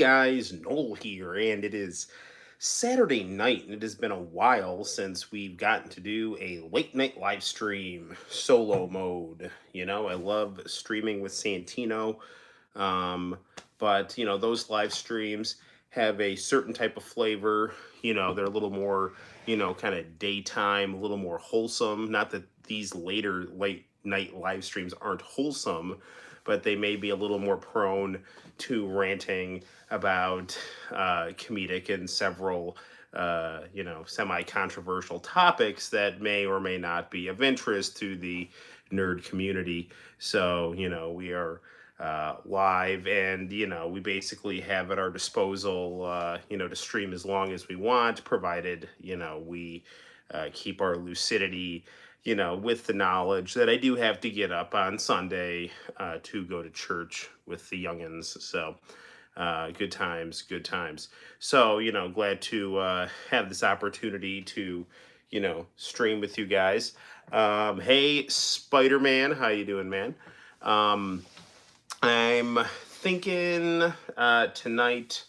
Guys, Noel here, and it is Saturday night, and it has been a while since we've gotten to do a late night live stream solo mode. I love streaming with Santino, um, but those live streams have a certain type of flavor. They're a little more, kind of daytime, a little more wholesome. Not that these later late night live streams aren't wholesome, but they may be a little more prone to ranting about comedic and several semi-controversial topics that may or may not be of interest to the nerd community. So we are live, and we basically have at our disposal to stream as long as we want, provided we keep our lucidity, with the knowledge that I do have to get up on Sunday to go to church with the youngins. So good times, good times. So glad to have this opportunity to stream with you guys. Hey, Spider-Man, how you doing, man? um I'm thinking tonight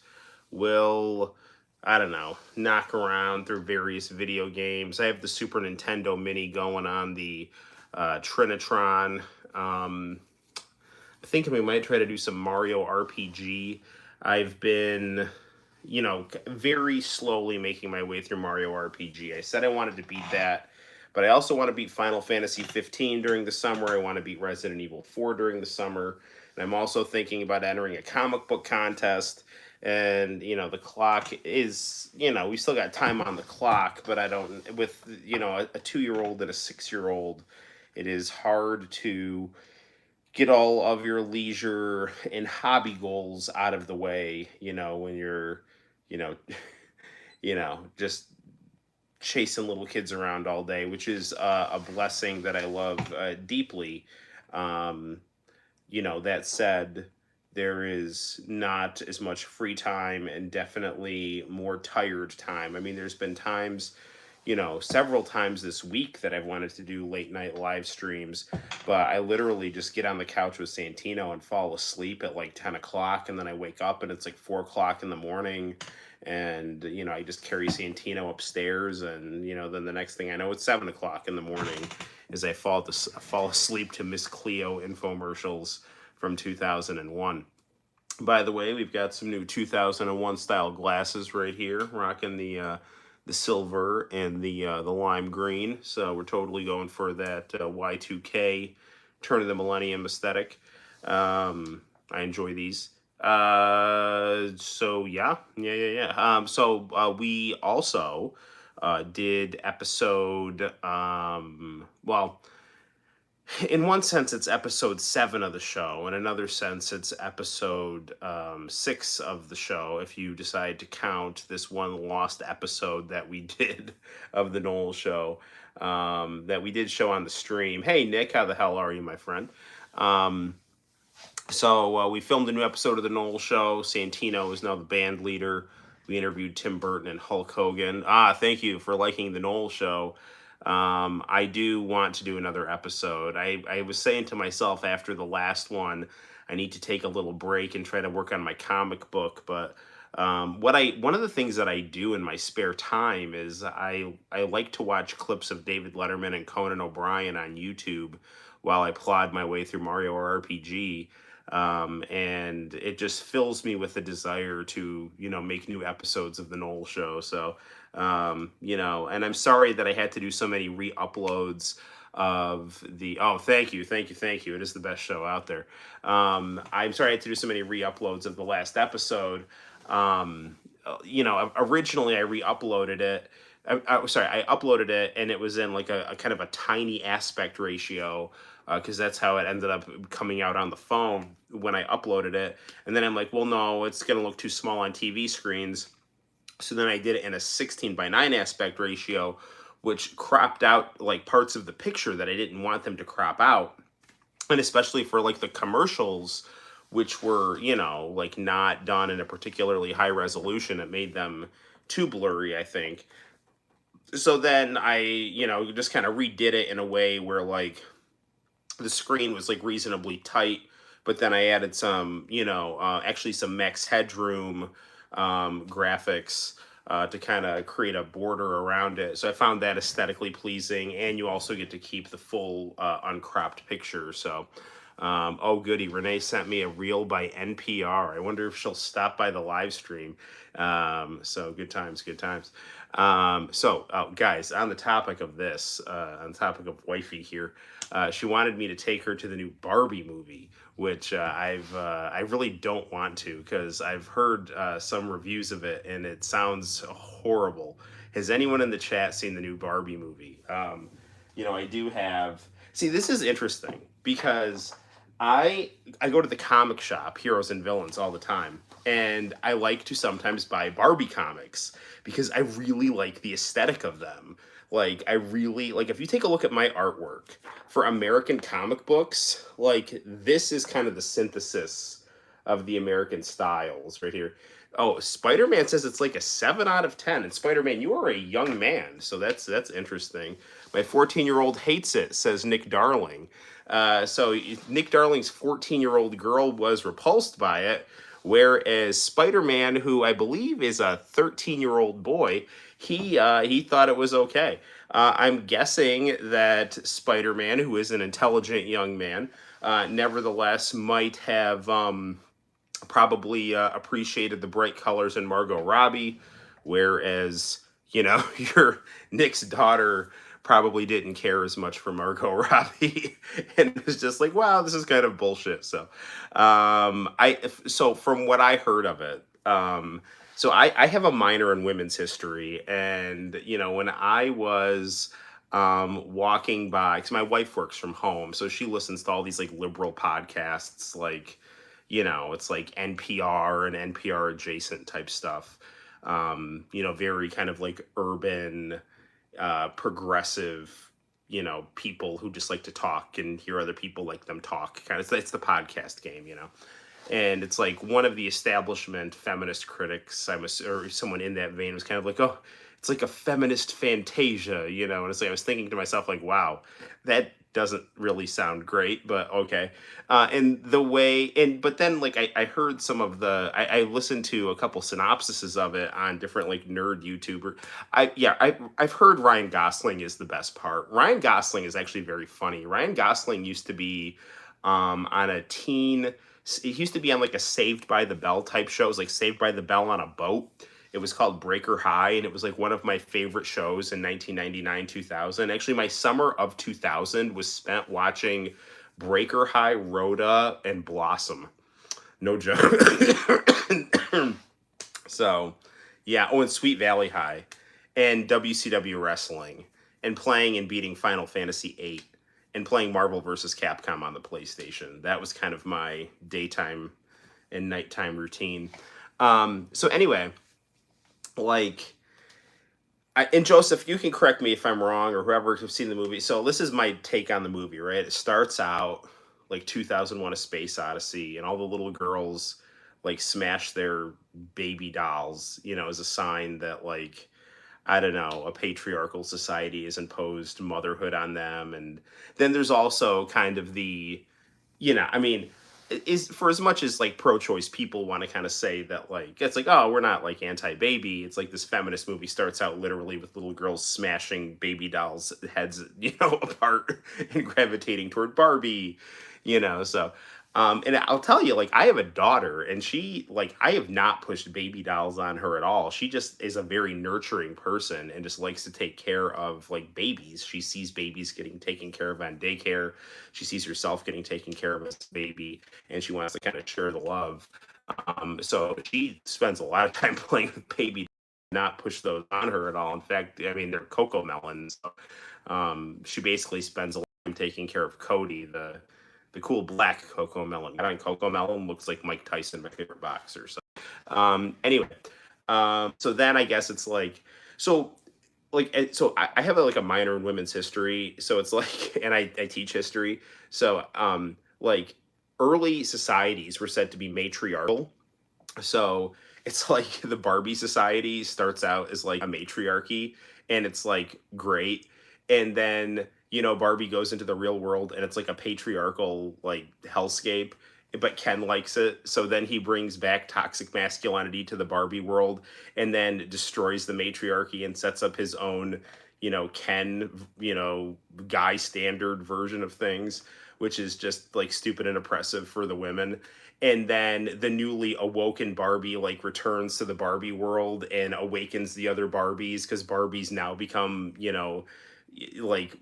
we'll, I don't know, knock around through various video games. I have the Super Nintendo Mini going on the Trinitron. Thinking we might try to do some Mario RPG. I've been, very slowly making my way through Mario RPG. I said I wanted to beat that, but I also want to beat Final Fantasy 15 during the summer. I want to beat Resident Evil 4 during the summer. And I'm also thinking about entering a comic book contest. And, the clock is, we still got time on the clock, but I don't, with, a 2 year old and a 6 year old, it is hard to get all of your leisure and hobby goals out of the way, when you're, you know, just chasing little kids around all day, which is a blessing that I love deeply. Um, that said, there is not as much free time and definitely more tired time. I mean, there's been times, several times this week that I've wanted to do late night live streams, but I literally just get on the couch with Santino and fall asleep at like 10 o'clock. And then I wake up and it's like 4 o'clock in the morning. And, I just carry Santino upstairs. And, then the next thing I know, it's 7 o'clock in the morning as I fall asleep to Miss Cleo infomercials from 2001. By the way, we've got some new 2001 style glasses right here, rocking the silver and the lime green. So we're totally going for that Y2K turn of the millennium aesthetic. I enjoy these. So yeah. We also did episode well, in one sense, it's episode 7 of the show. In another sense, it's episode 6 of the show, if you decide to count this one lost episode that we did of the Noel show, that we did show on the stream. Hey, Nick, how the hell are you, my friend? We filmed a new episode of the Noel show. Santino is now the band leader. We interviewed Tim Burton and Hulk Hogan. Thank you for liking the Noel show. I do want to do another episode. I was saying to myself after the last one, I need to take a little break and try to work on my comic book. But one of the things that I do in my spare time is I like to watch clips of David Letterman and Conan O'Brien on YouTube while I plod my way through Mario RPG. And it just fills me with a desire to, make new episodes of the Noel show. So, and I'm sorry that I had to do so many re-uploads of thank you. It is the best show out there. I'm sorry I had to do so many re-uploads of the last episode. Originally I re-uploaded it. I uploaded it and it was in like a kind of a tiny aspect ratio, because that's how it ended up coming out on the phone when I uploaded it. And then I'm like, well, no, it's going to look too small on TV screens. So then I did it in a 16:9 aspect ratio, which cropped out like parts of the picture that I didn't want them to crop out. And especially for like the commercials, which were, like not done in a particularly high resolution, it made them too blurry, I think. So then I, just kind of redid it in a way where like the screen was like reasonably tight but then I added some, actually some max headroom graphics to kind of create a border around it. So I found that aesthetically pleasing, and you also get to keep the full uncropped picture. So, oh goody, Renee sent me a reel by NPR. I wonder if she'll stop by the live stream. So good times, good times. Guys, on the topic of this, on the topic of wifey here, she wanted me to take her to the new Barbie movie, which I really don't want to because I've heard some reviews of it and it sounds horrible. Has anyone in the chat seen the new Barbie movie? I do have. See, this is interesting because I go to the comic shop, Heroes and Villains, all the time, and I like to sometimes buy Barbie comics because I really like the aesthetic of them. Like I really like if you take a look at my artwork for American comic books, like this is kind of the synthesis of the American styles right here. Oh, Spider-Man says it's like a 7 out of 10. And Spider-Man, you are a young man, so that's interesting. My 14-year-old hates it, says Nick Darling. So Nick Darling's 14-year-old girl was repulsed by it, whereas Spider-Man, who I believe is a 13-year-old boy, he thought it was okay. I'm guessing that Spider-Man, who is an intelligent young man, nevertheless might have probably appreciated the bright colors in Margot Robbie, whereas your Nick's daughter probably didn't care as much for Margot Robbie and was just like, wow, this is kind of bullshit. So from what I heard of it, I have a minor in women's history, and when I was walking by, because my wife works from home, so she listens to all these like liberal podcasts, like it's like NPR and NPR adjacent type stuff. Very kind of like urban, progressive, people who just like to talk and hear other people like them talk. Kind of, it's the podcast game. And it's like one of the establishment feminist critics, or someone in that vein, was kind of like, oh, it's like a feminist fantasia, And it's like I was thinking to myself, like, wow, that doesn't really sound great, but okay. But then like I heard some of I listened to a couple synopsises of it on different like nerd YouTuber. I've heard Ryan Gosling is the best part. Ryan Gosling is actually very funny. Ryan Gosling used to be on a teen. He used to be on like a Saved by the Bell type shows, like Saved by the Bell on a boat. It was called Breaker High, and it was like one of my favorite shows in 1999, 2000. Actually, my summer of 2000 was spent watching Breaker High, Rhoda, and Blossom. No joke. So, yeah. Oh, and Sweet Valley High, and WCW Wrestling, and playing and beating Final Fantasy VIII, and playing Marvel vs. Capcom on the PlayStation. That was kind of my daytime and nighttime routine. So anyway, like, and Joseph, you can correct me if I'm wrong, or whoever has seen the movie. So this is my take on the movie, right? It starts out like 2001: A Space Odyssey, and all the little girls like smash their baby dolls, as a sign that, like, I don't know, a patriarchal society has imposed motherhood on them. And then there's also kind of I mean, is for as much as like pro-choice people want to kind of say that, like, it's like, oh, we're not like anti-baby. It's like this feminist movie starts out literally with little girls smashing baby dolls' heads, apart and gravitating toward Barbie, so. And I'll tell you, like, I have a daughter, and I have not pushed baby dolls on her at all. She just is a very nurturing person and just likes to take care of like babies. She sees babies getting taken care of on daycare. She sees herself getting taken care of as a baby, and she wants to kind of share the love. So she spends a lot of time playing with baby, not push those on her at all. In fact, I mean, they're cocoa melons. So, she basically spends a lot of time taking care of Cody, the cool black cocoa melon. On cocoa melon looks like Mike Tyson, my favorite boxer. So, anyway, so then I guess it's like, I have like a minor in women's history. So it's like, and I teach history. So, like, early societies were said to be matriarchal. So it's like the Barbie society starts out as like a matriarchy, and it's like great. And then, Barbie goes into the real world and it's like a patriarchal like hellscape. but Ken likes it. So then he brings back toxic masculinity to the Barbie world and then destroys the matriarchy and sets up his own, Ken, guy standard version of things, which is just like stupid and oppressive for the women. And then the newly awoken Barbie like returns to the Barbie world and awakens the other Barbies because Barbies now become, like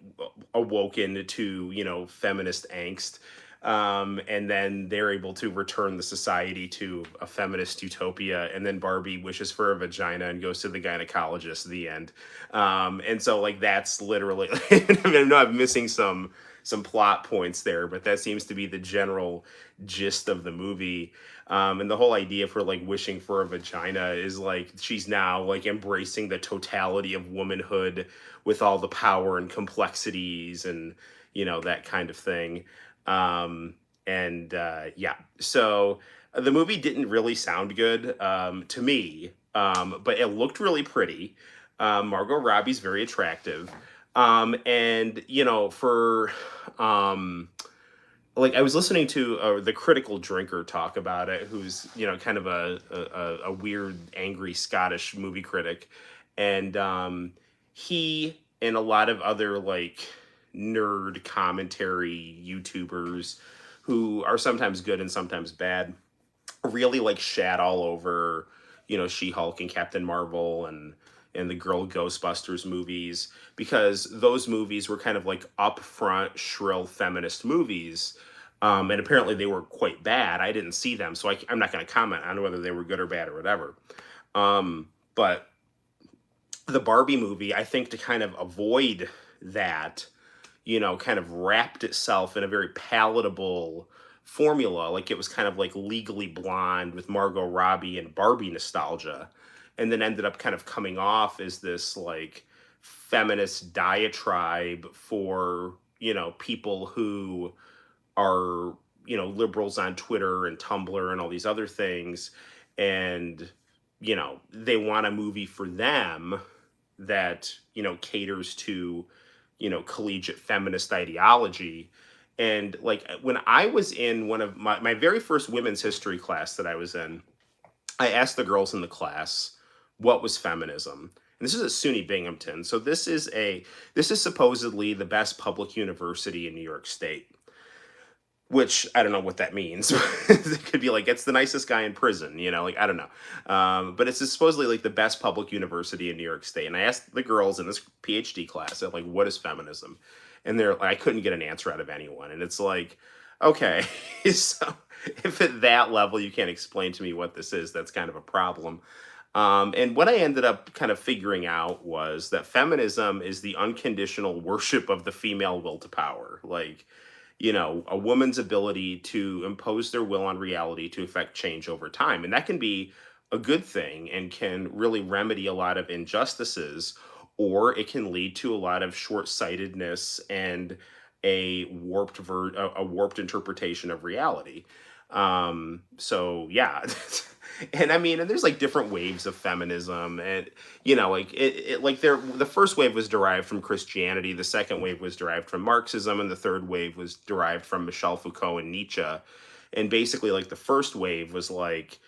awoken to, feminist angst. And then they're able to return the society to a feminist utopia. And then Barbie wishes for a vagina and goes to the gynecologist. The end. And so like that's literally. I know I'm missing some plot points there, but that seems to be the general gist of the movie. And the whole idea for like wishing for a vagina is like she's now like embracing the totality of womanhood with all the power and complexities and that kind of thing. Yeah, so the movie didn't really sound good to me, but it looked really pretty. Margot Robbie's very attractive. And for like I was listening to the Critical Drinker talk about it, who's kind of a weird, angry Scottish movie critic, and he and a lot of other like nerd commentary YouTubers who are sometimes good and sometimes bad really like shat all over She-Hulk and Captain Marvel and the Girl Ghostbusters movies because those movies were kind of like upfront shrill feminist movies. And apparently they were quite bad. I didn't see them, so I'm not going to comment on whether they were good or bad or whatever. But the Barbie movie, I think to kind of avoid that, kind of wrapped itself in a very palatable formula. Like it was kind of like Legally Blonde with Margot Robbie and Barbie nostalgia. And then ended up kind of coming off as this like feminist diatribe for, people who are, liberals on Twitter and Tumblr and all these other things. And, they want a movie for them that, caters to, collegiate feminist ideology. And like when I was in one of my very first women's history class that I was in, I asked the girls in the class, what was feminism? And this is at SUNY Binghamton. So this is supposedly the best public university in New York State, which I don't know what that means. It could be like, it's the nicest guy in prison, like, I don't know. But it's supposedly like the best public university in New York State. And I asked the girls in this PhD class, like, what is feminism? And they're like, I couldn't get an answer out of anyone. And it's like, okay, so if at that level you can't explain to me what this is, that's kind of a problem. And what I ended up kind of figuring out was that feminism is the unconditional worship of the female will to power. Like, a woman's ability to impose their will on reality to affect change over time. And that can be a good thing and can really remedy a lot of injustices, or it can lead to a lot of short-sightedness and a warped interpretation of reality. So yeah. And I mean, and there's like different waves of feminism, and like like the first wave was derived from Christianity, the second wave was derived from Marxism, and the third wave was derived from Michel Foucault and Nietzsche. And basically, like the first wave was like,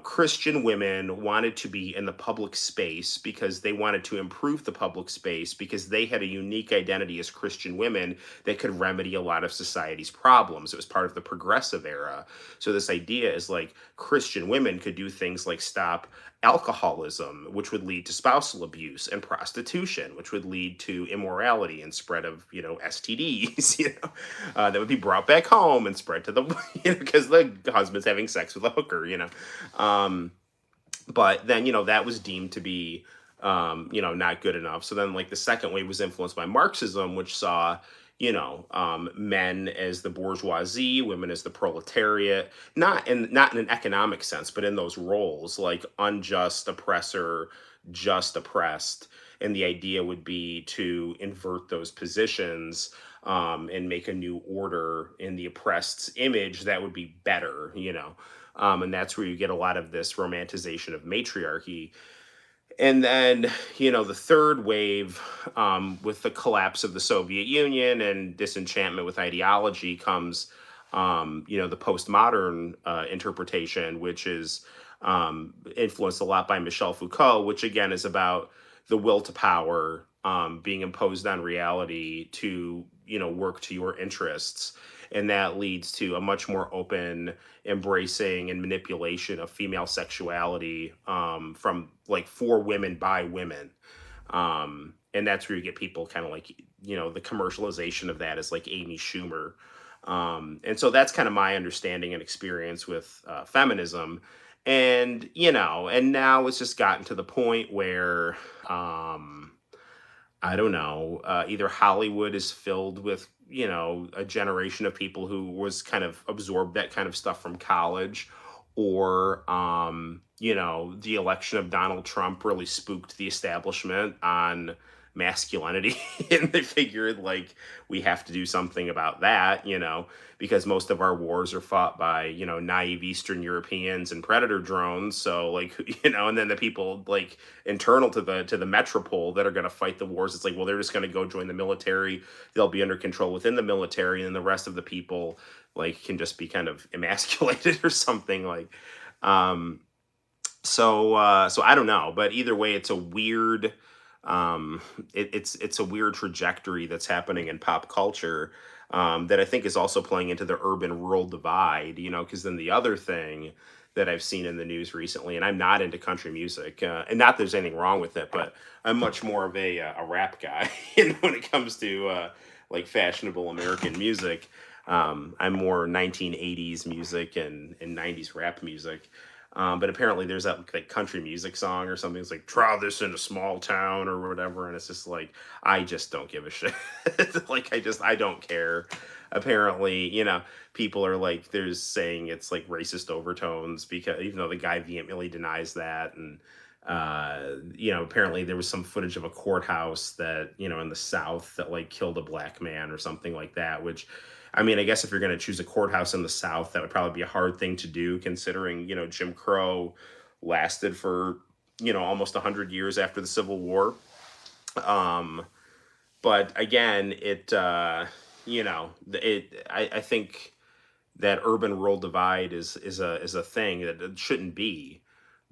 Christian women wanted to be in the public space because they wanted to improve the public space because they had a unique identity as Christian women that could remedy a lot of society's problems. It was part of the progressive era. So this idea is like Christian women could do things like stop alcoholism, which would lead to spousal abuse, and prostitution, which would lead to immorality and spread of, STDs, that would be brought back home and spread to the, because the husband's having sex with a hooker, But then, that was deemed to be, not good enough. So then like the second wave was influenced by Marxism, which saw, men as the bourgeoisie, women as the proletariat, not in an economic sense, but in those roles like unjust oppressor, just oppressed. And the idea would be to invert those positions and make a new order in the oppressed's image that would be better, and that's where you get a lot of this romanticization of matriarchy. And then, the third wave, with the collapse of the Soviet Union and disenchantment with ideology, comes the postmodern interpretation, which is influenced a lot by Michel Foucault, which again is about the will to power being imposed on reality to, work to your interests. And that leads to a much more open embracing and manipulation of female sexuality from like for women by women. And that's where you get people kind of like, the commercialization of that is like Amy Schumer. And so that's kind of my understanding and experience with feminism. And, and now it's just gotten to the point where, I don't know, either Hollywood is filled with, a generation of people who was kind of absorbed that kind of stuff from college, or, the election of Donald Trump really spooked the establishment on masculinity. And they figured, like, we have to do something about that, because most of our wars are fought by, naive Eastern Europeans and predator drones. So, like, and then the people, like, internal to the metropole that are going to fight the wars, it's like, well, they're just going to go join the military. They'll be under control within the military, and the rest of the people, like, can just be kind of emasculated or something. Like, so I don't know, but either way, it's a weird, it's a weird trajectory that's happening in pop culture, that I think is also playing into the urban rural divide. Because then the other thing that I've seen in the news recently, and I'm not into country music, and not that there's anything wrong with it, but I'm much more of a rap guy, when it comes to like fashionable American music. I'm more 1980s music and 90s rap music. But apparently there's that like country music song or something. It's like, try this in a small town or whatever. And it's just like, I just don't give a shit. Like, I don't care. Apparently, people are like, there's saying it's like racist overtones, because even though the guy vehemently denies that. And, apparently there was some footage of a courthouse that, in the South that like killed a black man or something like that, which, I mean, I guess if you're going to choose a courthouse in the South, that would probably be a hard thing to do, considering, Jim Crow lasted for, almost 100 years after the Civil War. Um, but again, I think that urban rural divide is a thing that it shouldn't be.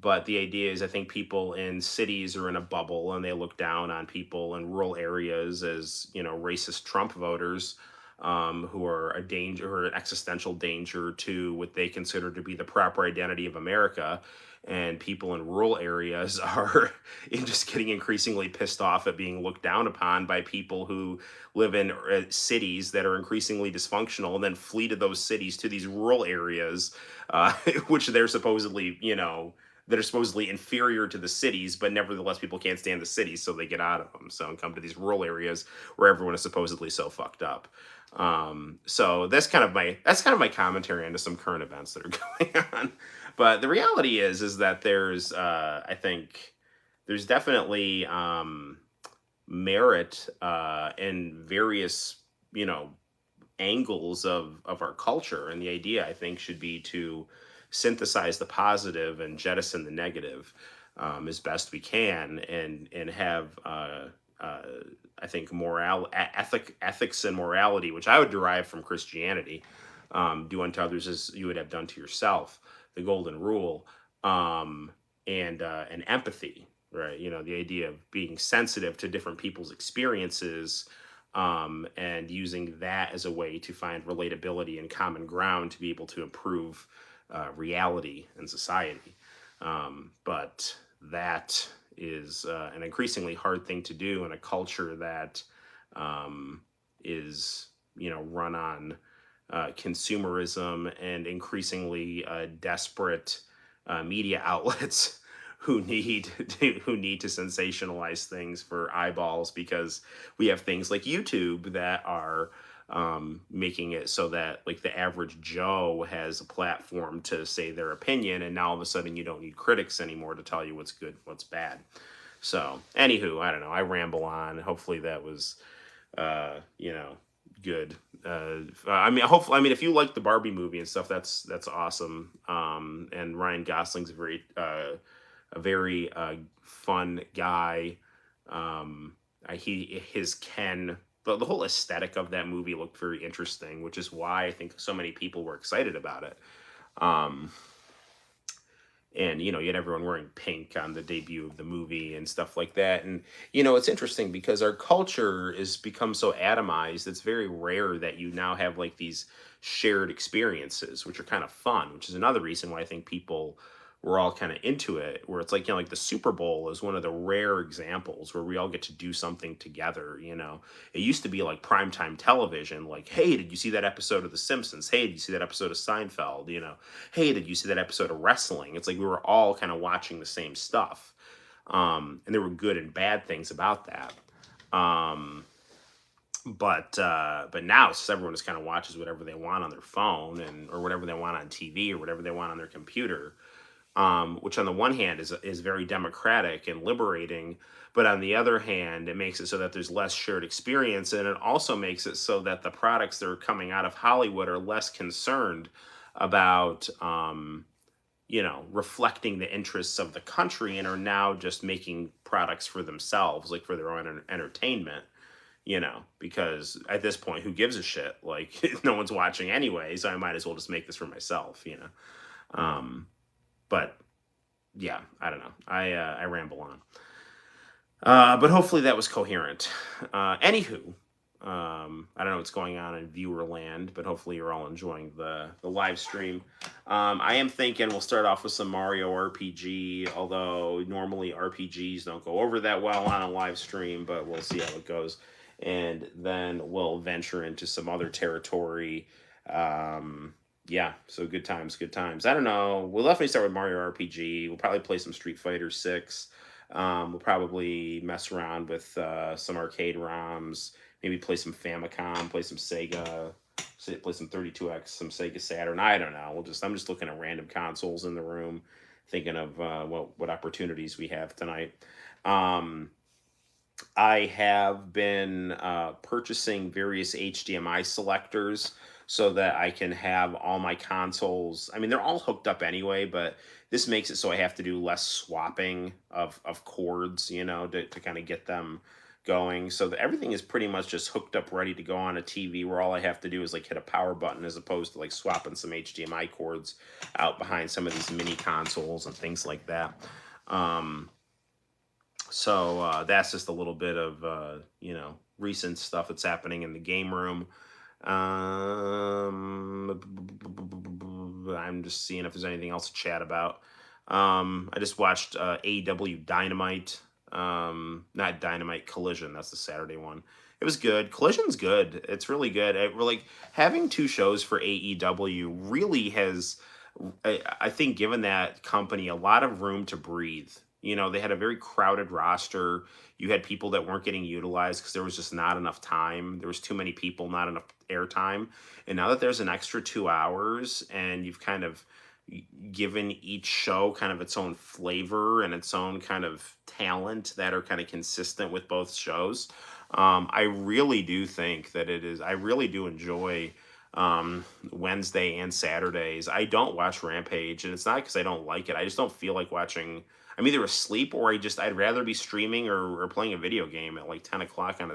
But the idea is, I think people in cities are in a bubble, and they look down on people in rural areas as, racist Trump voters, who are a danger or an existential danger to what they consider to be the proper identity of America. And people in rural areas are just getting increasingly pissed off at being looked down upon by people who live in cities that are increasingly dysfunctional, and then flee to those cities, to these rural areas, which they're supposedly, that are supposedly inferior to the cities, but nevertheless people can't stand the cities, so they get out of them. So, and come to these rural areas where everyone is supposedly so fucked up. So that's kind of my commentary into some current events that are going on. But the reality is that there's I think there's definitely merit in various, angles of our culture, and the idea, I think, should be to synthesize the positive and jettison the negative, as best we can, and have I think ethics and morality, which I would derive from Christianity. Do unto others as you would have done to yourself, the golden rule, and empathy, right? The idea of being sensitive to different people's experiences, and using that as a way to find relatability and common ground to be able to improve reality and society. But that is an increasingly hard thing to do in a culture that is, run on consumerism and increasingly desperate media outlets who need to sensationalize things for eyeballs, because we have things like YouTube that are making it so that like the average Joe has a platform to say their opinion, and now all of a sudden you don't need critics anymore to tell you what's good, what's bad. So, anywho, I don't know. I ramble on. Hopefully that was, good. Hopefully, if you like the Barbie movie and stuff, that's awesome. And Ryan Gosling's a very fun guy. His Ken the whole aesthetic of that movie looked very interesting, which is why I think so many people were excited about it. Um, and you had everyone wearing pink on the debut of the movie and stuff like that. And it's interesting because our culture has become so atomized. It's very rare that you now have like these shared experiences, which are kind of fun, which is another reason why I think people were all kind of into it, where it's like like the Super Bowl is one of the rare examples where we all get to do something together. It used to be like primetime television, like, hey, did you see that episode of The Simpsons? Hey, did you see that episode of Seinfeld? Hey, did you see that episode of wrestling? It's like we were all kind of watching the same stuff. And there were good and bad things about that. But now since everyone just kind of watches whatever they want on their phone or whatever they want on TV or whatever they want on their computer, which on the one hand is very democratic and liberating, but on the other hand, it makes it so that there's less shared experience, and it also makes it so that the products that are coming out of Hollywood are less concerned about, reflecting the interests of the country, and are now just making products for themselves, like for their own entertainment. Because at this point, who gives a shit? Like, no one's watching anyway, so I might as well just make this for myself. But yeah, I don't know. I ramble on. But hopefully that was coherent. Anywho, I don't know what's going on in viewer land, but hopefully you're all enjoying the live stream. I am thinking we'll start off with some Mario RPG, although normally RPGs don't go over that well on a live stream, but we'll see how it goes. And then we'll venture into some other territory. Yeah, so good times. I don't know. We'll definitely start with Mario RPG. We'll probably play some Street Fighter 6. We'll probably mess around with some arcade ROMs. Maybe play some Famicom, play some Sega, play some 32X, some Sega Saturn. I don't know. I'm just looking at random consoles in the room, thinking of what opportunities we have tonight. I have been purchasing various HDMI selectors so that I can have all my consoles. I mean, they're all hooked up anyway, but this makes it so I have to do less swapping of cords, to kind of get them going. So that everything is pretty much just hooked up, ready to go on a TV, where all I have to do is like hit a power button, as opposed to like swapping some HDMI cords out behind some of these mini consoles and things like that. So that's just a little bit of, recent stuff that's happening in the game room. I'm just seeing if there's anything else to chat about. I just watched AEW Dynamite. Not Dynamite, Collision. That's the Saturday one. It was good. Collision's good. It's really good. We're like having two shows for AEW really has, I think, given that company a lot of room to breathe. They had a very crowded roster. You had people that weren't getting utilized because there was just not enough time. There was too many people, not enough airtime. And now that there's an extra 2 hours and you've kind of given each show kind of its own flavor and its own kind of talent that are kind of consistent with both shows, I really do think that it is. I really do enjoy Wednesday and Saturdays. I don't watch Rampage, and it's not because I don't like it. I just don't feel like watching. I'm either asleep or I'd rather be streaming or playing a video game at like 10 o'clock on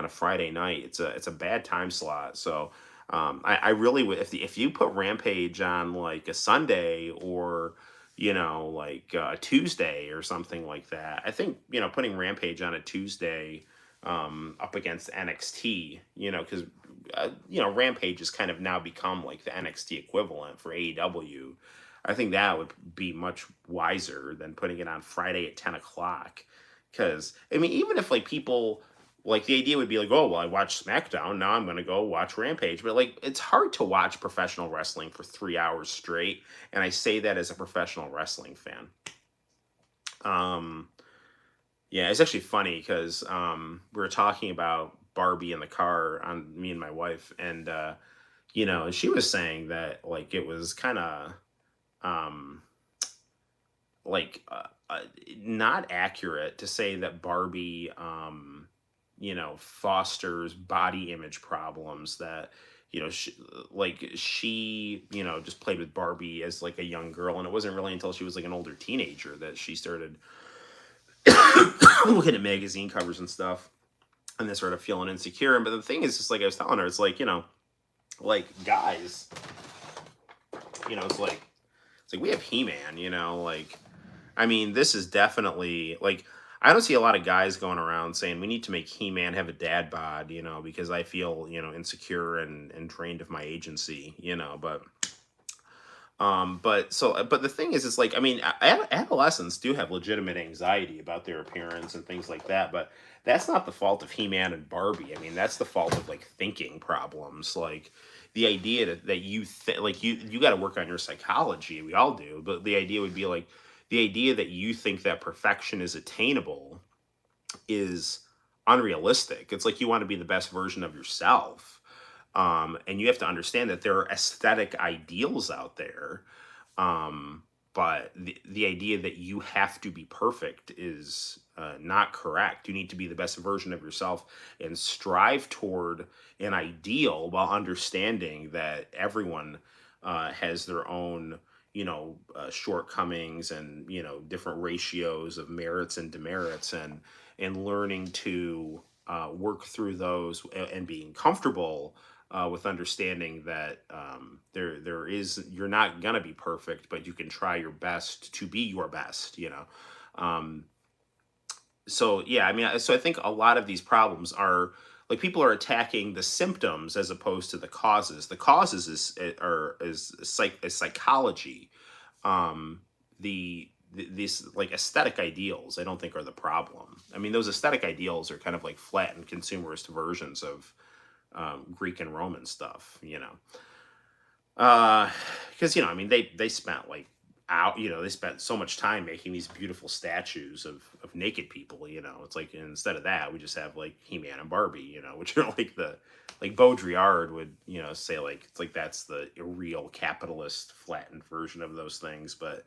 a Friday night. It's a bad time slot. So I really would, if you put Rampage on like a Sunday or like a Tuesday or something like that, I think putting Rampage on a Tuesday up against NXT, because Rampage has kind of now become like the NXT equivalent for AEW. I think that would be much wiser than putting it on Friday at 10 o'clock. Because, I mean, even if, like, people, like, the idea would be like, oh, well, I watched SmackDown, now I'm going to go watch Rampage. But, like, it's hard to watch professional wrestling for 3 hours straight. And I say that as a professional wrestling fan. Yeah, it's actually funny because we were talking about Barbie in the car, on me and my wife. And, and she was saying that, like, it was kind of not accurate to say that Barbie, fosters body image problems, that, she just played with Barbie as like a young girl. And it wasn't really until she was like an older teenager that she started looking at magazine covers and stuff. and they're sort of feeling insecure. But the thing is, just like I was telling her, it's like, like guys, it's like we have He-Man, like, I mean, this is definitely like, I don't see a lot of guys going around saying we need to make He-Man have a dad bod, because I feel, insecure and drained of my agency, but the thing is, it's like, I mean, adolescents do have legitimate anxiety about their appearance and things like that, but that's not the fault of He-Man and Barbie. I mean, that's the fault of like thinking problems. Like the idea that like you got to work on your psychology. We all do, but the idea would be like the idea that you think that perfection is attainable is unrealistic. It's like you want to be the best version of yourself. And you have to understand that there are aesthetic ideals out there. But the idea that you have to be perfect is not correct. You need to be the best version of yourself and strive toward an ideal while understanding that everyone has their own, shortcomings and, different ratios of merits and demerits, and learning to work through those and being comfortable with understanding that you're not gonna be perfect, but you can try your best to be your best. Um, so yeah, I mean, so I think a lot of these problems are like people are attacking the symptoms as opposed to the causes. The causes is psychology. These like aesthetic ideals, I don't think are the problem. I mean, those aesthetic ideals are kind of like flat and consumerist versions of Greek and Roman stuff. Because I mean, they spent like they spent so much time making these beautiful statues of naked people. It's like instead of that, we just have like He-Man and Barbie, which are like Baudrillard would say like it's like that's the real capitalist flattened version of those things, but.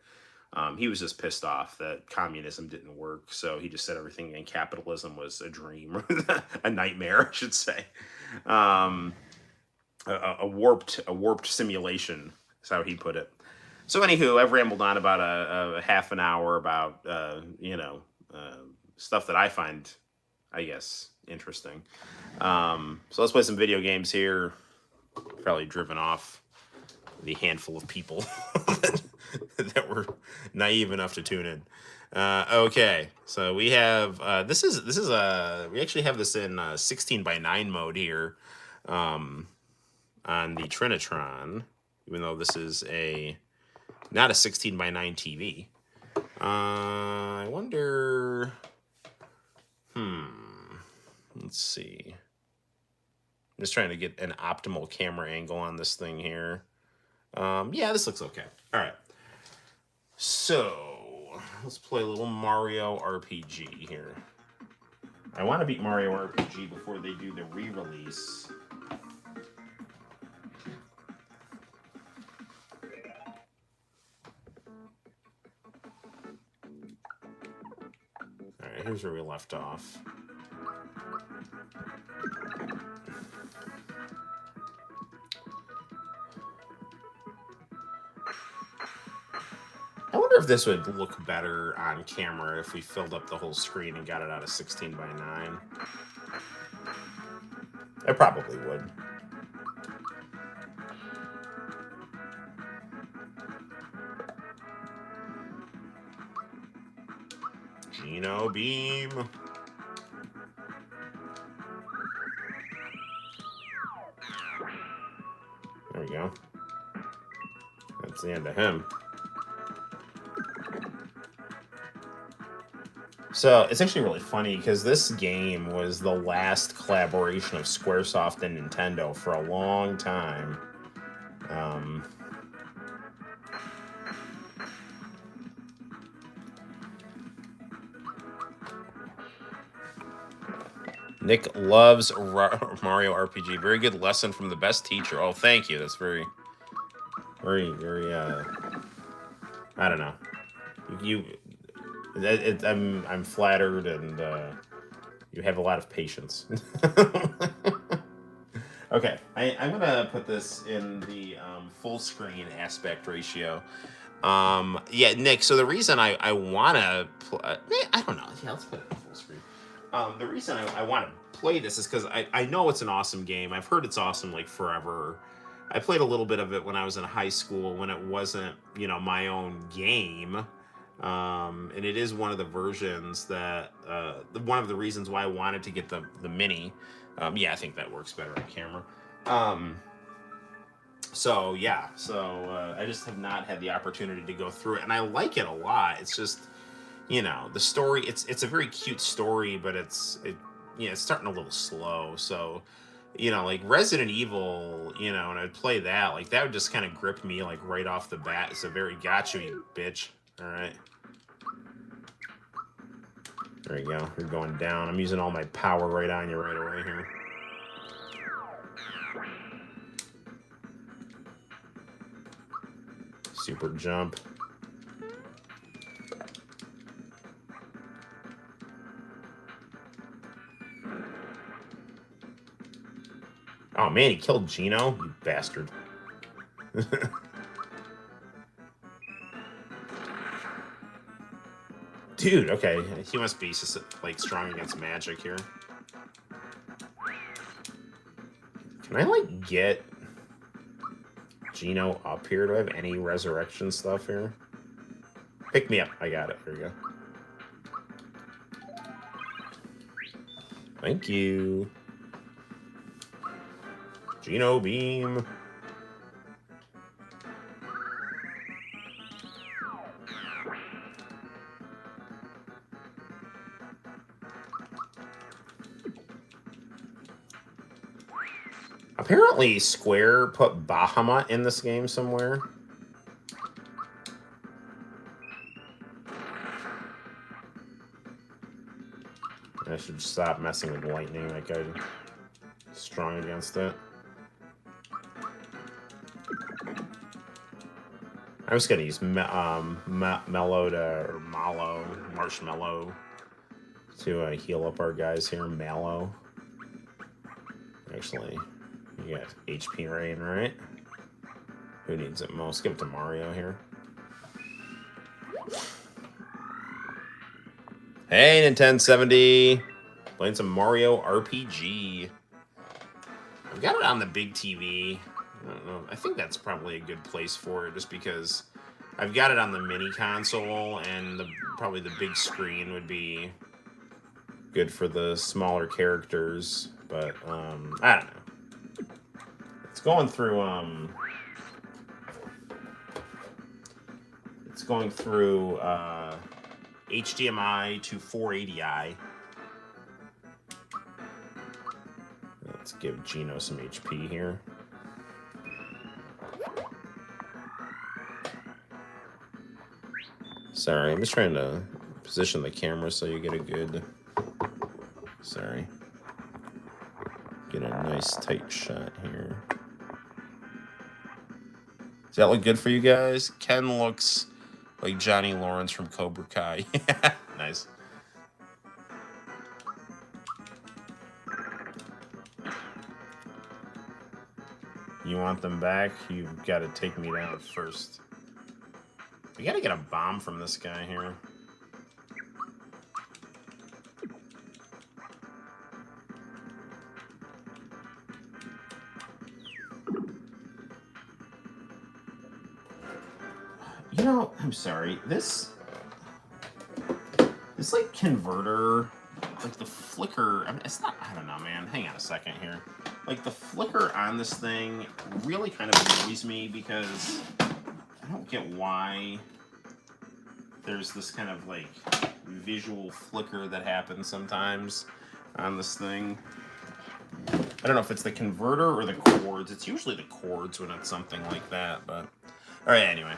He was just pissed off that communism didn't work, so he just said everything in capitalism was a dream, a nightmare, I should say. Um, a warped simulation is how he put it. So, anywho, I've rambled on about a half an hour about stuff that I find, I guess, interesting. So let's play some video games here. Probably driven off the handful of people that were naive enough to tune in. Okay, so we have this is we actually have this in 16:9 mode here on the Trinitron, even though this is not a 16:9 TV. I wonder. Let's see. I'm just trying to get an optimal camera angle on this thing here. Yeah, this looks okay. All right. So, let's play a little Mario RPG here. I want to beat Mario RPG before they do the re-release. Alright, here's where we left off. I wonder if this would look better on camera if we filled up the whole screen and got it out of 16:9. I probably would. Geno Beam. There we go. That's the end of him. So it's actually really funny because this game was the last collaboration of Squaresoft and Nintendo for a long time. Nick loves Mario RPG. Very good lesson from the best teacher. Oh, thank you. That's very, very, very. I don't know. I'm flattered, and you have a lot of patience. Okay, I'm gonna put this in the full screen aspect ratio. Yeah, Nick. So the reason I wanna, I don't know. Yeah, let's put it in full screen. The reason I want to play this is because I know it's an awesome game. I've heard it's awesome like forever. I played a little bit of it when I was in high school when it wasn't, you know, my own game. And it is one of the versions that, one of the reasons why I wanted to get the mini. Yeah, I think that works better on camera. So yeah, I just have not had the opportunity to go through it, and I like it a lot. It's just, you know, the story. It's a very cute story, but it's starting a little slow. So, you know, like Resident Evil, you know, and I'd play that, like that would just kind of grip me like right off the bat. It's a very gotcha, you bitch. All right. There you go. You're going down. I'm using all my power right on you right away here. Super jump. Oh man, he killed Gino, you bastard. Dude, okay, he must be like strong against magic here. Can I like get Gino up here? Do I have any resurrection stuff here? Pick me up. I got it. Here we go. Thank you. Gino beam. Apparently, Square put Bahamut in this game somewhere. I should stop messing with lightning. Like I'm strong against it. I'm just gonna use Mellow or Marshmallow to heal up our guys here. Mallow. Actually, you got HP Rain, right? Who needs it most? Give it to Mario here. Hey, Nintendo 70. Playing some Mario RPG. I've got it on the big TV. I don't know. I think that's probably a good place for it, just because I've got it on the mini console, and probably the big screen would be good for the smaller characters. But I don't know. It's going through HDMI to 480i. Let's give Gino some HP here. Sorry, I'm just trying to position the camera so you get a good... Sorry. Get a nice tight shot here. Does that look good for you guys? Ken looks like Johnny Lawrence from Cobra Kai. Nice. You want them back? You've got to take me down first. We got to get a bomb from this guy here. You know, I'm sorry. This like converter, like the flicker. I mean, it's not. I don't know, man. Hang on a second here. Like the flicker on this thing really kind of annoys me because I don't get why there's this kind of like visual flicker that happens sometimes on this thing. I don't know if it's the converter or the cords. It's usually the cords when it's something like that, but all right, anyway.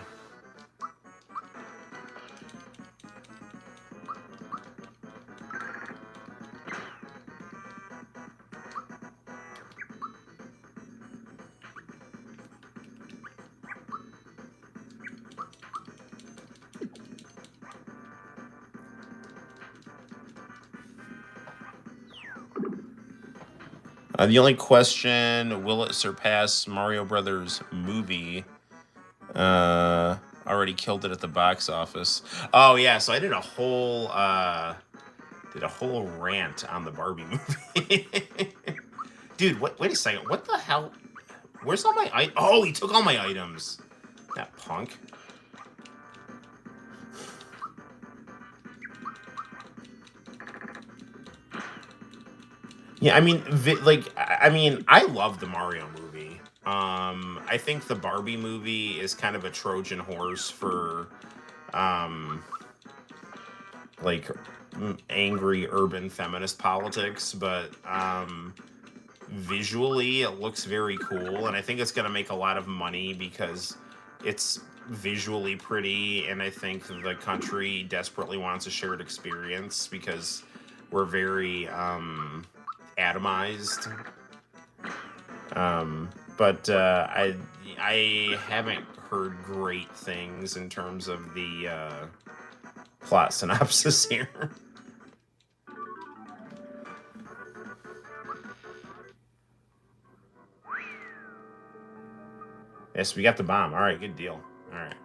The only question, will it surpass Mario Brothers movie? Already killed it at the box office. Oh, yeah, so I did a whole did a whole rant on the Barbie movie. Dude, wait a second. What the hell? Where's all my items? Oh, he took all my items. That punk. Yeah, I mean, I love the Mario movie. I think the Barbie movie is kind of a Trojan horse for, um, like, angry urban feminist politics, but, visually it looks very cool, and I think it's going to make a lot of money because it's visually pretty, and I think the country desperately wants a shared experience because we're very atomized. But I haven't heard great things in terms of the plot synopsis here. Yes, we got the bomb. All right, good deal. All right.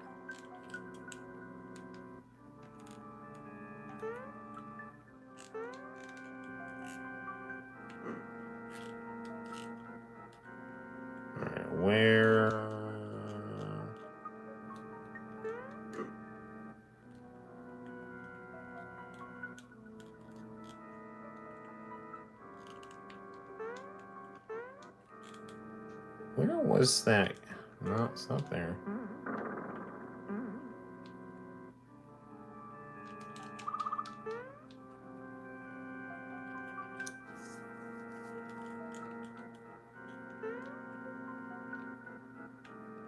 All right, where? Where was that? No, it's not there.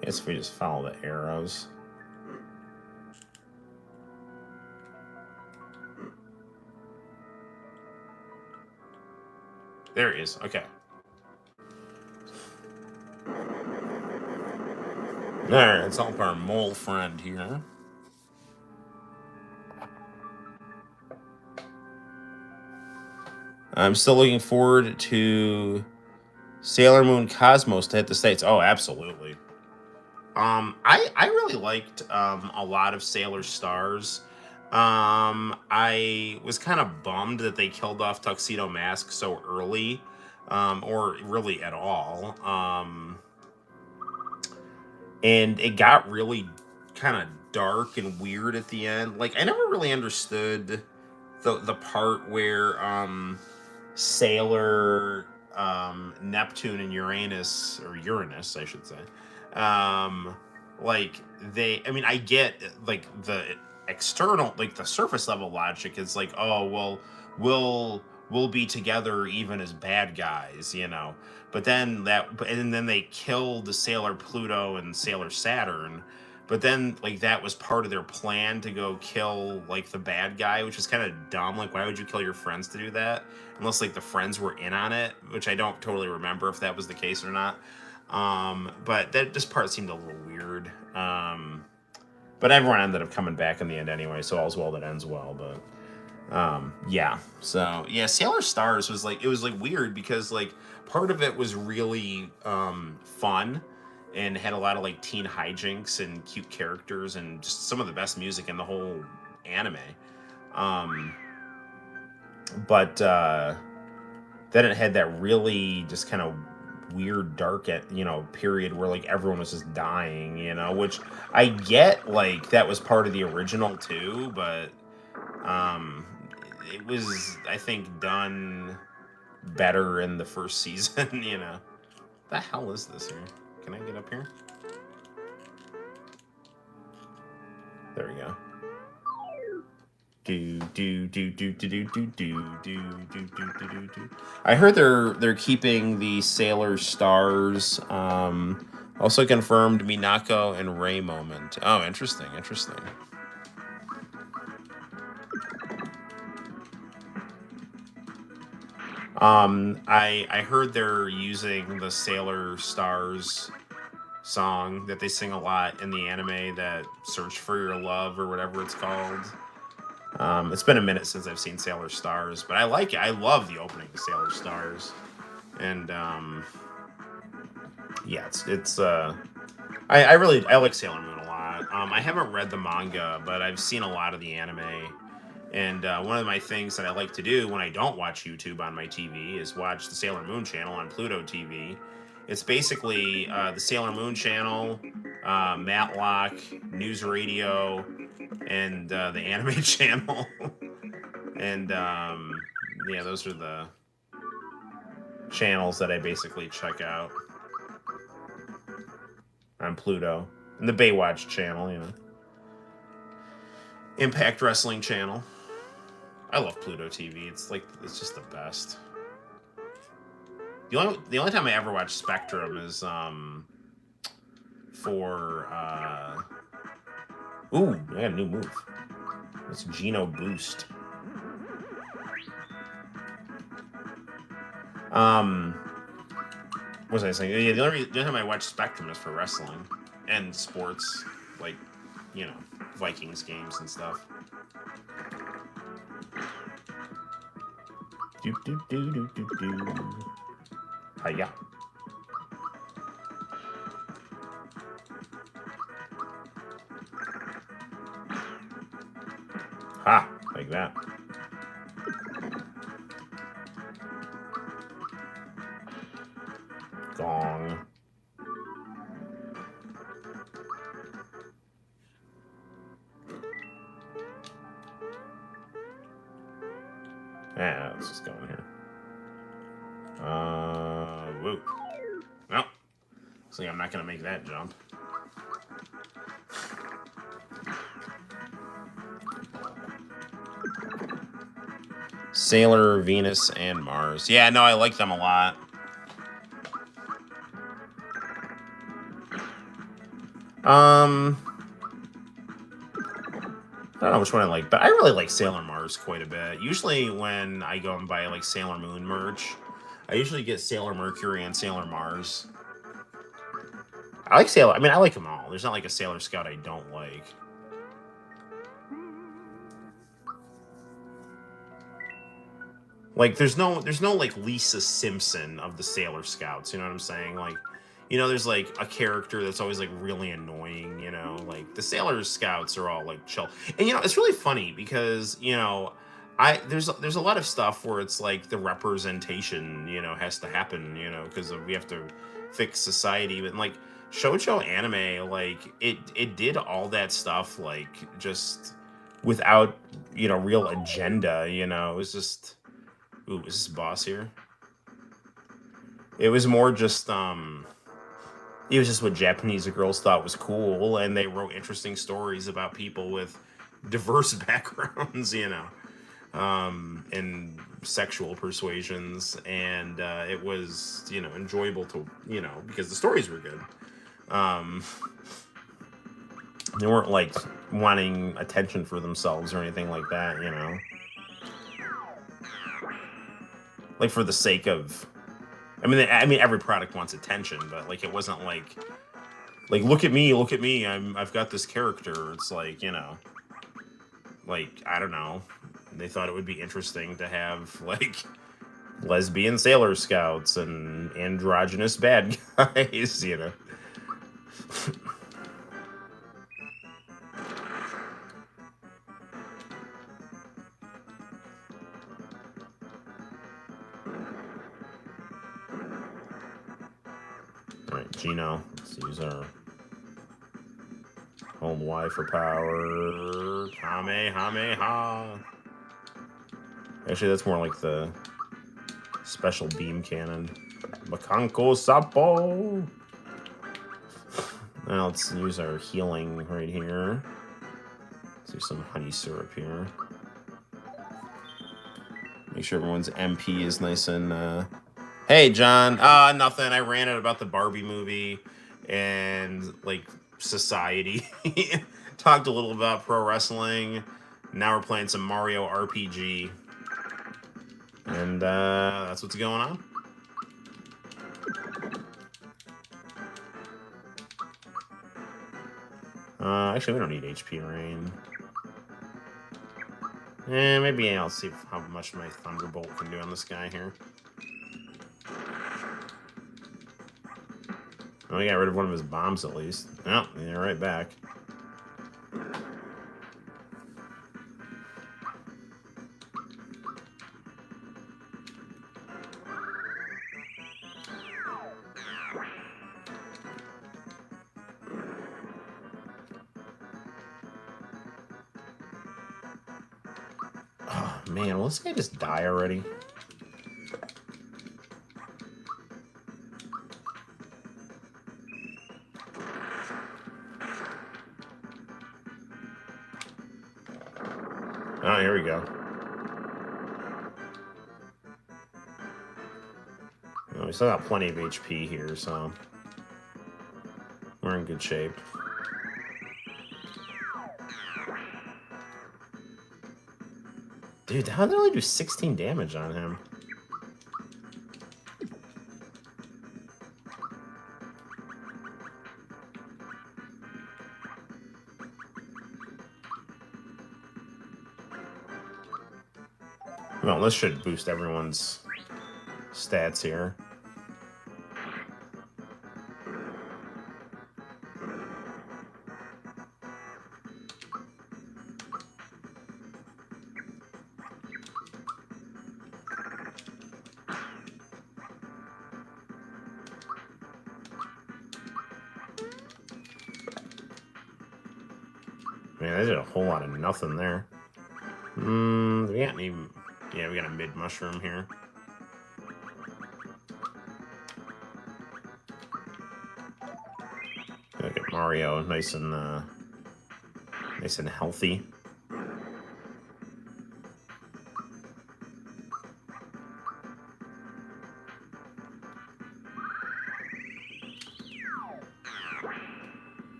I guess if we just follow the arrows. There it is. Okay. Alright, let's help our mole friend here. I'm still looking forward to Sailor Moon Cosmos to hit the States. Oh, absolutely. I really liked a lot of Sailor Stars. I was kind of bummed that they killed off Tuxedo Mask so early, or really at all. And it got really kind of dark and weird at the end. Like, I never really understood the part where Sailor, Neptune and Uranus, or Uranus I should say, like, I mean, I get like the external, like the surface level logic is like, oh well, we'll be together even as bad guys, you know. But then they killed Sailor Pluto and Sailor Saturn. But then, like, that was part of their plan to go kill, like, the bad guy, which is kind of dumb. Like, why would you kill your friends to do that? Unless, like, the friends were in on it, which I don't totally remember if that was the case or not. But this part seemed a little weird. But everyone ended up coming back in the end anyway, so all's well that ends well. But yeah. So yeah, Sailor Stars was like, it was like weird because like part of it was really fun and had a lot of like teen hijinks and cute characters and just some of the best music in the whole anime. But then it had that really just kind of weird dark period where like everyone was just dying, which I get, like that was part of the original too, but it was, I think, done better in the first season. The hell is this here? Can I get up here? There we go. I heard they're keeping the Sailor Stars. Also confirmed Minako and Ray moment. Oh, interesting. I heard they're using the Sailor Stars song that they sing a lot in the anime, that Search for Your Love or whatever it's called. It's been a minute since I've seen Sailor Stars, but I like it. I love the opening to Sailor Stars. And yeah, I like Sailor Moon a lot. I haven't read the manga, but I've seen a lot of the anime. And one of my things that I like to do when I don't watch YouTube on my TV is watch the Sailor Moon channel on Pluto TV. It's basically the Sailor Moon channel, Matlock, News Radio, and the Anime channel. And yeah, those are the channels that I basically check out on Pluto. And the Baywatch channel, you know. Impact Wrestling channel. I love Pluto TV. It's just the best. The only time I ever watch Spectrum is for ooh, I got a new move. It's Geno Boost. What was I saying? Yeah, the only time I watch Spectrum is for wrestling and sports, like, you know, Vikings games and stuff. Do do do do do do. Hiya. Ha! Like that. Gong. Yeah, let's just go in here. Whoop. Well, looks like I'm not gonna make that jump. Sailor, Venus, and Mars. Yeah, no, I like them a lot. I don't know which one I like, but I really like Sailor Mars quite a bit. Usually when I go and buy like Sailor Moon merch, I usually get Sailor Mercury and Sailor Mars. I like Sailor. I mean, I like them all. There's not like a Sailor Scout I don't like. Like there's no like Lisa Simpson of the Sailor Scouts. You know what I'm saying? Like, you know, there's like a character that's always like really annoying. You know, like the Sailor Scouts are all like chill. And you know, it's really funny because you know, there's a lot of stuff where it's like the representation, you know, has to happen. You know, because we have to fix society. But like shoujo anime, like it did all that stuff like just without, you know, real agenda. You know, it was just. Ooh, is this boss here? It was more just, it was just what Japanese girls thought was cool, and they wrote interesting stories about people with diverse backgrounds, you know, and sexual persuasions, and it was, you know, enjoyable to, you know, because the stories were good. They weren't, like, wanting attention for themselves or anything like that, you know. Like for the sake of, I mean, every product wants attention, but like it wasn't like look at me, I've got this character. It's like, you know, like I don't know, they thought it would be interesting to have like lesbian Sailor Scouts and androgynous bad guys, you know. Alright, Geno, let's use our home Y for power. Kamehameha. Actually, that's more like the special beam cannon. Makanko Sapo. Now let's use our healing right here. Let's do some honey syrup here. Make sure everyone's MP is nice and hey, John. Nothing. I ranted about the Barbie movie and, like, society. Talked a little about pro wrestling. Now we're playing some Mario RPG. And, that's what's going on. Actually, we don't need HP Rain. Maybe I'll see how much my Thunderbolt can do on this guy here. Oh, we got rid of one of his bombs at least. Oh, yeah, right back. Man, will this guy just die already? Oh, here we go. Oh, we still got plenty of HP here, so we're in good shape. Dude, how did they only do 16 damage on him? Well, this should boost everyone's stats here. Man, I did a whole lot of nothing there. We got any... Yeah, we got a mid-mushroom here. Look at Mario, nice and healthy.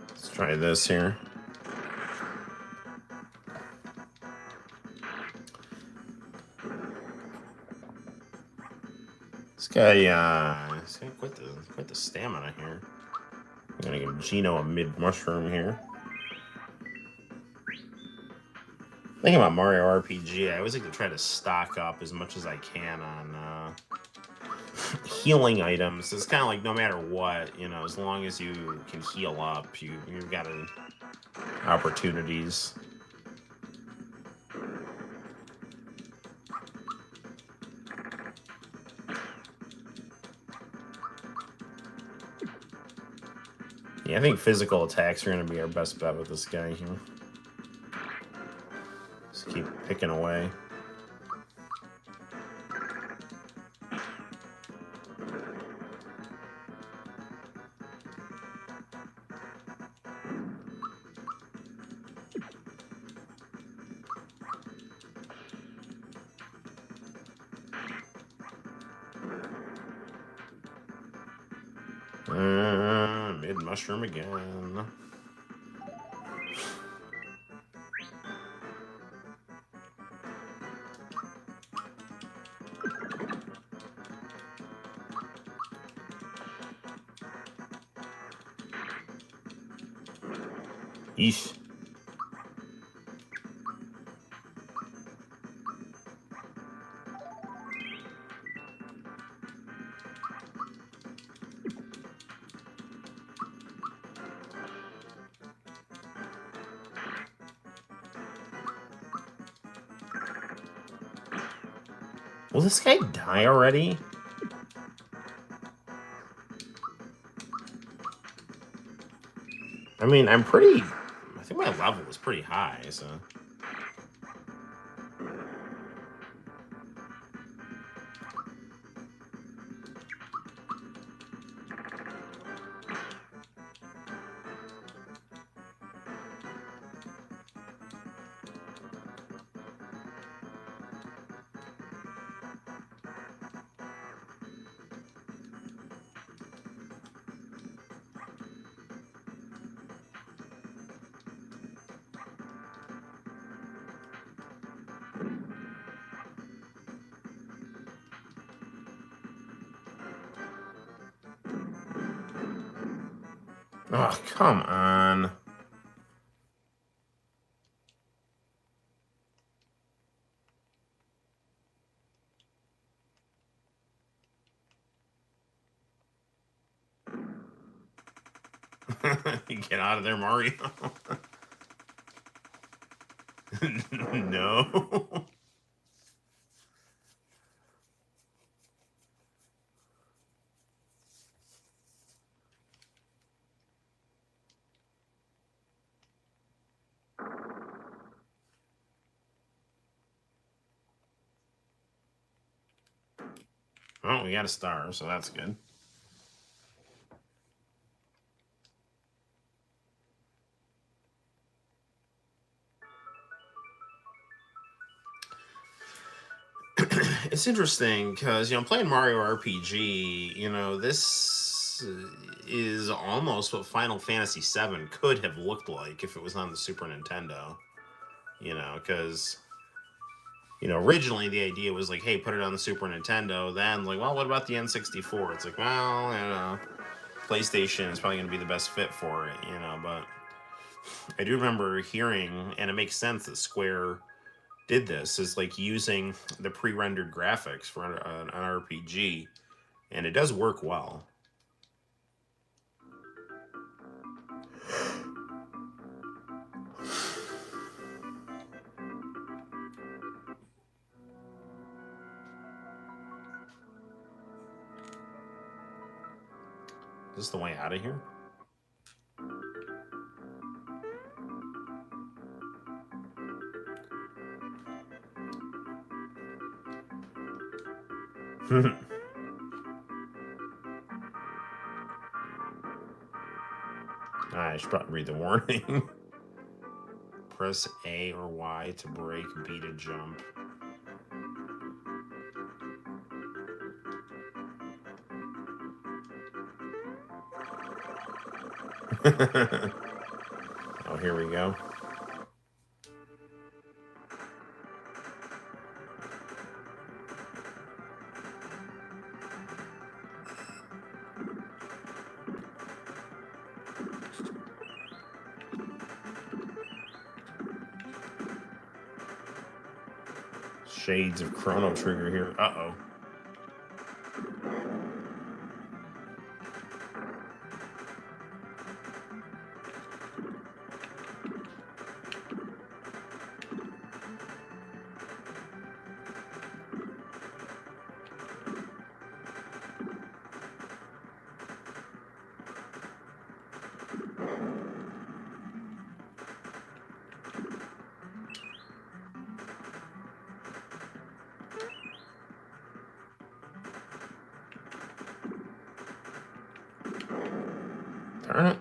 Let's try this here. This guy, he's got quite the stamina here. I'm gonna give Gino a mid-mushroom here. Thinking about Mario RPG, I always like to try to stock up as much as I can on healing items. It's kind of like no matter what, you know, as long as you can heal up, you've got opportunities. Yeah, I think physical attacks are going to be our best bet with this guy here. Just keep picking away. Mid-mushroom again. Yeesh. Will this guy die already? I mean, I think my level is pretty high, so... Oh, come on. Get out of there, Mario. No. Oh, we got a star, so that's good. It's interesting because, playing Mario RPG, this is almost what Final Fantasy VII could have looked like if it was on the Super Nintendo. Because originally the idea was like, hey, put it on the Super Nintendo. Then like, well, what about the N64? It's like, well, PlayStation is probably going to be the best fit for it. But I do remember hearing, and it makes sense that Square did this, is like using the pre-rendered graphics for an RPG, and it does work well. Is this the way out of here? I should probably read the warning. Press A or Y to break, B to jump. Oh, here we go. Shades of Chrono Trigger here. Uh-oh. Darn it.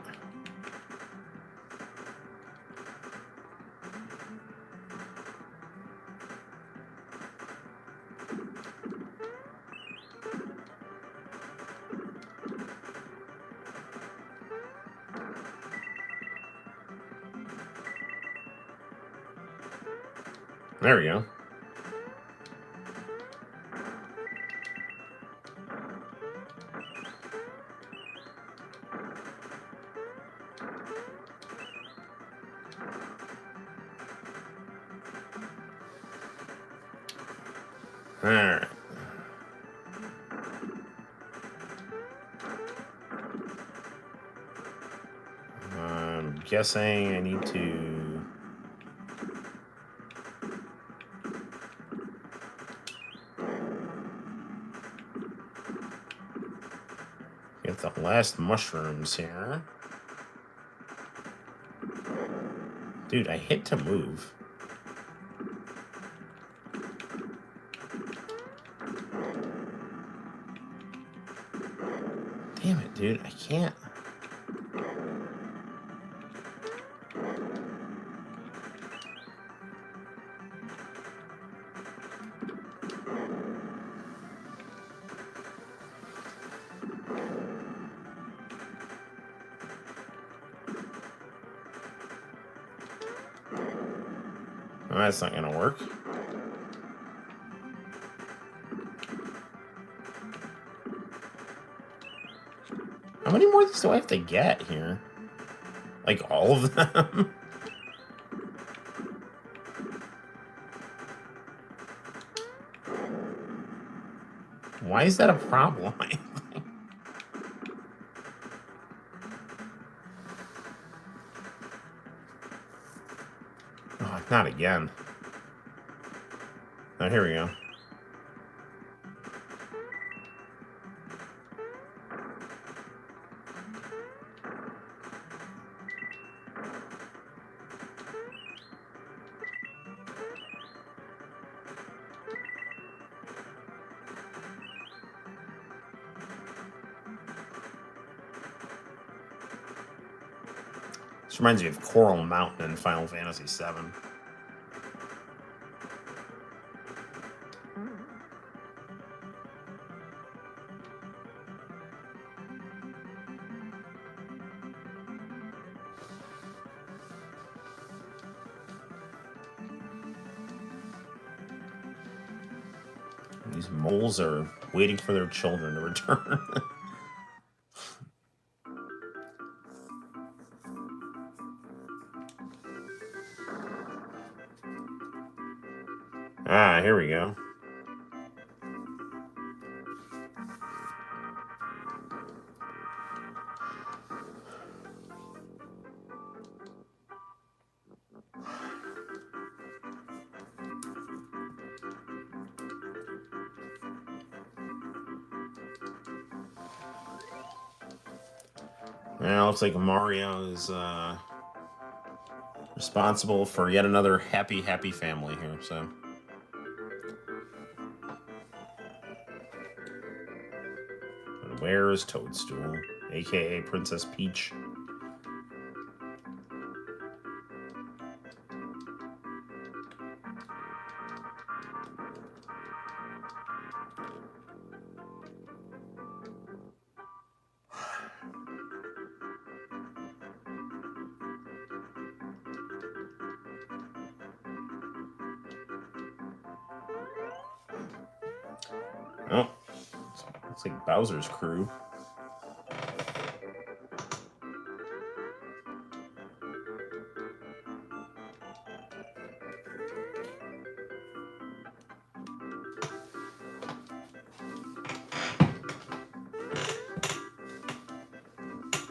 There we go. Alright. I'm guessing I need to... get the last mushrooms here. Dude, I hit to move. Damn it, dude. I can't. Well, that's not gonna work. How many more of these do I have to get here? Like all of them? Why is that a problem? Oh, not again. Oh, here we go. This reminds me of Coral Mountain in Final Fantasy VII. These moles are waiting for their children to return. Ah, here we go. Looks like Mario is responsible for yet another happy family here, so. And where is Toadstool, aka Princess Peach? Oh, looks like Bowser's crew.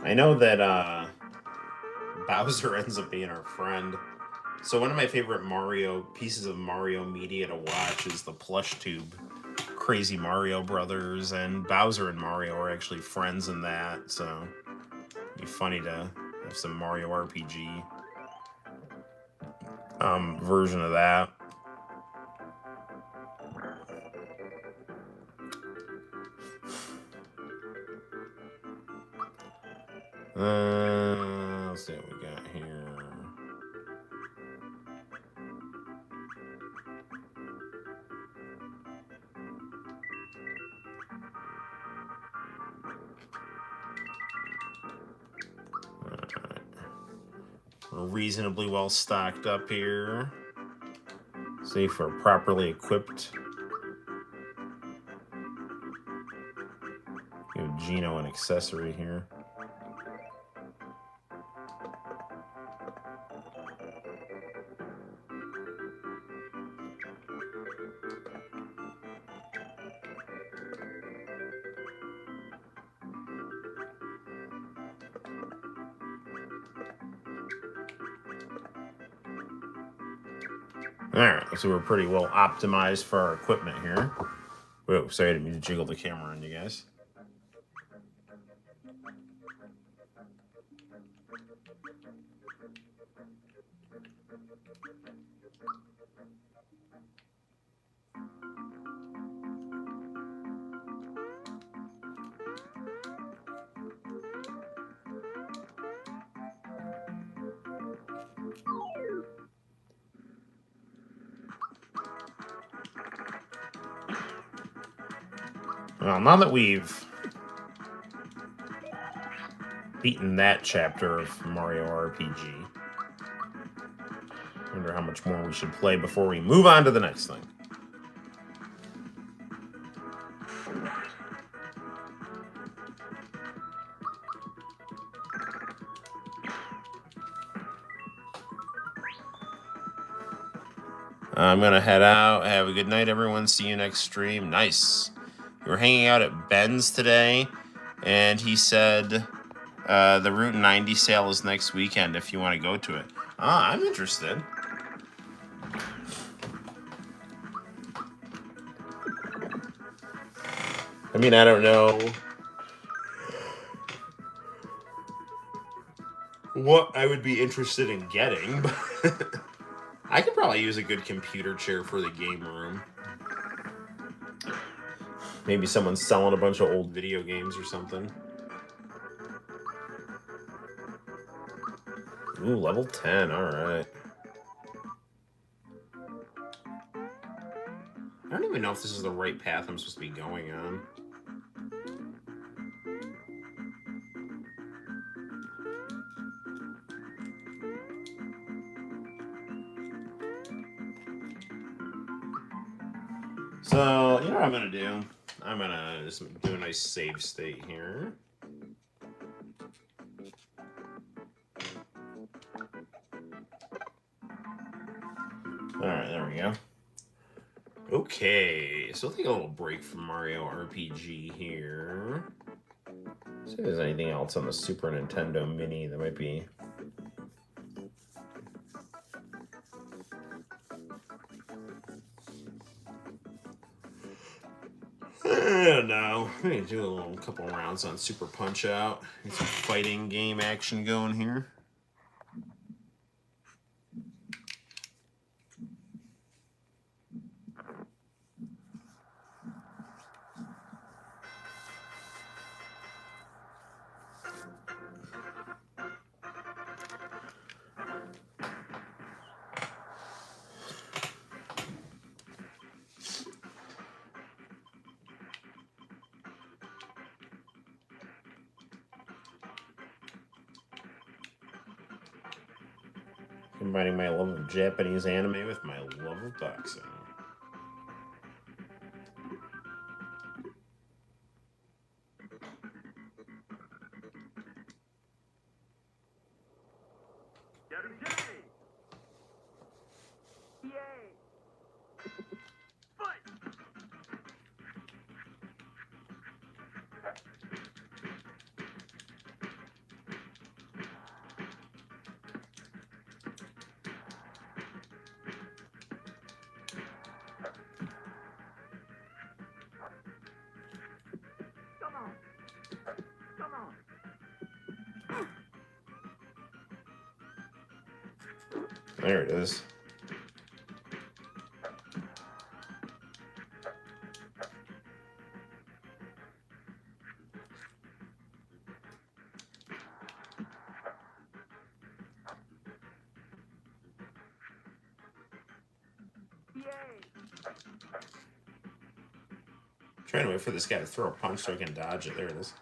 I know that Bowser ends up being our friend. So one of my favorite pieces of Mario media to watch is the plush tube Crazy Mario Brothers, and Bowser and Mario are actually friends in that, so it'd be funny to have some Mario RPG version of that. Let's see what we got here. We're reasonably well stocked up here. Safe for properly equipped. Give Gino an accessory here. Alright, so we're pretty well optimized for our equipment here. Whoa, sorry, I didn't mean to jiggle the camera on you guys. Well, now that we've beaten that chapter of Mario RPG, I wonder how much more we should play before we move on to the next thing. I'm going to head out. Have a good night, everyone. See you next stream. Nice. We're hanging out at Ben's today, and he said the Route 90 sale is next weekend if you want to go to it. I'm interested. I mean, I don't know what I would be interested in getting, but I could probably use a good computer chair for the game room. Maybe someone's selling a bunch of old video games or something. Ooh, level 10, alright. I don't even know if this is the right path I'm supposed to be going on. So, you know what I'm going to do? I'm going to just do a nice save state here. Alright, there we go. Okay, so I'll take a little break from Mario RPG here. See if there's anything else on the Super Nintendo Mini that might be... I don't know. Maybe do a couple rounds on Super Punch-Out. Get some fighting game action going here. Combining my love of Japanese anime with my love of boxing. There it is. Trying to wait for this guy to throw a punch so I can dodge it. There it is.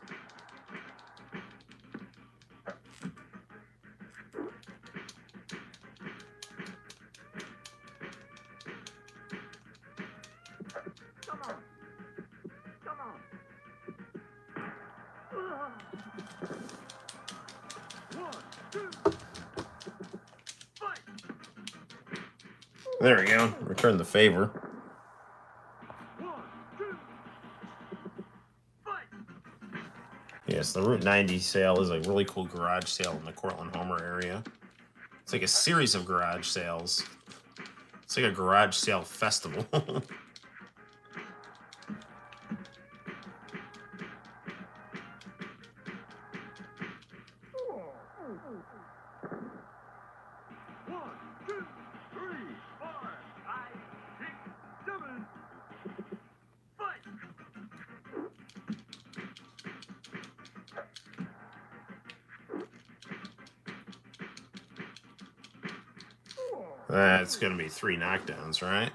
There we go. Return the favor. Yes, the Route 90 sale is a really cool garage sale in the Cortland Homer area. It's like a series of garage sales. It's like a garage sale festival. That's going to be 3 knockdowns, right?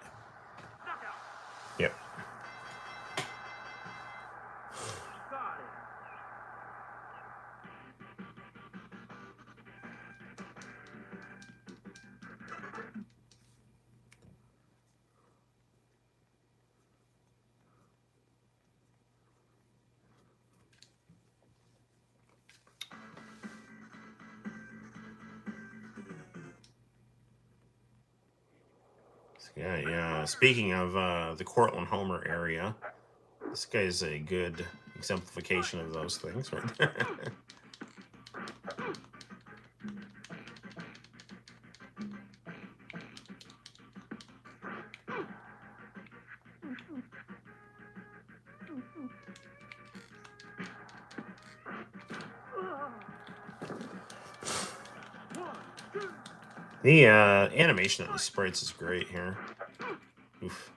Yep. Yeah. Speaking of the Cortland Homer area, this guy's a good exemplification of those things, right there. The animation of these sprites is great here. Oof.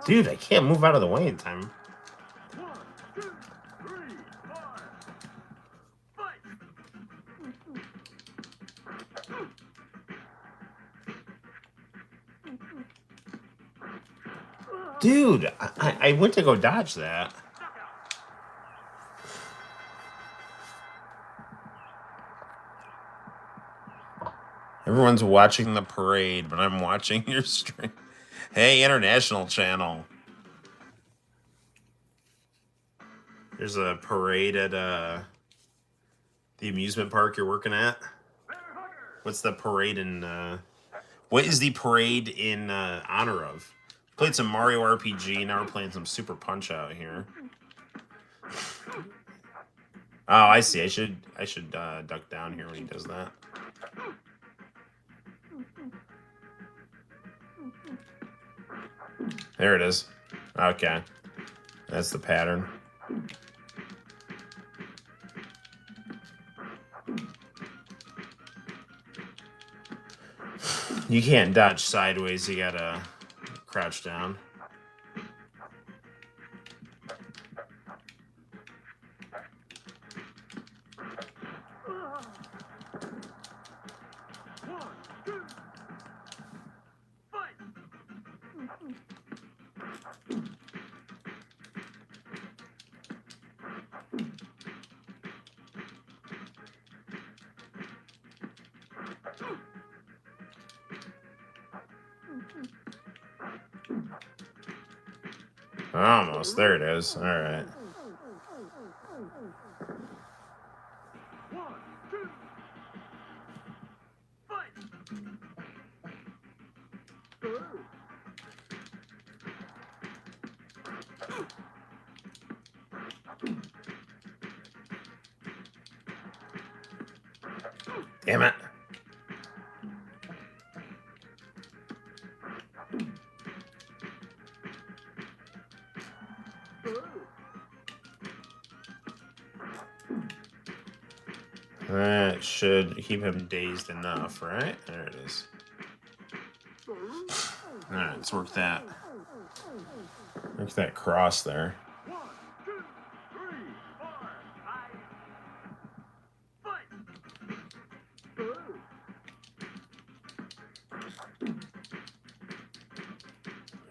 Dude, I can't move out of the way in time. Dude, I went to go dodge that. Everyone's watching the parade, but I'm watching your stream. Hey, international channel. There's a parade at the amusement park you're working at. What's the parade in? What is the parade in honor of? Played some Mario RPG. Now we're playing some Super Punch Out here. Oh, I see. I should duck down here when he does that. There it is. Okay, that's the pattern. You can't dodge sideways. You gotta crouch down. Almost. There it is. All right. Damn it. That should keep him dazed enough, right? There it is. Alright, let's work that. Work that cross there.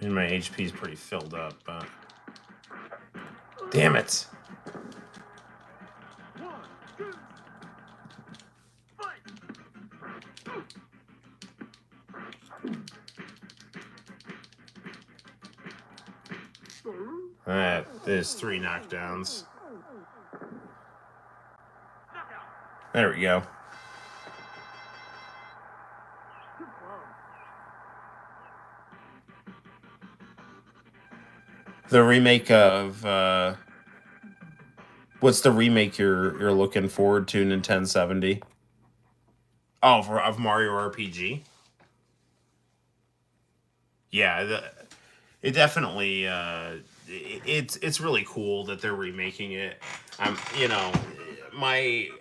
And my HP is pretty filled up, but... Damn it! That is 3 knockdowns. There we go. The remake of what's the remake you're looking forward to? Nintendo 70. Oh, of Mario RPG. Yeah, it definitely it's really cool that they're remaking it. My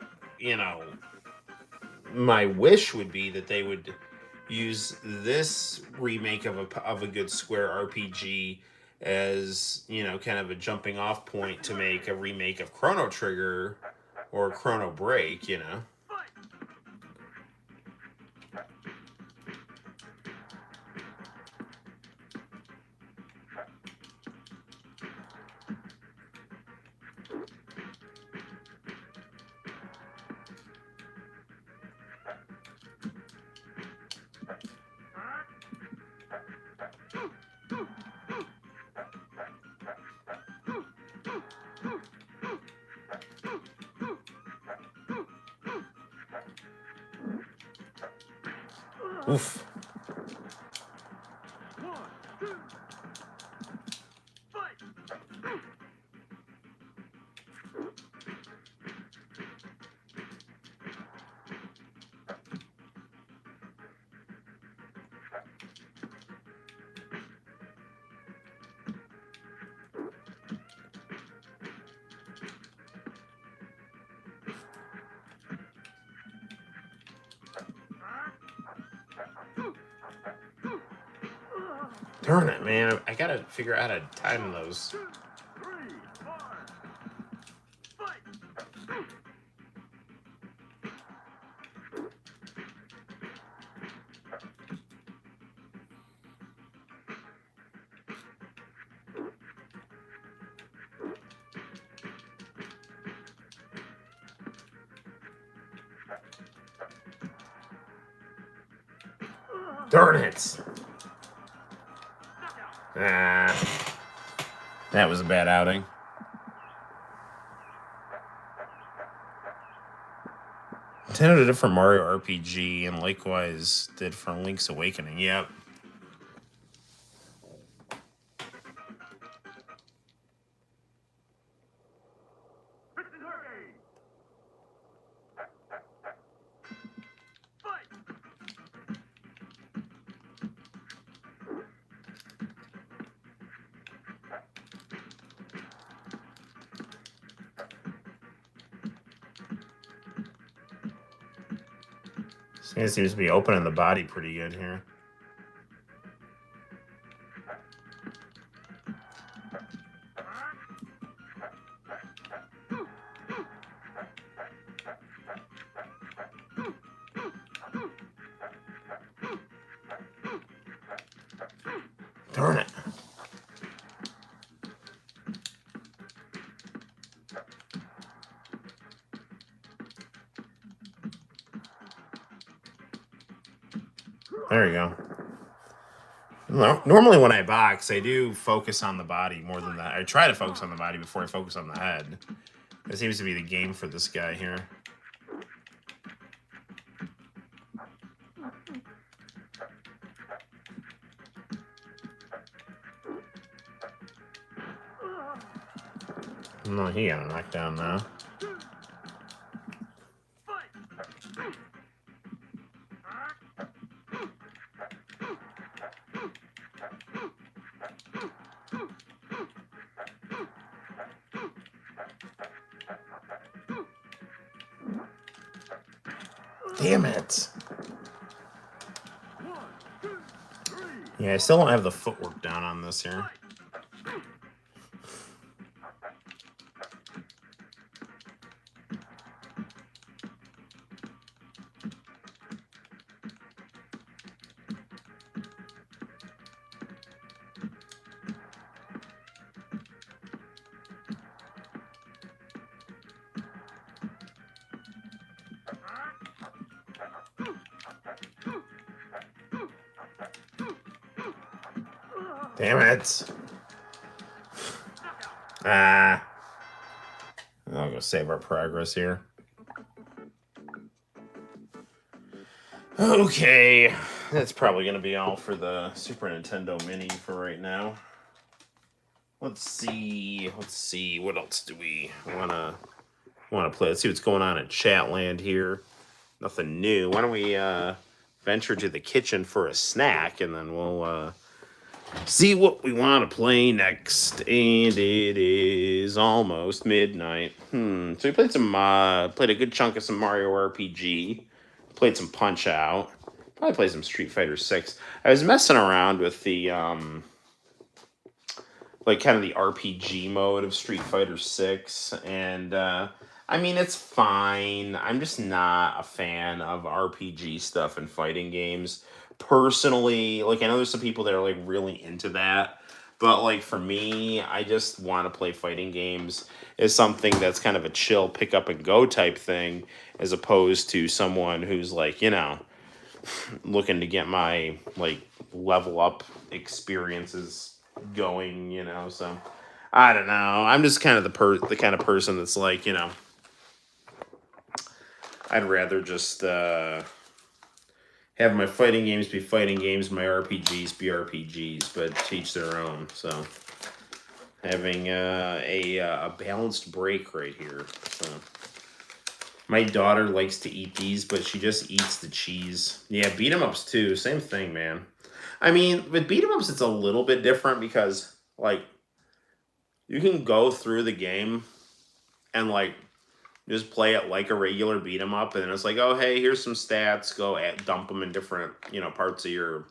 wish would be that they would use this remake of a good Square RPG as, kind of a jumping off point to make a remake of Chrono Trigger or Chrono Break, Oof. Darn it, man. I gotta figure out how to time those. Darn it. Ah, that was a bad outing. Intended it for Mario RPG, and likewise did for Link's Awakening. Yep. It seems to be opening the body pretty good here. Darn it. There you go. Normally when I box, I do focus on the body more than that. I try to focus on the body before I focus on the head. That seems to be the game for this guy here. No, he got a knockdown now. Damn it. Yeah, I still don't have the footwork down on this here. Damn it. I'll go save our progress here. Okay, that's probably going to be all for the Super Nintendo Mini for right now. Let's see. What else do we want to play? Let's see what's going on in Chatland here. Nothing new. Why don't we venture to the kitchen for a snack, and then we'll see what we want to play next. And it is almost midnight. So we played played a good chunk of some Mario RPG. Played some Punch-Out. Probably played some Street Fighter 6. I was messing around with the like kind of the RPG mode of Street Fighter 6, and I mean, it's fine. I'm just not a fan of RPG stuff in fighting games. Personally, like, I know there's some people that are, like, really into that. But, like, for me, I just want to play fighting games as something that's kind of a chill pick up and go type thing, as opposed to someone who's, like, you know, looking to get my, like, level up experiences going, you know. So, I don't know. I'm just kind of the kind of person that's like, you know, I'd rather just have my fighting games be fighting games, my RPGs be RPGs, but to each their own. So having a balanced break right here. So my daughter likes to eat these, but she just eats the cheese. Yeah, beat 'em ups too. Same thing, man. I mean, with beat 'em ups, it's a little bit different because, like, you can go through the game and, like, just play it like a regular beat 'em up, and then it's like, oh, hey, here's some stats. Go dump them in different, you know, parts of your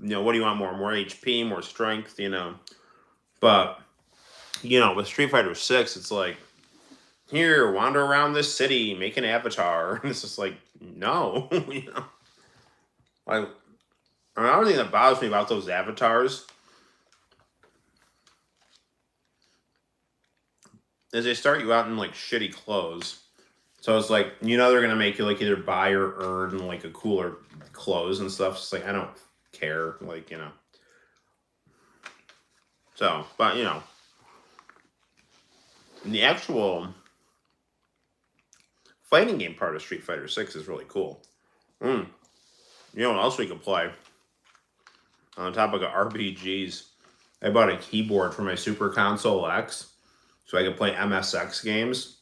You know, what do you want more? More HP, more strength, you know? But, you know, with Street Fighter 6, it's like, here, wander around this city, make an avatar. And it's just like, no, you know? Like, another thing that bothers me about those avatars is they start you out in, like, shitty clothes. So it's like, you know, they're going to make you, like, either buy or earn, like, a cooler clothes and stuff. It's like, I don't care, like, you know. So, but, you know, the actual fighting game part of Street Fighter 6 is really cool. You know what else we could play? On the topic of RPGs, I bought a keyboard for my Super Console X so I could play MSX games.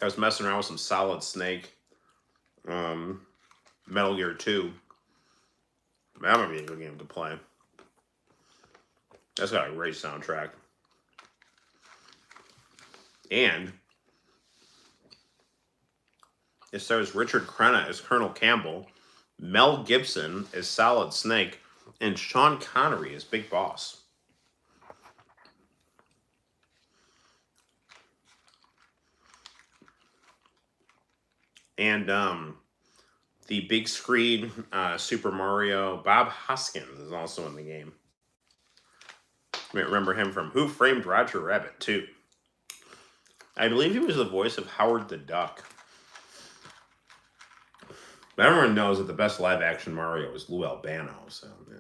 I was messing around with some Solid Snake, Metal Gear 2. That might be a good game to play. That's got a great soundtrack. And it stars Richard Crenna as Colonel Campbell, Mel Gibson as Solid Snake, and Sean Connery as Big Boss. And the big screen Super Mario, Bob Hoskins is also in the game. You might remember him from Who Framed Roger Rabbit, too. I believe he was the voice of Howard the Duck. But everyone knows that the best live-action Mario is Lou Albano, so, yeah.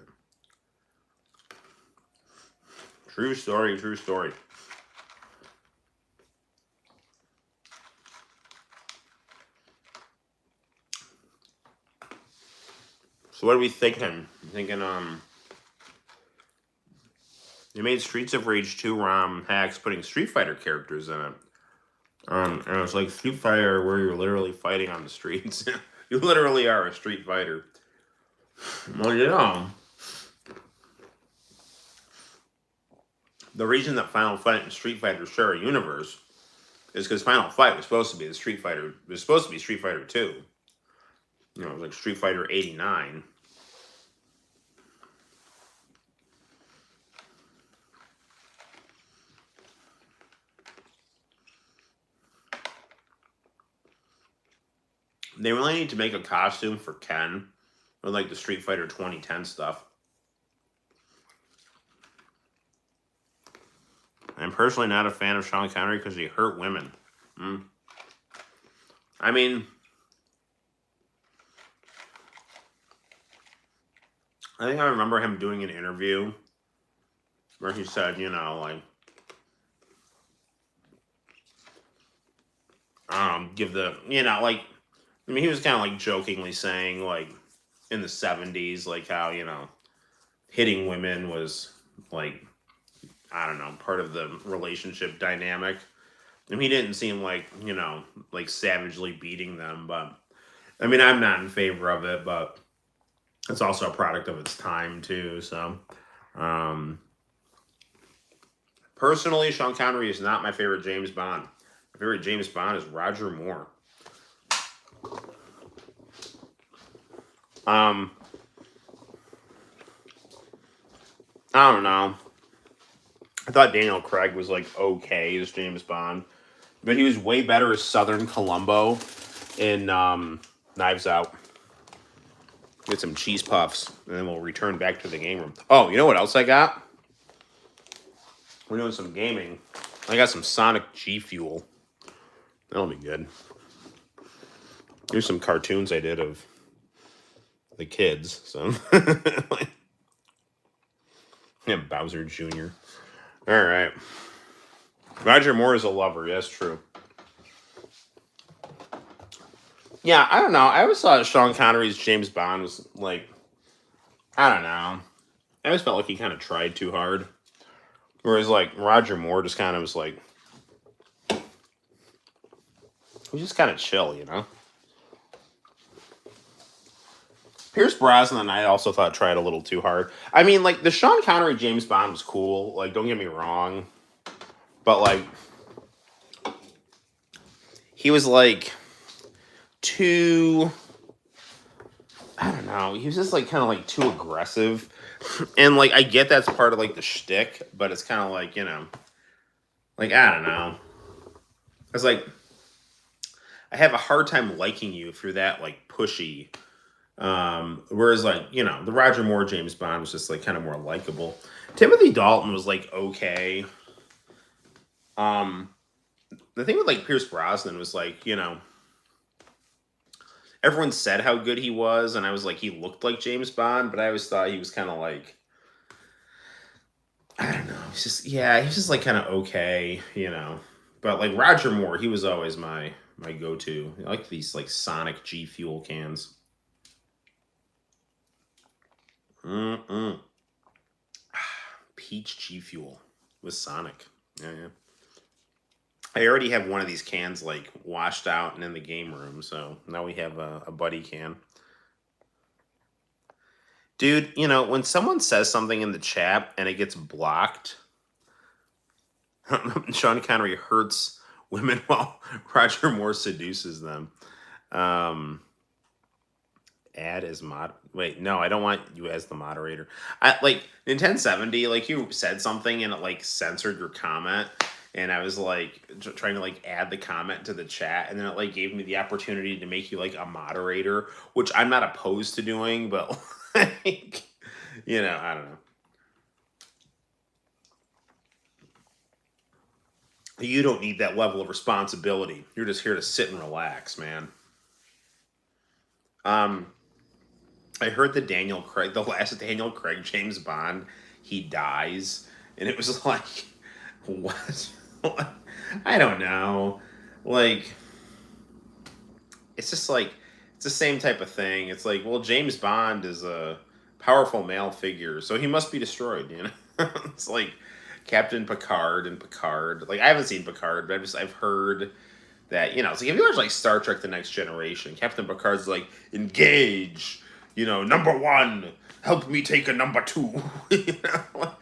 True story, true story. So what are we thinking? Thinking, they made Streets of Rage 2 ROM hacks putting Street Fighter characters in it. And it was like Street Fighter where you're literally fighting on the streets. You literally are a Street Fighter. Well, you know, the reason that Final Fight and Street Fighter share a universe is because Final Fight was supposed to be Street Fighter 2. You know, it was like Street Fighter 89. They really need to make a costume for Ken, or like the Street Fighter 2010 stuff. I'm personally not a fan of Sean Connery because he hurt women. I mean, I think I remember him doing an interview where he said, you know, like, give the, you know, like, I mean, he was kind of like jokingly saying, like, in the 70s, like how, you know, hitting women was like, I don't know, part of the relationship dynamic. And he didn't seem like, you know, like savagely beating them, but I mean, I'm not in favor of it, but it's also a product of its time too. So, personally, Sean Connery is not my favorite James Bond. My favorite James Bond is Roger Moore. I don't know. I thought Daniel Craig was like okay as James Bond, but he was way better as Southern Columbo in Knives Out. Get some cheese puffs, and then we'll return back to the game room. Oh, you know what else I got? We're doing some gaming. I got some Sonic G Fuel. That'll be good. Here's some cartoons I did of the kids. So, yeah, Bowser Jr. All right. Roger Moore is a lover. Yes, true. Yeah, I don't know. I always thought Sean Connery's James Bond was like, I don't know. I always felt like he kind of tried too hard. Whereas like Roger Moore just kind of was like, he was just kind of chill, you know? Pierce Brosnan, I also thought tried a little too hard. I mean, like, the Sean Connery James Bond was cool. Like, don't get me wrong. But, like, he was, like, too I don't know. He was just like kind of like too aggressive, and like I get that's part of like the shtick, but it's kind of like, you know, like I don't know. It's like I have a hard time liking you if you're that like pushy. Whereas like, you know, the Roger Moore James Bond was just like kind of more likable. Timothy Dalton was like okay. Um, the thing with like Pierce Brosnan was like, you know, everyone said how good he was, and I was like, he looked like James Bond, but I always thought he was kind of like, I don't know. He's just, yeah, he's just like kind of okay, you know. But like Roger Moore, he was always my go-to. I like these like Sonic G Fuel cans. Mm-mm. Peach G Fuel with Sonic. Yeah, yeah. I already have one of these cans like washed out and in the game room, so now we have a buddy can. Dude, you know, when someone says something in the chat and it gets blocked, Sean Connery hurts women while Roger Moore seduces them. Um, add as mod. Wait, no, I don't want you as the moderator. I like in 1070. Like you said something and it like censored your comment, and I was like trying to like add the comment to the chat, and then it like gave me the opportunity to make you like a moderator, which I'm not opposed to doing, but like, you know, I don't know. You don't need that level of responsibility. You're just here to sit and relax, man. Um, I heard the last Daniel Craig James Bond, he dies, and it was like, what? What? I don't know. Like, it's just like it's the same type of thing. It's like, well, James Bond is a powerful male figure, so he must be destroyed. You know, it's like Captain Picard and Picard. Like, I haven't seen Picard, but I've heard that, you know, it's like if you watch like Star Trek: The Next Generation, Captain Picard's like, engage, you know, number one, help me take a number two. You know?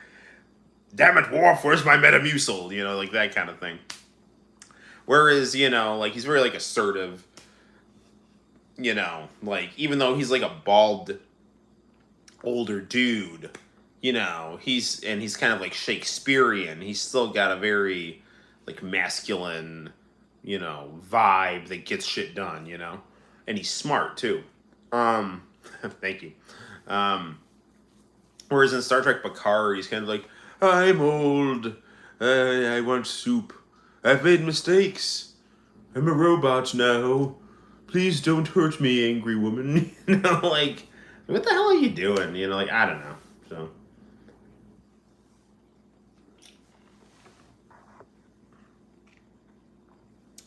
Damn it, Worf, where's my Metamucil? You know, like that kind of thing. Whereas, you know, like he's very like assertive, you know, like even though he's like a bald older dude, you know, he's kind of like Shakespearean. He's still got a very like masculine, you know, vibe that gets shit done, you know. And he's smart too. Um thank you. Um Whereas in Star Trek Picard, he's kind of like, I'm old. I want soup. I've made mistakes. I'm a robot now. Please don't hurt me, angry woman. You know, like, what the hell are you doing? You know, like, I don't know. So,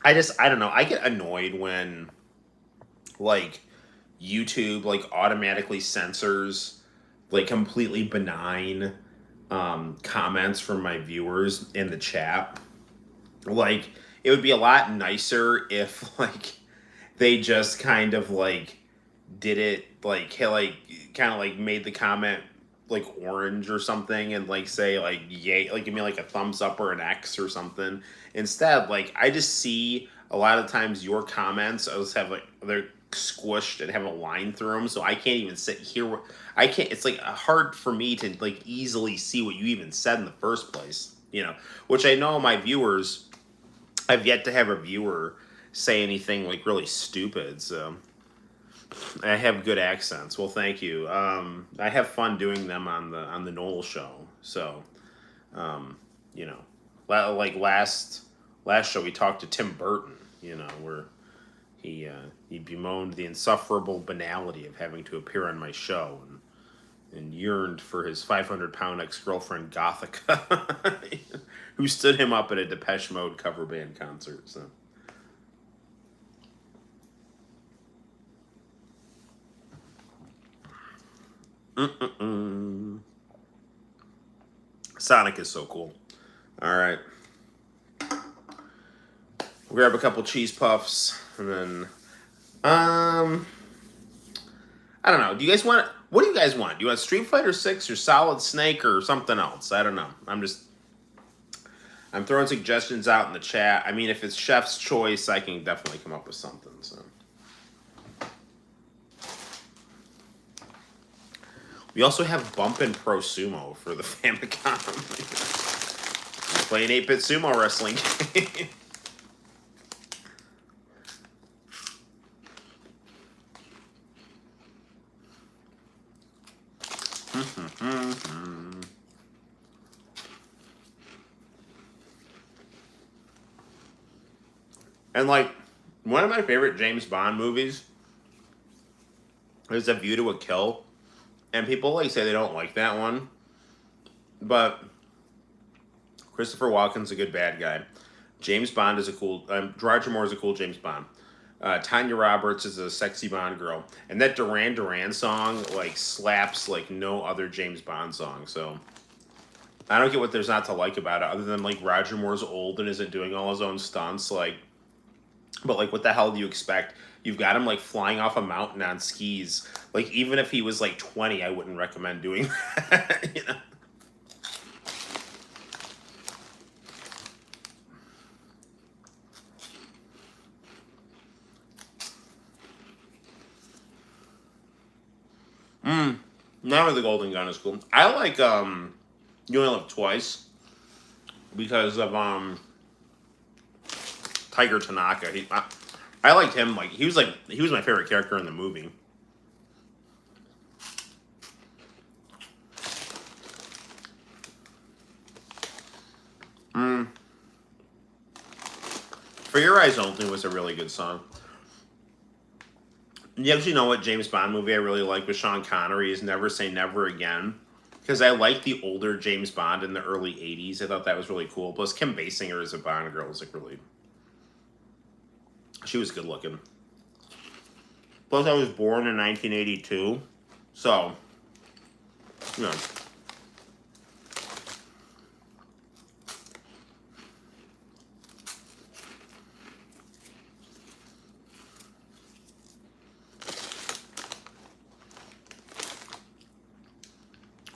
I don't know. I get annoyed when, like, YouTube, like, automatically censors, like, completely benign comments from my viewers in the chat. Like, it would be a lot nicer if, like, they just kind of, like, did it, like, hey, like, kind of, like, made the comment, like, orange or something, and, like, say, like, yay, like, give me, like, a thumbs up or an X or something. Instead, like, I just see a lot of times your comments, I just have, like, they're squished and have a line through them, so I can't even sit here. I can't, it's, like, hard for me to, like, easily see what you even said in the first place, you know, which I know my viewers, I've yet to have a viewer say anything, like, really stupid, so... I have good accents. Well, thank you. I have fun doing them on the Noel show. So, you know, like last show we talked to Tim Burton. You know, where he bemoaned the insufferable banality of having to appear on my show and yearned for his 500-pound ex-girlfriend Gothica, who stood him up at a Depeche Mode cover band concert. So. Mm-mm-mm. Sonic is so cool. All right. We'll grab a couple cheese puffs and then I don't know. Do you guys want what do you guys want? Do you want Street Fighter 6 or Solid Snake or something else? I don't know. I'm throwing suggestions out in the chat. I mean, if it's chef's choice, I can definitely come up with something, so We also have Bumpin' Pro Sumo for the Famicom. Play an 8-bit sumo wrestling game. And like, one of my favorite James Bond movies is A View to a Kill. And people like say they don't like that one. But Christopher Walken's a good bad guy. James Bond is a cool... Roger Moore is a cool James Bond. Tanya Roberts is a sexy Bond girl. And that Duran Duran song, like, slaps like no other James Bond song. So, I don't get what there's not to like about it, other than, like, Roger Moore's old and isn't doing all his own stunts. Like, but, like, what the hell do you expect? You've got him, like, flying off a mountain on skis. Like, even if he was, like, 20, I wouldn't recommend doing that, you know? Now the Golden Gun is cool. I like, You Only Live Twice because of, Tiger Tanaka. I liked him. Like he was my favorite character in the movie. For Your Eyes Only was a really good song. You actually know what James Bond movie I really like with Sean Connery is Never Say Never Again. Because I like the older James Bond in the early 80s. I thought that was really cool. Plus Kim Basinger as a Bond girl was like really... She was good looking. Plus I was born in 1982. So, you know...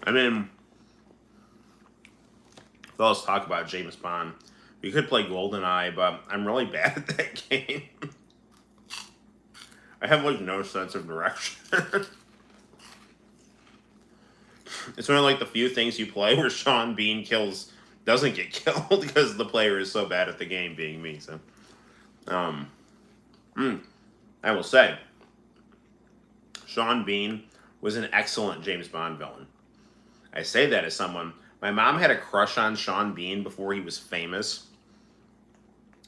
I mean, let's talk about James Bond. We could play GoldenEye, but I'm really bad at that game. I have, like, no sense of direction. It's one of, like, the few things you play where Sean Bean doesn't get killed because the player is so bad at the game, being me, so. I will say, Sean Bean was an excellent James Bond villain. I say that as someone... My mom had a crush on Sean Bean before he was famous.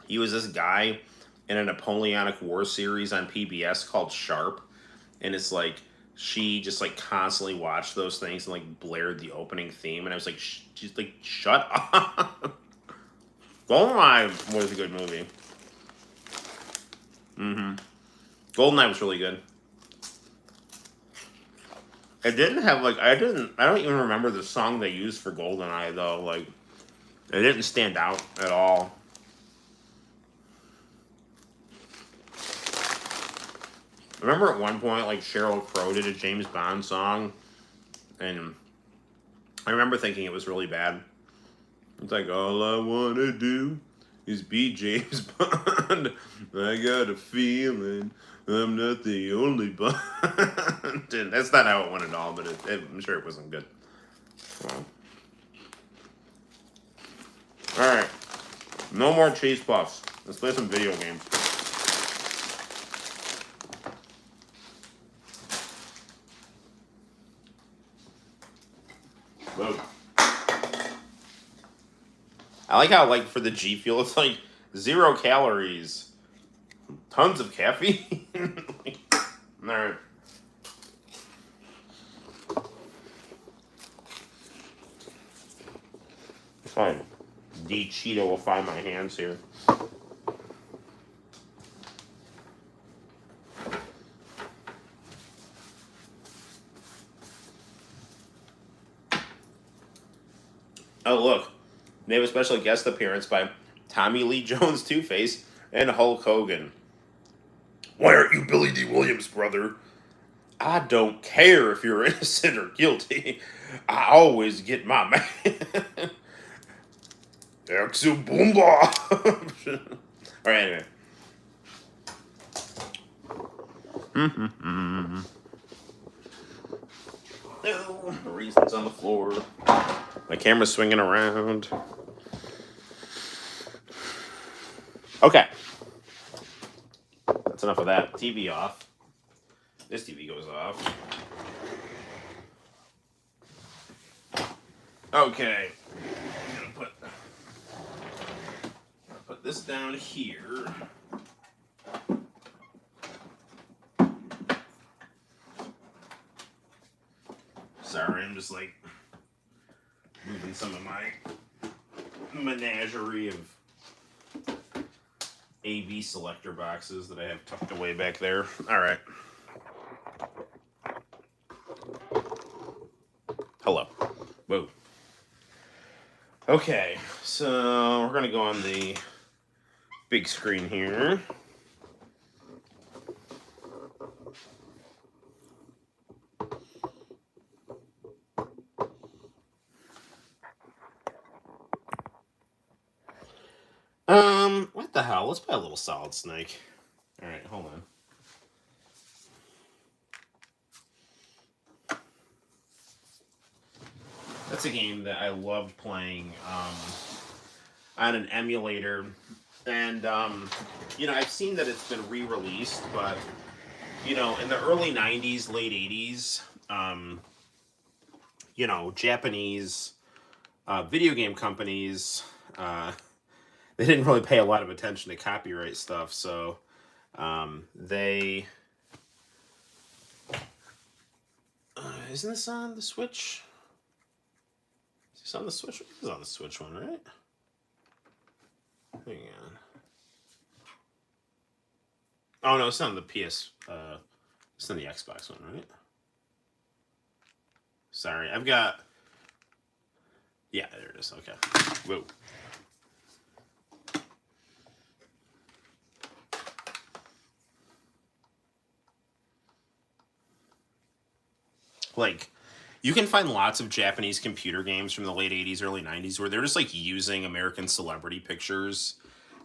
He was this guy in a Napoleonic War series on PBS called Sharp. And it's like, she just like constantly watched those things and like blared the opening theme. And I was like, she's like, shut up. GoldenEye was a good movie. GoldenEye was really good. It didn't have, like, I don't even remember the song they used for GoldenEye, though. Like, it didn't stand out at all. I remember at one point, like, Sheryl Crow did a James Bond song, and I remember thinking it was really bad. It's like, all I want to do is be James Bond. I got a feeling I'm not the only Bond. And that's not how it went at all, but I'm sure it wasn't good. Well. Alright. No more cheese puffs. Let's play some video games. Whoa. I like how, like, for the G Fuel, it's like 0 calories. Tons of caffeine. Alright. Fine. D Cheeto will find my hands here. Oh, look. They have a special guest appearance by Tommy Lee Jones, Two-Face, and Hulk Hogan. Why aren't you Billy D. Williams, brother? I don't care if you're innocent or guilty. I always get my man. Axel Boomba. Alright, anyway. No, the reason's on the floor. My camera's swinging around. Okay. That's enough of that. TV off. This TV goes off. Okay. I'm gonna put this down here. Sorry, I'm just like moving some of my menagerie of AV selector boxes that I have tucked away back there. All right. Hello. Whoa. Okay, so we're going to go on the big screen here. What the hell? Let's play a little Solid Snake. All right, hold on. That's a game that I loved playing on an emulator. And, you know, I've seen that it's been re-released, but, you know, in the early 90s, late 80s, you know, Japanese video game companies, they didn't really pay a lot of attention to copyright stuff, so they... isn't this on the Switch? Is this on the Switch? This is on the Switch one, right? Hang on. Oh, no, it's not on the PS... it's on the Xbox one, right? Sorry, I've got... Yeah, there it is. Okay. Whoa. Like, you can find lots of Japanese computer games from the late 80s, early 90s where they're just, like, using American celebrity pictures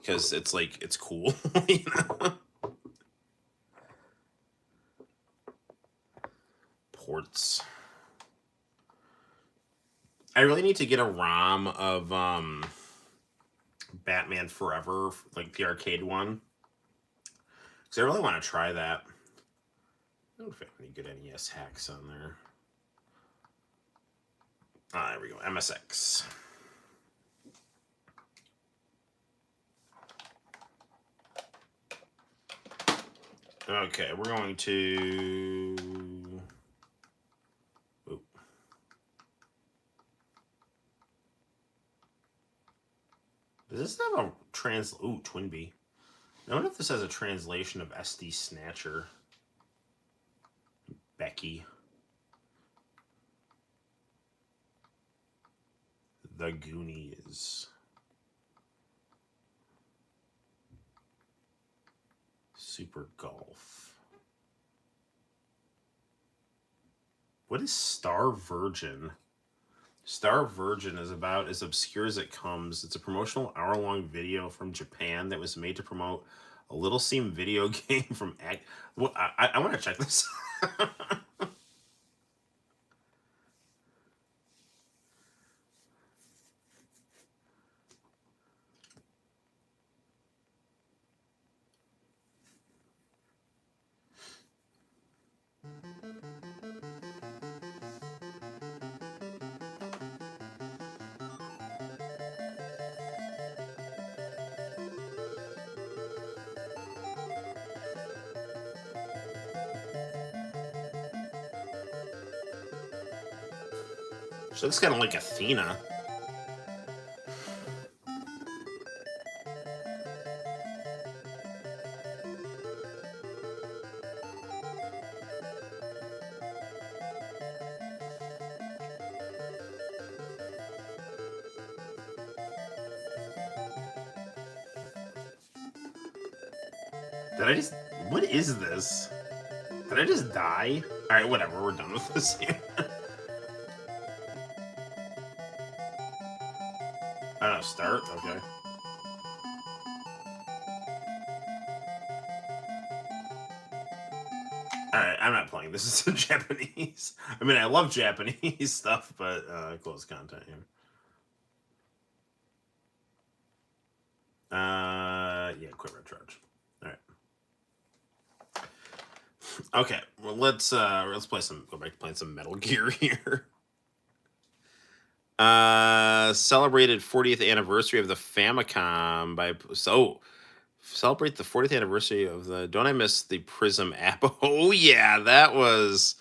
because it's, like, it's cool, you know? Ports. I really need to get a ROM of Batman Forever, like the arcade one. Because I really want to try that. I don't know if I have any good NES hacks on there. Ah, there we go. MSX. Okay, we're going to... Oop. Does this have a Ooh, Twinbee. I wonder if this has a translation of SD Snatcher. Becky. The Goonies. Super Golf. What is Star Virgin? Star Virgin is about as obscure as it comes. It's a promotional hour-long video from Japan that was made to promote a Little Seam video game from... Well, I want to check this. She looks kind of like Athena. Did I just... What is this? Did I just die? Alright, whatever. We're done with this here. I don't know. Start? Okay. Alright, I'm not playing. This is in Japanese. I mean, I love Japanese stuff, but closed content here. Yeah, quit red charge. All right. Okay, well let's play some. Go back to playing some Metal Gear here. Celebrated 40th anniversary of the Famicom by celebrate the 40th anniversary of the. Don't I miss the Prism app? Oh yeah, that was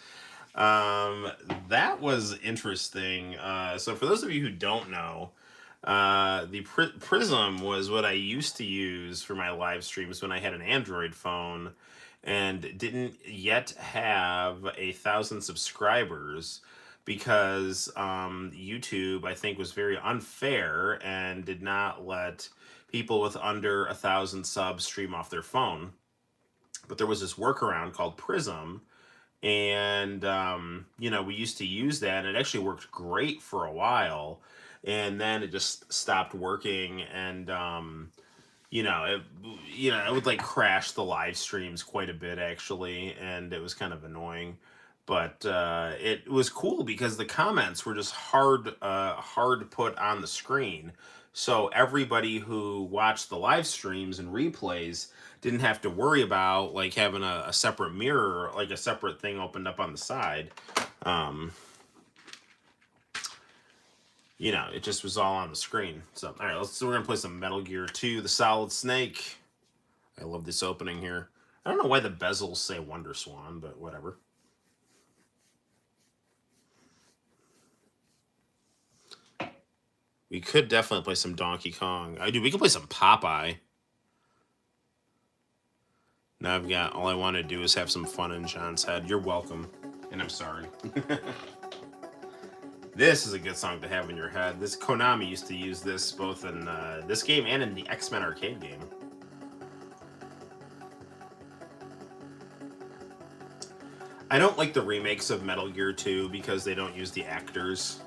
interesting. So for those of you who don't know, the Prism was what I used to use for my live streams when I had an Android phone and didn't yet have 1,000 subscribers because YouTube, I think, was very unfair and did not let people with under 1,000 subs stream off their phone. But there was this workaround called Prism, and we used to use that, and it actually worked great for a while, and then it just stopped working, and it would like crash the live streams quite a bit actually, and it was kind of annoying. But it was cool because the comments were just hard to put on the screen. So everybody who watched the live streams and replays didn't have to worry about like having a separate mirror, like a separate thing opened up on the side. It just was all on the screen. So, all right, we're gonna play some Metal Gear 2: The Solid Snake. I love this opening here. I don't know why the bezels say Wonder Swan, but whatever. We could definitely play some Donkey Kong. We could play some Popeye. Now all I want to do is have some fun in John's head. You're welcome. And I'm sorry. This is a good song to have in your head. Konami used to use this both in this game and in the X-Men arcade game. I don't like the remakes of Metal Gear 2 because they don't use the actors.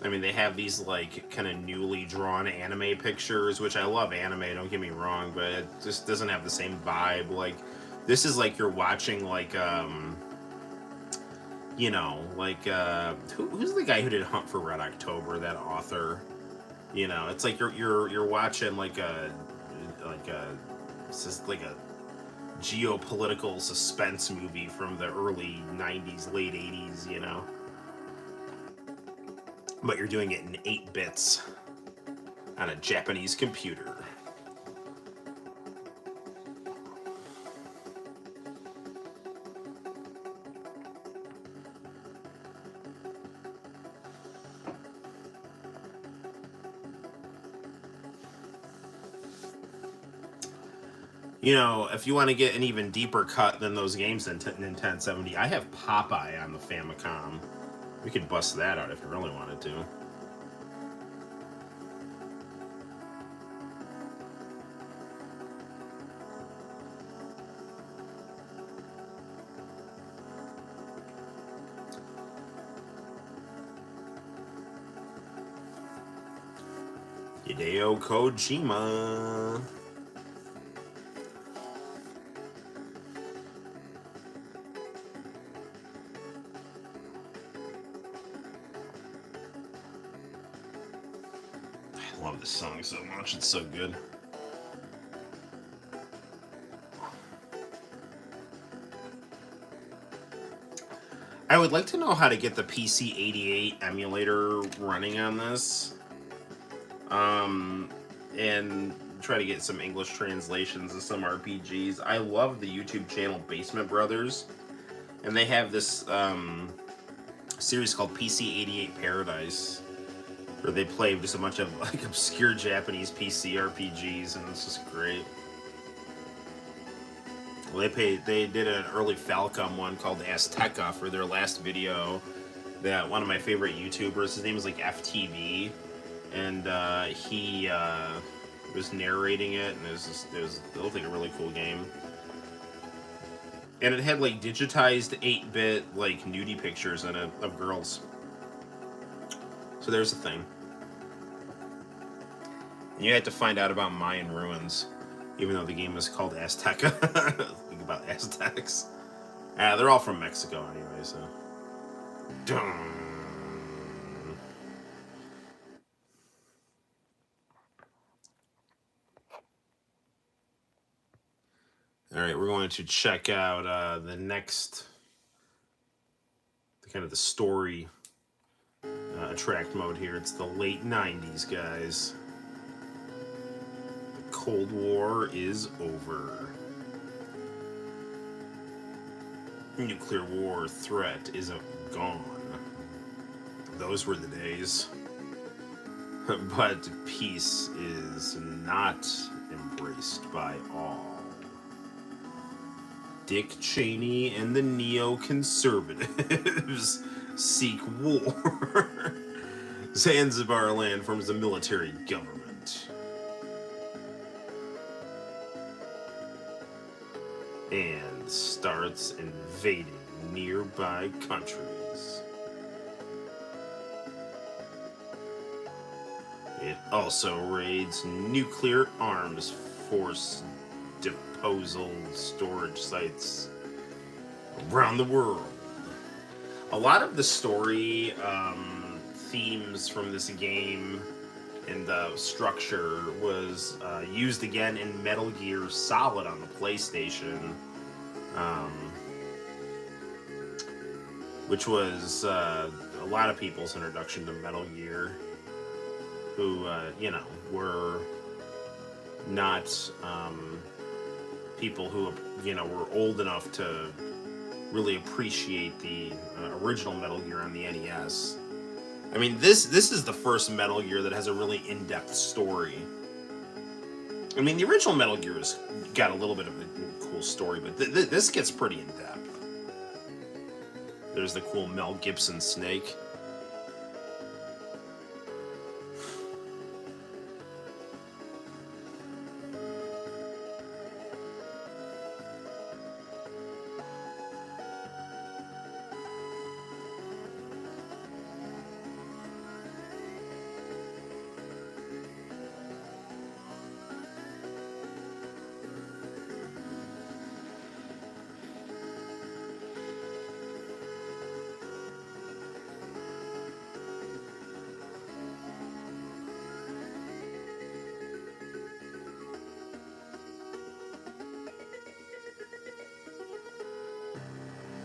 I mean, they have these like kind of newly drawn anime pictures, which I love anime, don't get me wrong, but it just doesn't have the same vibe. Like, this is like you're watching like who's the guy who did Hunt for Red October, that author? It's like you're watching like a geopolitical suspense movie from the early 90s, late 80s, But you're doing it in 8 bits on a Japanese computer. If you want to get an even deeper cut than those games in Nintendo 70, I have Popeye on the Famicom. We could bust that out if you really wanted to. Hideo Kojima. I love this song so much, it's so good. I would like to know how to get the PC-88 emulator running on this. And try to get some English translations of some RPGs. I love the YouTube channel Basement Brothers, and they have this series called PC-88 Paradise, where they play just a bunch of like obscure Japanese PC RPGs, and it's just great. Well, they did an early Falcom one called Azteca for their last video. That one of my favorite YouTubers, his name is like FTV, and he was narrating it, and it looked like a really cool game. And it had like digitized 8-bit like nudie pictures in it of girls. So there's the thing. And you had to find out about Mayan ruins, even though the game was called Azteca. Think about Aztecs. They're all from Mexico anyway, so. Dun. All right, we're going to check out the next, kind of the story attract mode here. It's the late 90s, guys. The Cold War is over. Nuclear war threat is gone. Those were the days. But peace is not embraced by all. Dick Cheney and the neoconservatives seek war. Zanzibar land forms a military government. And starts invading nearby countries. It also raids nuclear arms force disposal storage sites around the world. A lot of the story themes from this game and the structure was used again in Metal Gear Solid on the PlayStation, which was a lot of people's introduction to Metal Gear, who, were not people who, were old enough to really appreciate the original Metal Gear on the NES. I mean, this is the first Metal Gear that has a really in-depth story. I mean, the original Metal Gear has got a little bit of a cool story, but this gets pretty in-depth. There's the cool Mel Gibson snake.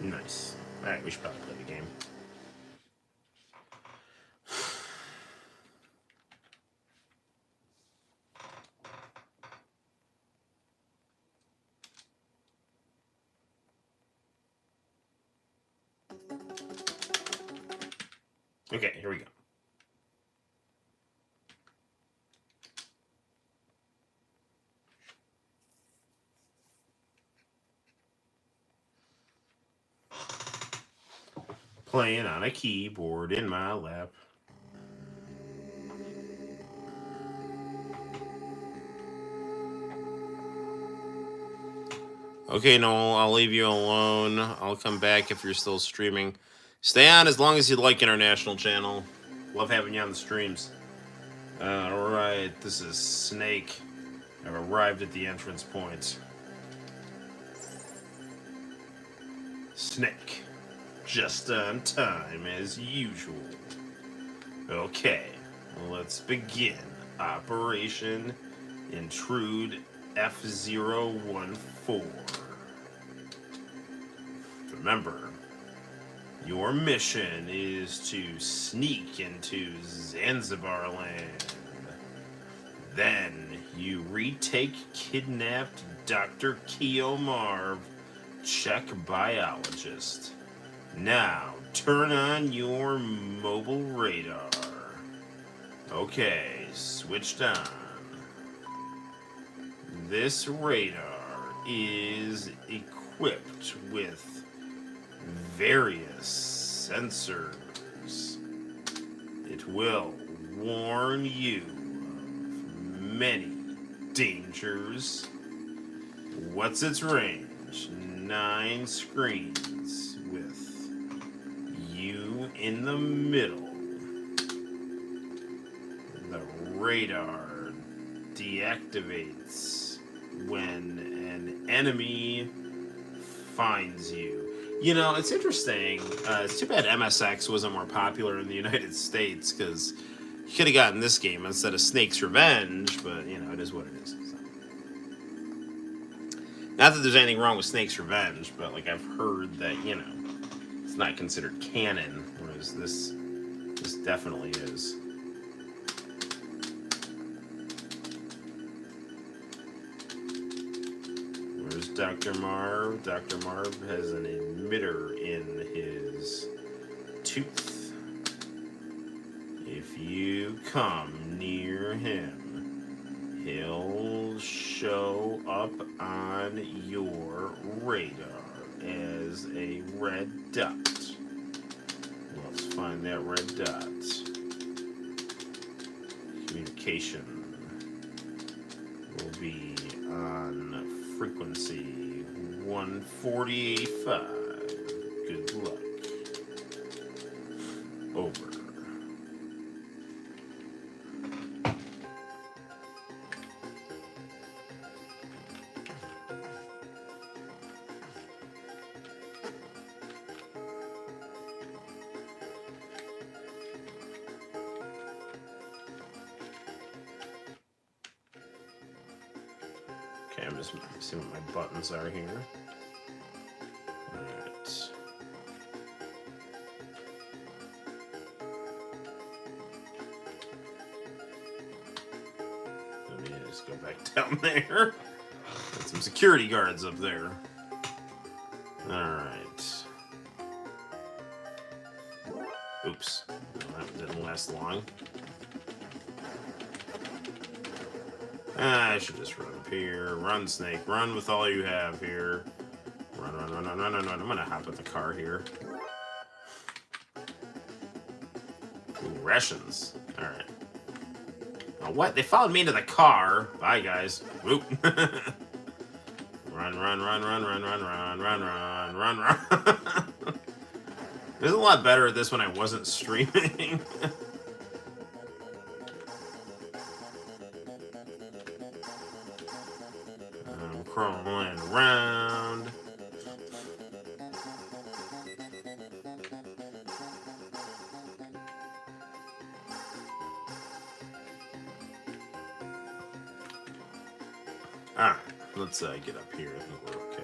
Nice. Alright, we should probably play the game. Okay, here we go. Playing on a keyboard in my lap. Okay, Noel, I'll leave you alone. I'll come back if you're still streaming. Stay on as long as you like International Channel. Love having you on the streams. Alright, this is Snake. I've arrived at the entrance point. Snake. Just on time as usual. Okay, let's begin Operation Intrude F-014. Remember, your mission is to sneak into Zanzibar land. Then you retake kidnapped Dr. Keo Marv, Czech biologist. Now, turn on your mobile radar. Okay, switched on. This radar is equipped with various sensors. It will warn you of many dangers. What's its range? 9 screens with you in the middle. The radar deactivates when an enemy finds you. You know, it's interesting. It's too bad MSX wasn't more popular in the United States, because you could have gotten this game instead of Snake's Revenge, but, you know, it is what it is. So. Not that there's anything wrong with Snake's Revenge, but, like, I've heard that, you know, it's not considered canon, whereas this definitely is. Where's Dr. Marv? Dr. Marv has an emitter in his tooth. If you come near him, he'll show up on your radar as a red dot. Let's find that red dot. Communication will be on frequency 140.85. Good luck. Over. Okay, I'm just seeing what my buttons are here. Alright. Let me just go back down there. Got some security guards up there. Alright. Oops. That didn't last long. I should just run up here. Run, Snake. Run with all you have here. Run, run, run, run, run, run, run. I'm gonna hop with the car here. Ooh, rations. Alright. Oh, what? They followed me into the car. Bye, guys. Whoop. Run, run, run, run, run, run, run, run, run, run, run. It was a lot better at this when I wasn't streaming. I'm crawling around. Alright, let's get up here. I think we're okay.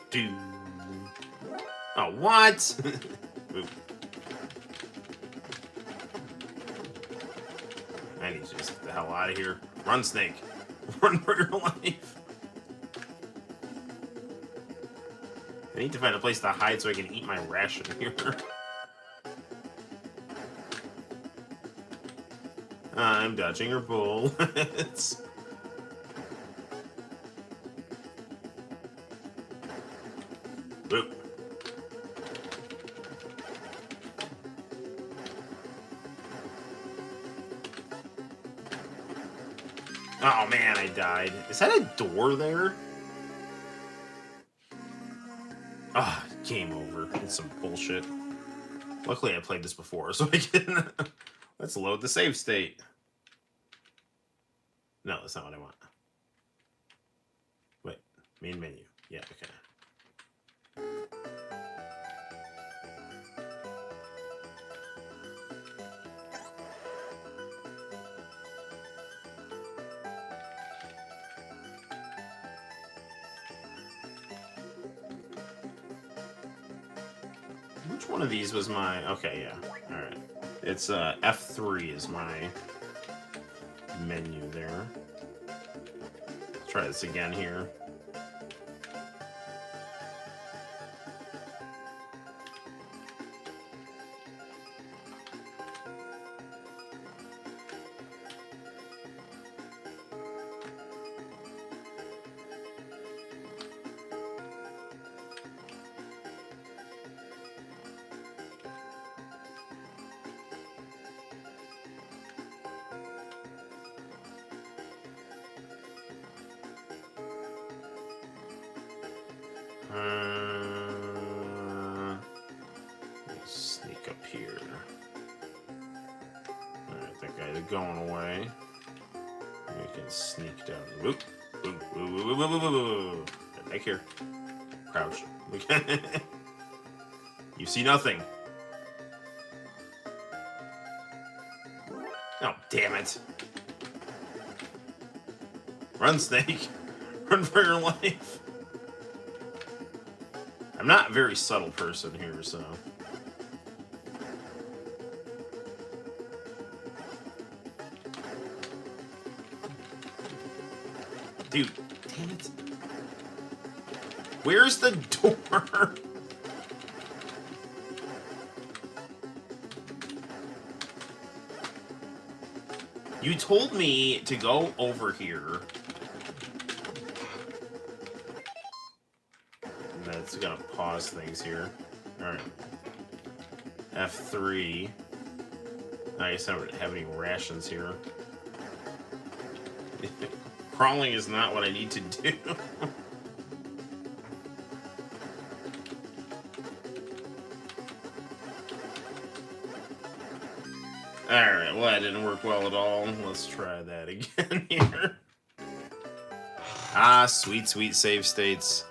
Do. Oh, what? I need to just get the hell out of here. Run, Snake. Run for your life. I need to find a place to hide so I can eat my ration here. I'm dodging her bullets. Boop. Oh man, I died. Is that a door there? Ah, oh, game over. It's some bullshit. Luckily I played this before, so I can... Let's load the save state. No, that's not what I want. Wait, main menu. Yeah, okay. Which one of these was my... Okay, yeah. Alright. It's F3 is my menu there. Let's try this again here. Sneak up here. Alright, that guy's going away. We can sneak down. Whoop. Whoop. Whoop. Whoop. Whoop. Whoop. Whoop. Get back here. Crouch. You see nothing. Oh, damn it. Run, Snake. Run for your life. I'm not a very subtle person here, so... Dude, damn it. Where's the door? You told me to go over here. That's gonna pause things here. Alright. F3. I guess I don't have any rations here. Crawling is not what I need to do. Alright, well that didn't work well at all. Let's try that again here. Ah, sweet, sweet save states.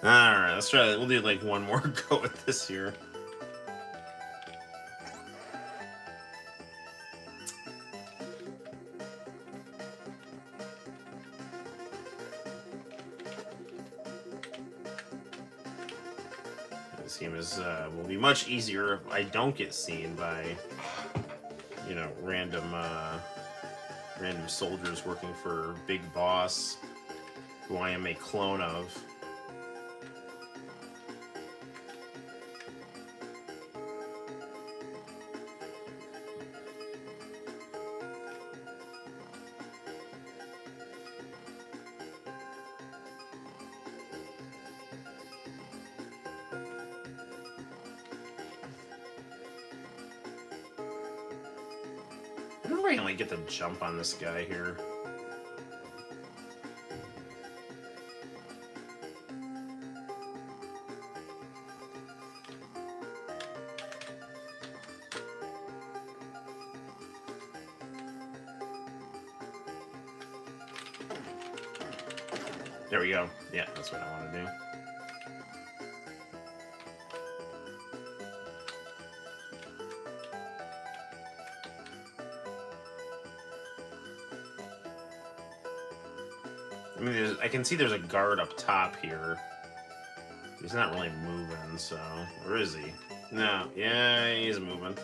Alright, let's try that. We'll do like one more go at this here. This game is will be much easier if I don't get seen by, you know, random soldiers working for Big Boss, who I am a clone of. I wonder if I can like get the jump on this guy here. There we go. Yeah, that's what I want to do. I mean, I can see there's a guard up top here. He's not really moving, so... Or is he? No. Yeah, he's moving.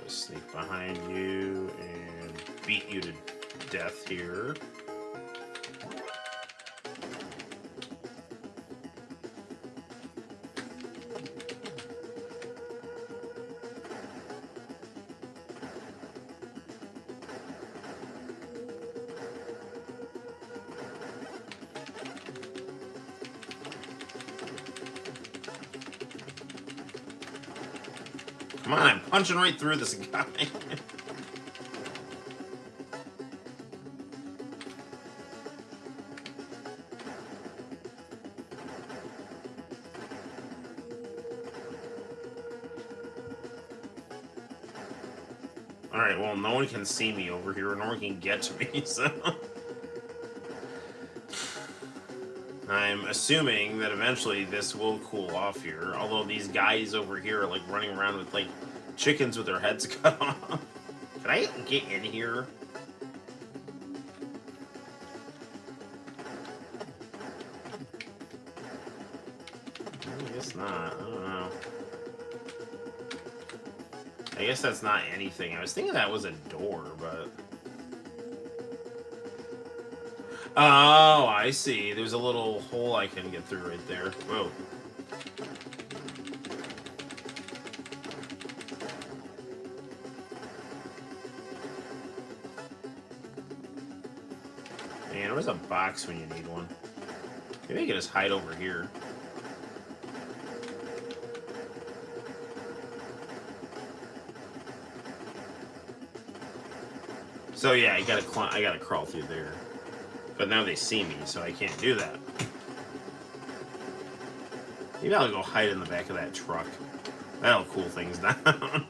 Sneak behind you and beat you to death here. Come on, I'm punching right through this guy. Alright, well, no one can see me over here, no one can get to me, so... I'm assuming that eventually this will cool off here, although these guys over here are, like, running around with, like, chickens with their heads cut off. Can I get in here? I guess not. I don't know. I guess that's not anything. I was thinking that was a door, but... Oh, I see. There's a little hole I can get through right there. Whoa. Man, where's a box when you need one? Maybe I can just hide over here. So yeah, I gotta crawl through there. But now they see me, so I can't do that. Maybe I'll go hide in the back of that truck. That'll cool things down.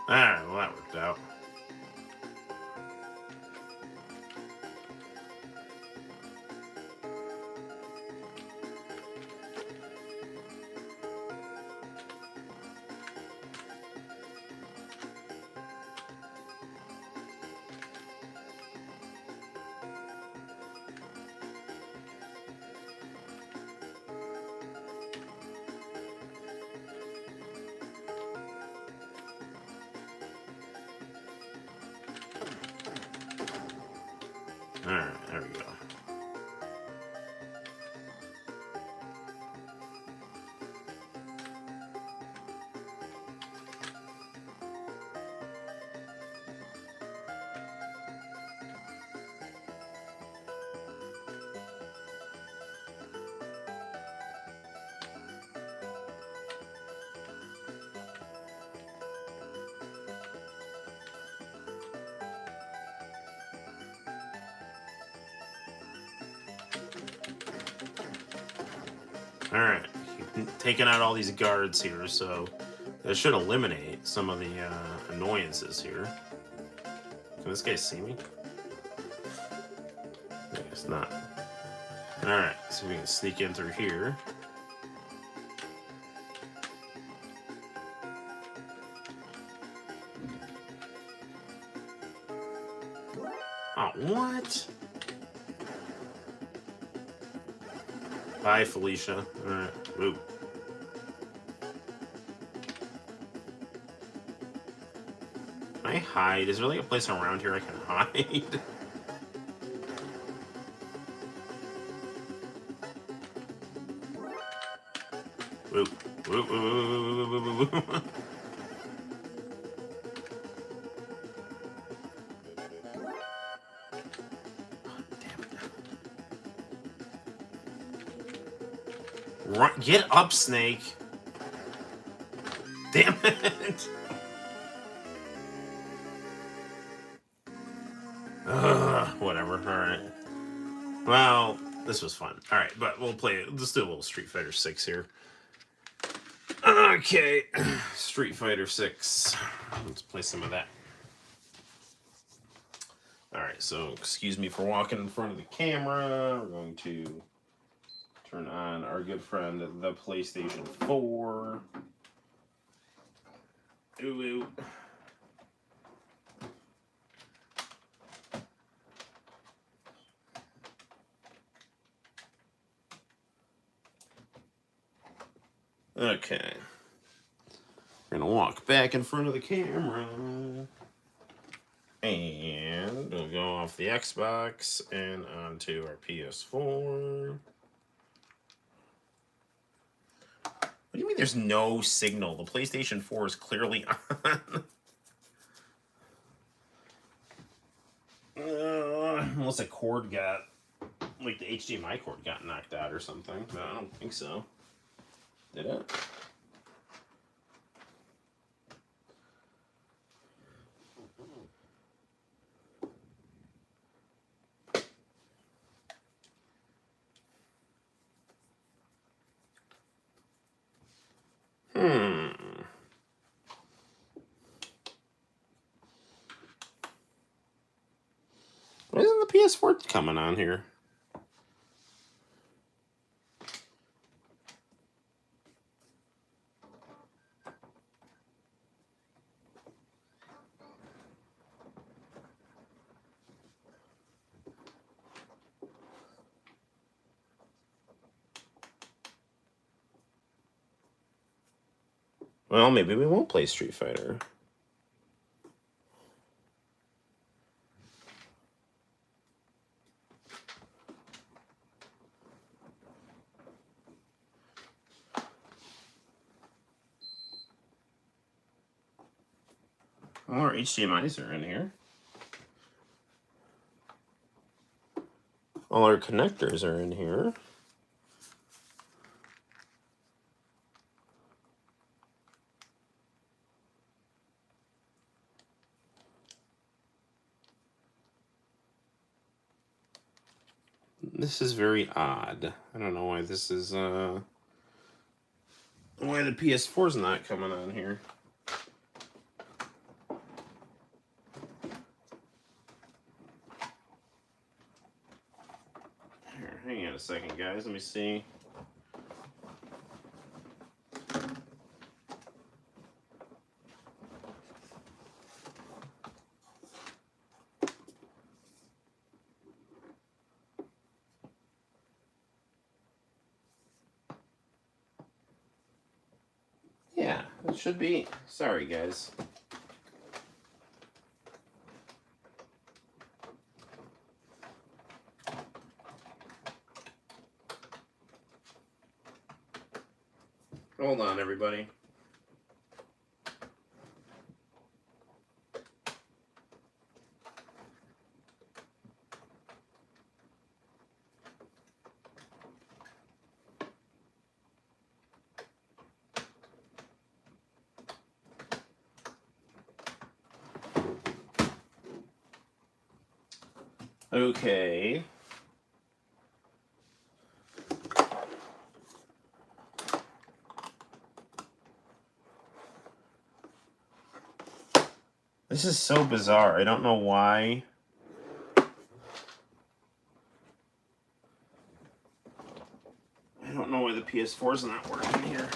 Alright, well that worked out. Alright, there we go. Alright, taking out all these guards here, so that should eliminate some of the annoyances here. Can this guy see me? I guess not. Alright, so we can sneak in through here. Oh, what? Bye, Felicia. Alright, whoop. Can I hide? Is there like a place around here I can hide? Whoop. Whoop, whoop, whoop, whoop, whoop, whoop. Run, get up, Snake. Damn it. Whatever. Alright. Well, this was fun. Alright, but we'll play it. Let's do a little Street Fighter 6 here. Okay. Street Fighter 6. Let's play some of that. Alright, so excuse me for walking in front of the camera. We're going to turn on our good friend, the PlayStation 4. Ooh, ooh. Okay. We're gonna walk back in front of the camera. And we'll go off the Xbox and onto our PS4. What do you mean there's no signal? The PlayStation 4 is clearly on. Unless a cord got, like the HDMI cord got knocked out or something. But I don't think so. Did it? Why isn't the PS4 coming on here? Well, maybe we won't play Street Fighter. All our HDMIs are in here. All our connectors are in here. This is very odd. I don't know why this is, why the PS4 is not coming on here. Here, hang on a second, guys. Let me see. Yeah, it should be. Sorry, guys. Hold on, everybody. Okay. This is so bizarre. I don't know why. I don't know why the PS4 is not working here.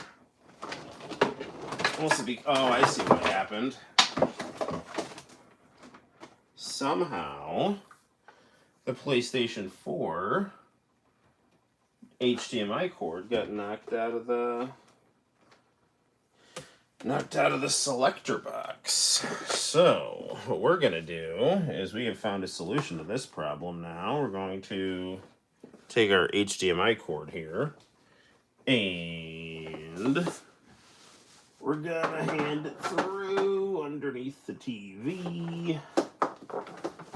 Must be. Oh, I see what happened. Somehow, the PlayStation 4 HDMI cord got knocked out of the selector box. So what we're gonna do is we have found a solution to this problem. Now we're going to take our HDMI cord here and we're gonna hand it through underneath the TV.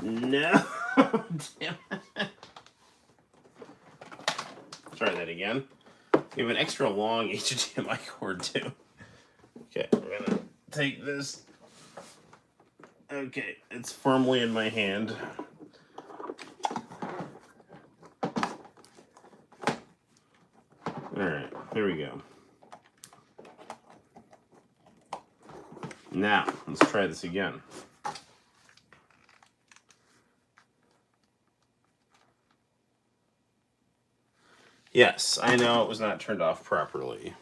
No, damn it. Try that again. We have an extra long HDMI cord too. Okay, we're gonna take this. Okay, it's firmly in my hand. Alright, here we go. Now, let's try this again. Yes, I know it was not turned off properly.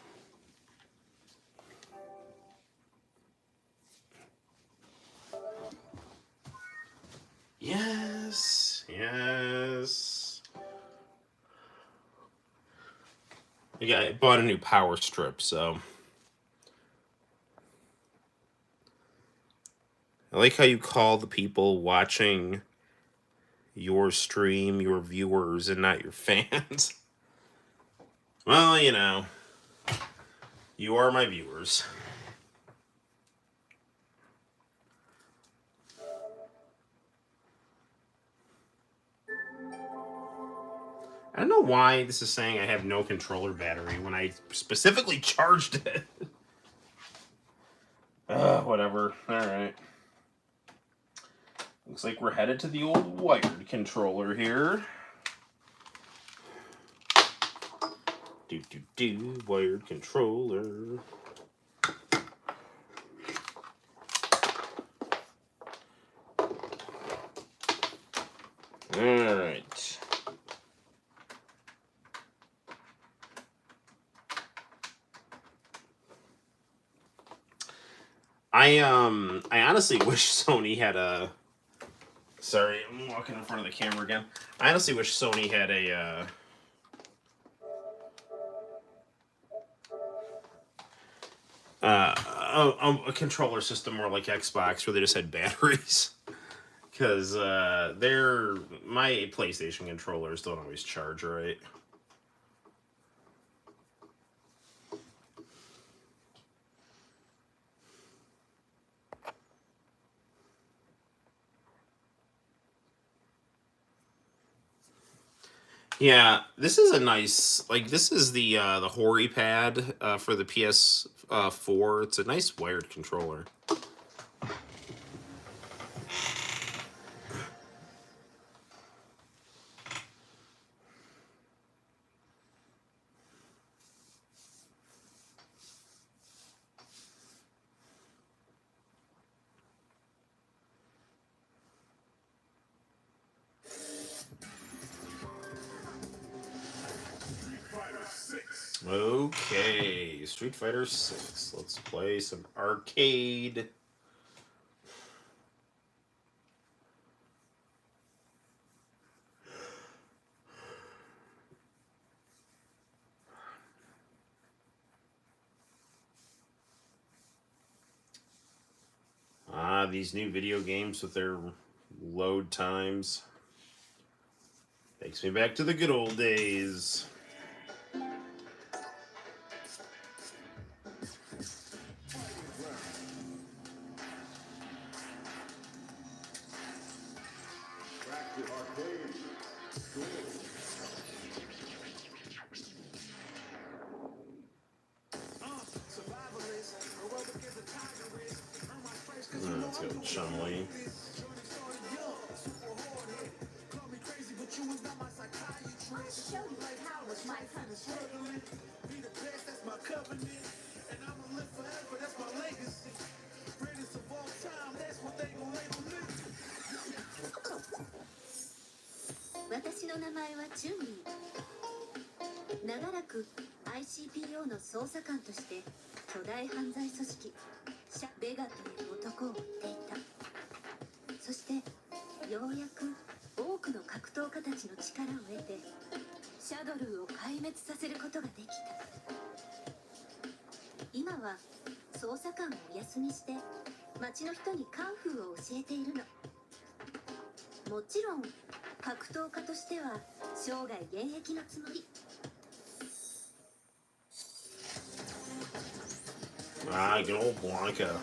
Yes, yes. I bought a new power strip, so. I like how you call the people watching your stream your viewers and not your fans. Well, you know, you are my viewers. I don't know why this is saying I have no controller battery when I specifically charged it. Whatever. Alright. Looks like we're headed to the old wired controller here. Wired controller. Alright. I honestly wish Sony had a. Sorry, I'm walking in front of the camera again. I honestly wish Sony had a controller system more like Xbox where they just had batteries. Because my PlayStation controllers don't always charge right. Yeah, this is a nice, like, this is the Hori pad for the PS 4. It's a nice wired controller. Okay, Street Fighter 6. Let's play some arcade. Ah, these new video games with their load times. Takes me back to the good old days. Let's go Chun-Li. ICPO の捜査官として巨大犯罪組織ベガという男を追っていた。そしてようやく多くの格闘家たちの力を得てシャドルを壊滅させることができた。今は捜査官をお休みして町の人にカンフーを教えているの。もちろん格闘家としては生涯現役のつもり。Ah, good old Blanca.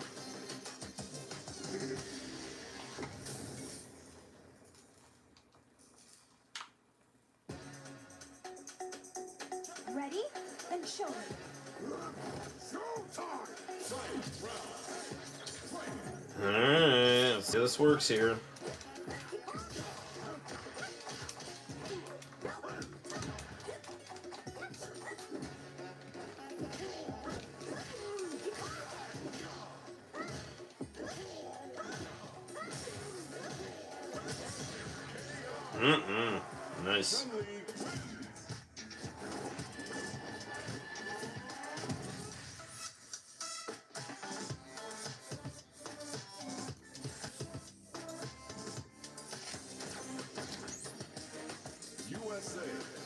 Ready? Then show me. Alright, let's see how this works here. Nice.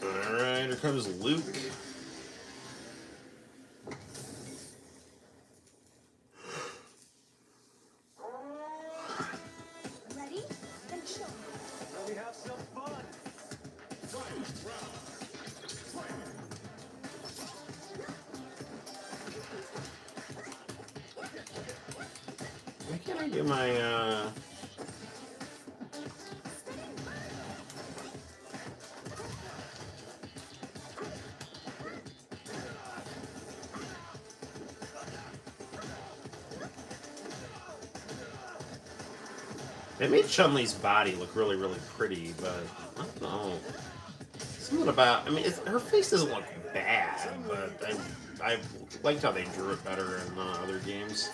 Alright, here comes Luke. Ready? Then show me. Let me have some fun. Why can't I get my, It made Chun-Li's body look really, really pretty, but I don't know. Something about, I mean, her face doesn't look bad, but I liked how they drew it better in other games.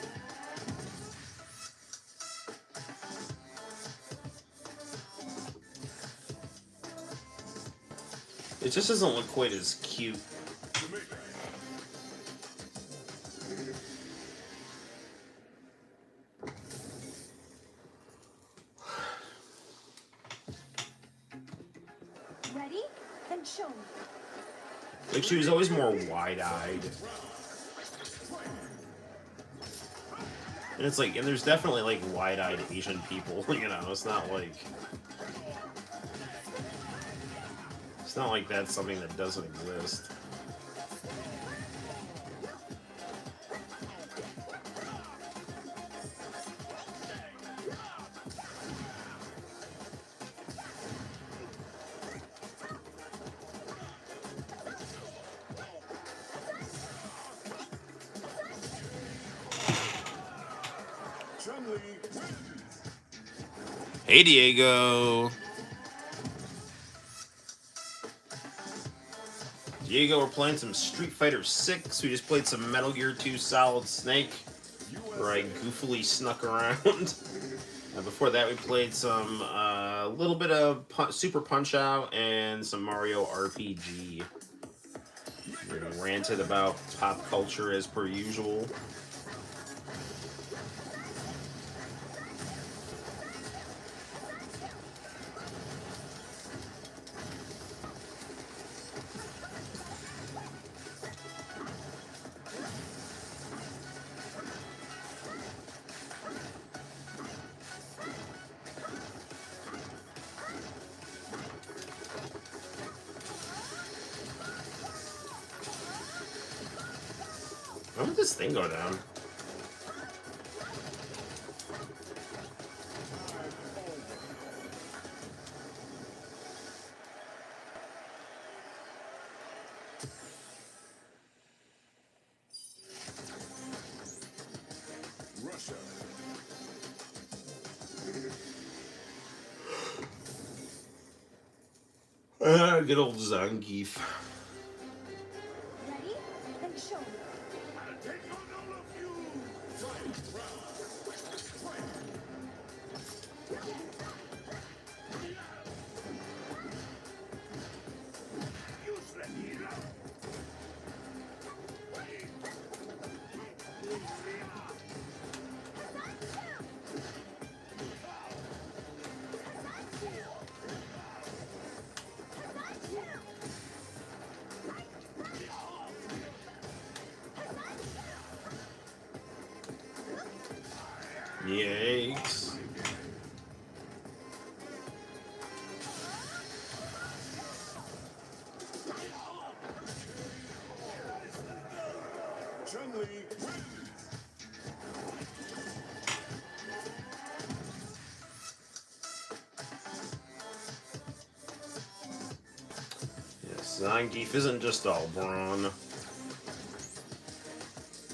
It just doesn't look quite as cute. Ready? Then show me. Like, she was always more wide-eyed. And it's like, and there's definitely, like, wide-eyed Asian people, you know, it's not like... It's not like that's something that doesn't exist. Hey, Diego. Diego, we're playing some Street Fighter 6. We just played some Metal Gear 2 Solid Snake, where I goofily snuck around. Before that, we played some little bit of Super Punch Out and some Mario RPG. We ranted about pop culture as per usual. How did this thing go down? Russia. Good old Zangief. Ready? Then show me. Take on all of you. Fight round. Fight. Useless hero. Yikes. Chun-Li. Yes, Zangief isn't just all brawn.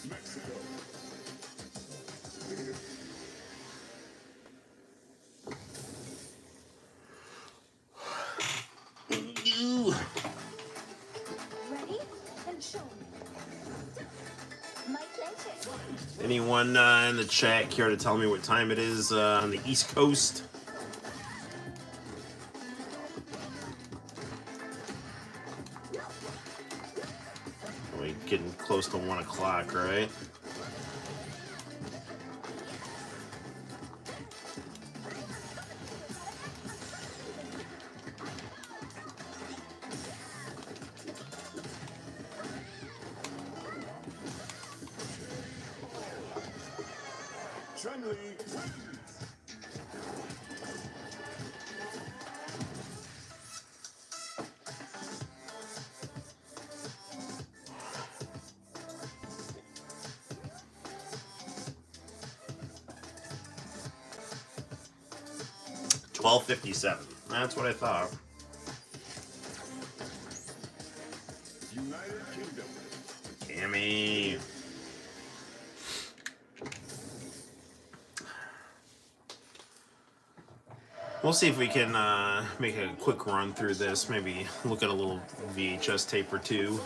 Mexico. Ready? Then show me. My pleasure. Anyone in the chat care to tell me what time it is on the East Coast? We're getting close to 1 o'clock, right? Chun-Li. 12:57. That's what I thought. United Kingdom. Cammy. We'll see if we can make a quick run through this. Maybe look at a little VHS tape or two.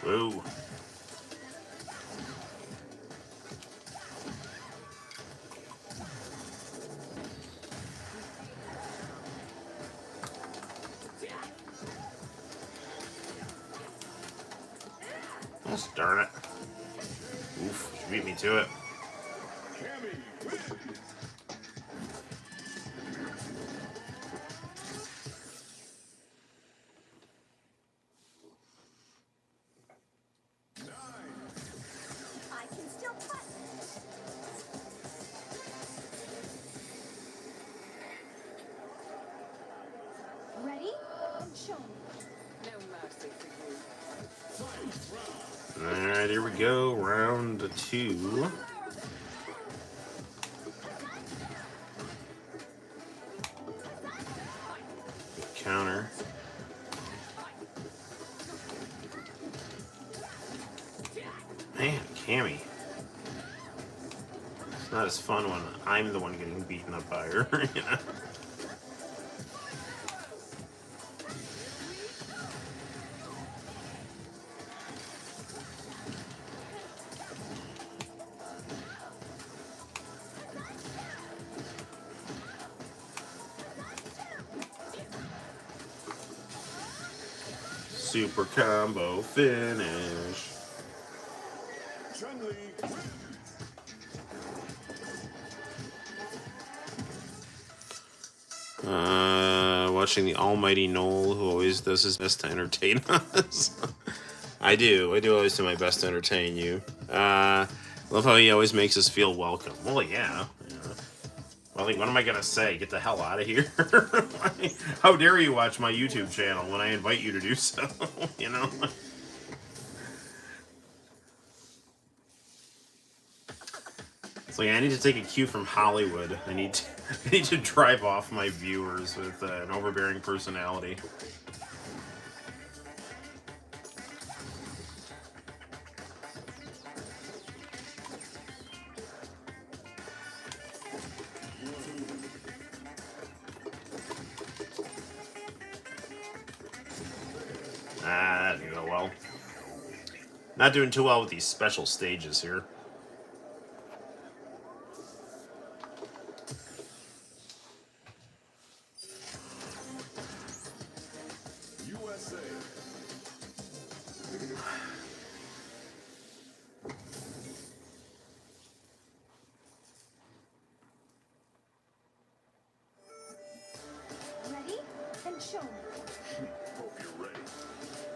Whoa. Gosh darn it. Oof, she beat me to it. Cammy wins. I can still cut. Ready? Alright, here we go. Round 2. Counter. Man, Cammy. It's not as fun when I'm the one getting beaten up by her, you know? Super combo finish. Chun-Li. Watching the almighty Noel, who always does his best to entertain us. I do always do my best to entertain you. Love how he always makes us feel welcome. Well, yeah. Well, like, what am I gonna say? Get the hell out of here! How dare you watch my YouTube channel when I invite you to do so? You know. It's like I need to take a cue from Hollywood. I need to drive off my viewers with an overbearing personality. That didn't go well. Not doing too well with these special stages here. USA. Ready? Then show me. Hope you're ready.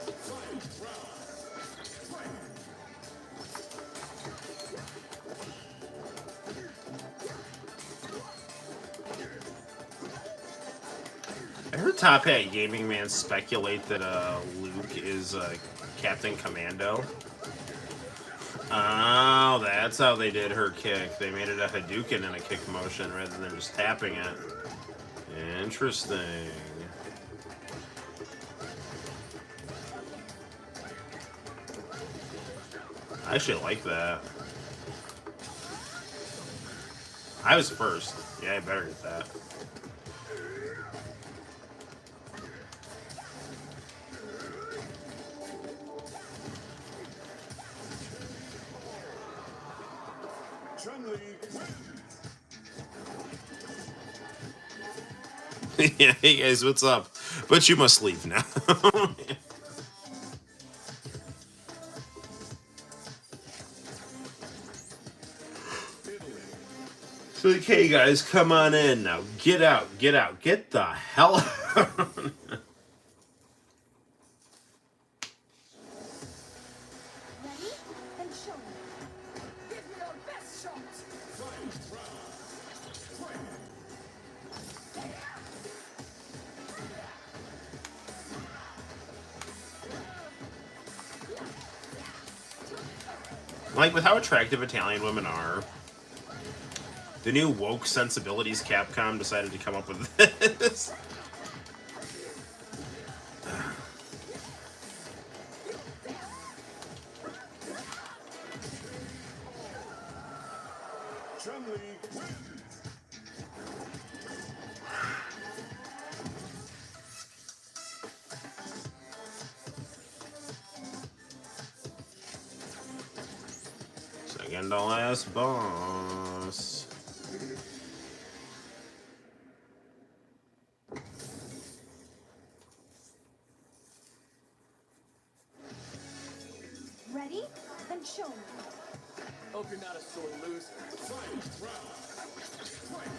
Fight round. Fight. I heard Top Hat Gaming Man speculate that Luke is Captain Commando. Oh, that's how they did her kick. They made it a Hadouken in a kick motion rather than just tapping it. Interesting. I actually like that. I was first. Yeah, I better get that. Chun-Li. Yeah, hey guys, what's up? But you must leave now. So like, hey guys, come on in now. Get out, get out, get the hell out. Ready? Then show me. Give me your best shot. Fight round. Fight. Like, with how attractive Italian women are, the new woke sensibilities Capcom decided to come up with this. Chun-Li. Second to last boss. Ready? Then show me. Hope you're not a sore loser. Fight round. Fight.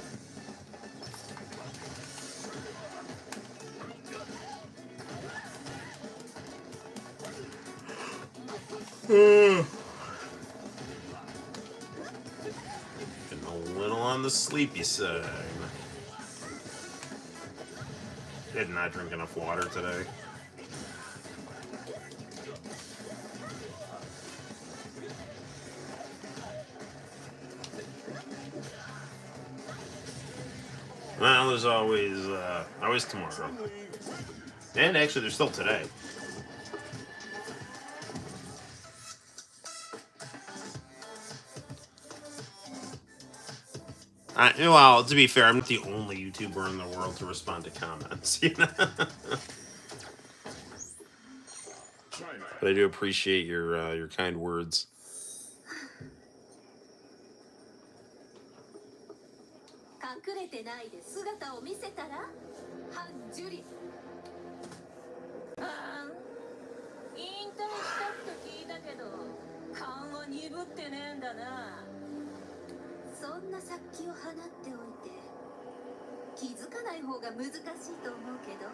Getting a little on the sleepy side. did not drink enough water today. Well, there's always tomorrow. And actually, there's still today. Well, to be fair, I'm not the only YouTuber in the world to respond to comments, you know? But I do appreciate your kind words. 隠れてないで姿を見せたらハンジュリあん引退したって聞いたけど勘は鈍ってねえんだなそんな殺気を放っておいて気づかない方が難しいと思うけど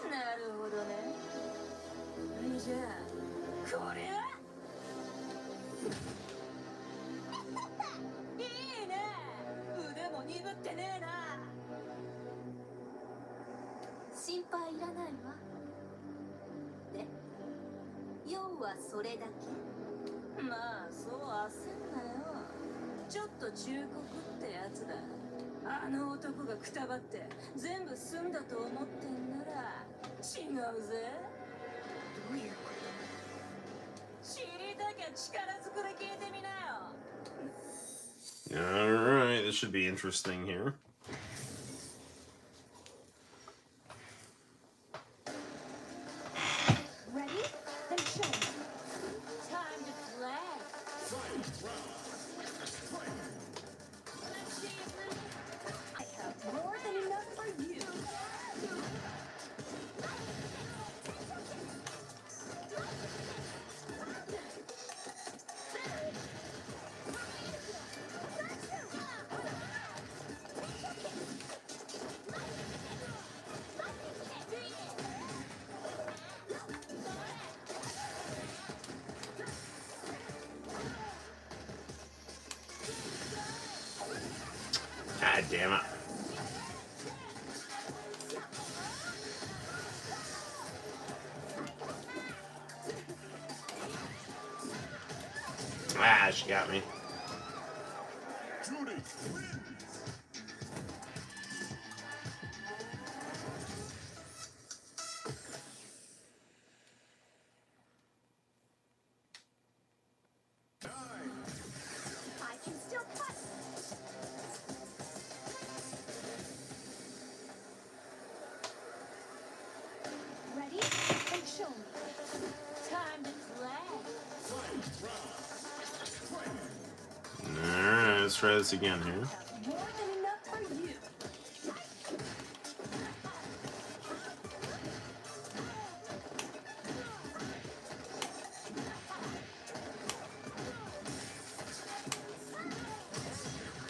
なるほどねじゃあこれはいいね腕も鈍ってねえな心配いらないわで要はそれだけまあそう焦んなよちょっと忠告ってやつだあの男がくたばって全部済んだと思ってんなら違うぜどういうこと知りたきゃ力ずくで聞いてみなよ Alright, this should be interesting here. Ready? Then show me. Time to play. Let's see if I have more than enough for you. God damn it. Ah, she got me. Judy, win. I can still fight. Ready? Then show me. Time to play. Alright, let's try this again here. Have more than enough for you.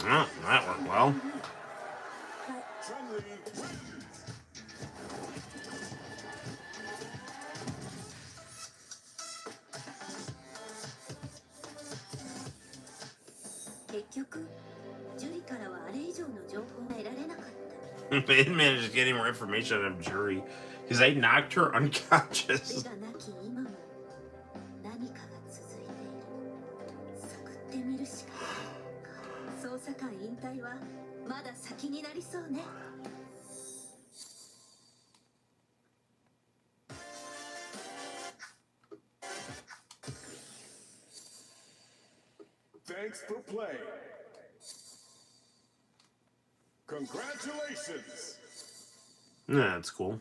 Oh, that worked well. Chun-Li wins. They didn't manage to get any more information out of Jury because they knocked her unconscious. 手がなき今も何かが続いている探ってみるしかない捜査官引退はまだ先になりそうね Thanks for playing. Congratulations. Yeah, that's cool.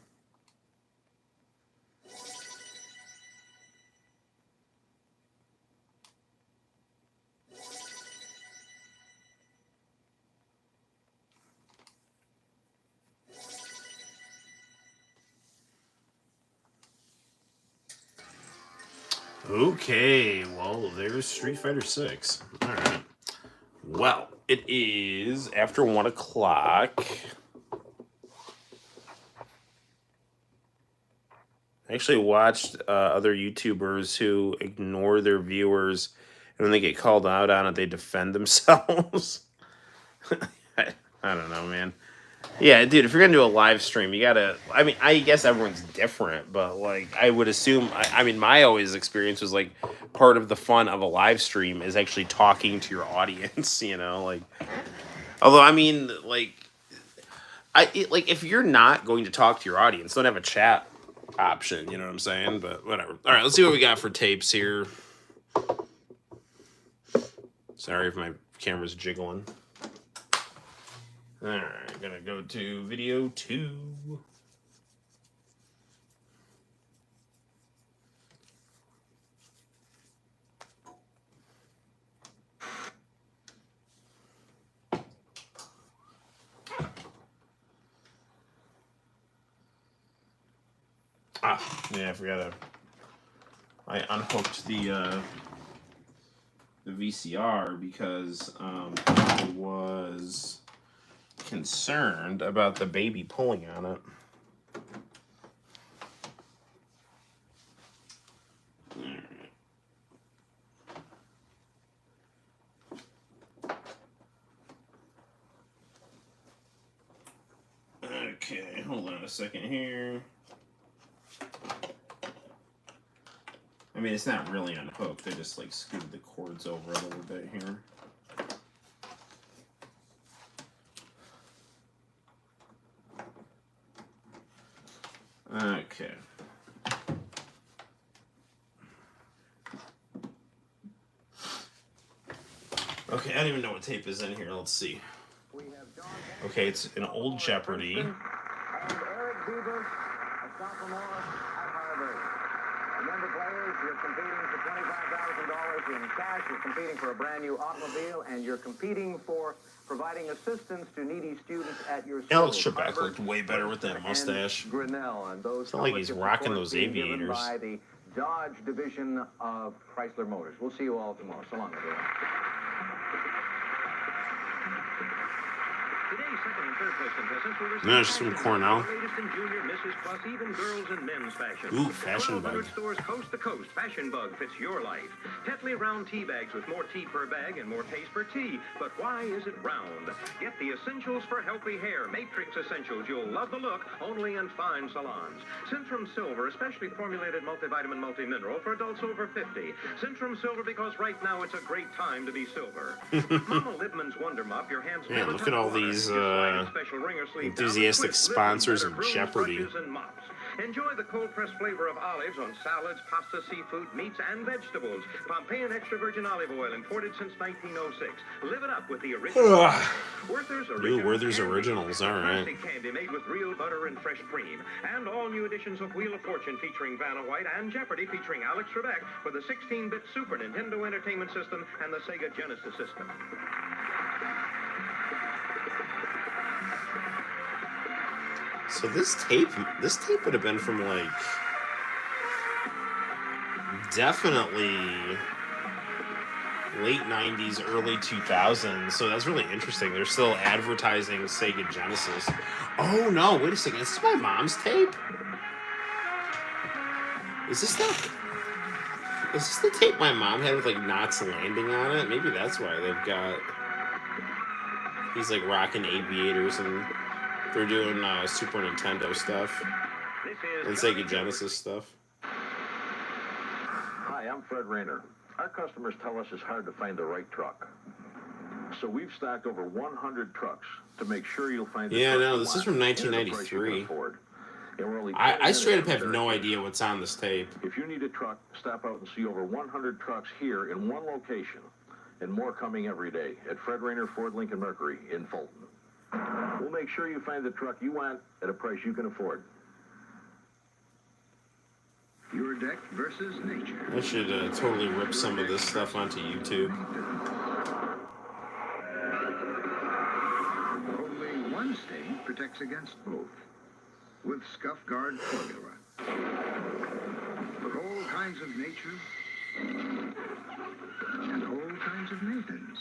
Okay, well, there's Street Fighter 6. All right. Well, it is after 1 o'clock. I actually watched other YouTubers who ignore their viewers, and when they get called out on it, they defend themselves. I don't know, man. Yeah, dude, if you're gonna do a live stream, you gotta. I mean, I guess everyone's different, but like, I would assume. I mean, my always experience was like part of the fun of a live stream is actually talking to your audience. You know, like, although I mean, like, like if you're not going to talk to your audience, don't have a chat option. You know what I'm saying? But whatever. All right, let's see what we got for tapes here. Sorry if my camera's jiggling. Alright, gonna go to video 2. Yeah, I forgot I unhooked the VCR because I was concerned about the baby pulling on it. Okay, hold on a second here. I mean, it's not really unhooked. I just like screwed the cords over a little bit here. Okay. Okay, I don't even know what tape is in here. Let's see. Okay, it's an old Jeopardy. And Eric Bieber, a sophomore at Harvard. Remember, players, you're competing for $25,000 in cash. You're competing for a brand new automobile, and you're competing for providing assistance to needy students at your school. Alex Trebek looked way better with that mustache. Grinnell, and those It's not like he's rocking those aviators. by the Dodge division of Chrysler Motors. We'll see you all tomorrow. So long, everyone. Today's second and third place contestants will receive There's some Cornell. the latest in junior, misses, plus even girls and men's fashion. Ooh, Fashion 1,200 Bug. stores coast to coast. Fashion Bug fits your life. Tetley round tea bags with more tea per bag and more taste per tea. But why is it round? Get the essentials for healthy hair. Matrix Essentials. You'll love the look, only in fine salons. Centrum Silver, especially formulated multivitamin multimineral for adults over 50. Centrum Silver because right now it's a great time to be silver. Mama Libman's Wonder Mop, your hands Yeah, never look touch at all water. these, Just slide a special wringer sleeve down enthusiastic with twist, sponsors Libman of brooms, Jeopardy. brushes, and mops. Enjoy the cold-pressed flavor of olives on salads, pasta, seafood, meats, and vegetables. Pompeian extra virgin olive oil imported since 1906. Live it up with the original. Werther's Originals. Werther's Originals, all right. Classic candy made with real butter and fresh cream. And all new editions of Wheel of Fortune featuring Vanna White and Jeopardy featuring Alex Trebek for the 16-bit Super Nintendo Entertainment System and the Sega Genesis System. So this tape would have been from like definitely late 90s, early 2000s. So that's really interesting. They're still advertising Sega Genesis. Oh no, wait a second. Is this my mom's tape? Is this the tape my mom had with like Knots Landing on it? Maybe that's why they've got he's like rocking aviators and they're doing Super Nintendo stuff and Sega Genesis stuff. Hi, I'm Fred Rayner. Our customers tell us it's hard to find the right truck. So we've stocked over 100 trucks to make sure you'll find the Yeah, truck no, you this is want from and at a price you can 1993. afford. And we're only I straight up have 10 no minutes. idea what's on this tape. If you need a truck, stop out and see over 100 trucks here in one location, and more coming every day at Fred Rayner Ford Lincoln Mercury in Fulton. We'll make sure you find the truck you want at a price you can afford. Your deck versus nature. I should totally rip some of this stuff onto YouTube. Only one stain protects against both. With Scuff Guard formula. For all kinds of nature and all kinds of Nathans.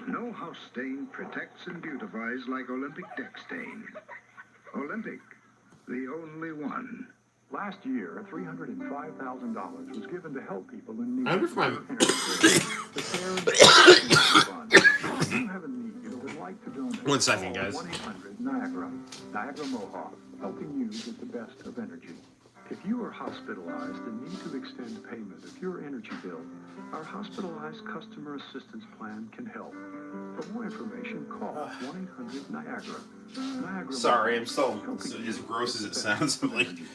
No house stain protects and beautifies like Olympic deck stain. Olympic, the only one. Last year, $305,000 was given to help people in need. I wonder if my The care and Fund. If you have a need or would like to donate, 1 second, Call guys. 1-800-NIAGARA. Niagara Mohawk, helping you get the best of energy. If you are hospitalized and need to extend payment of your energy bill, our hospitalized customer assistance plan can help. For more information, call 1-800-NIAGARA. Niagara Sorry, I'm Mohawk, still helping you as get gross as the it best sounds. of I'm like energy.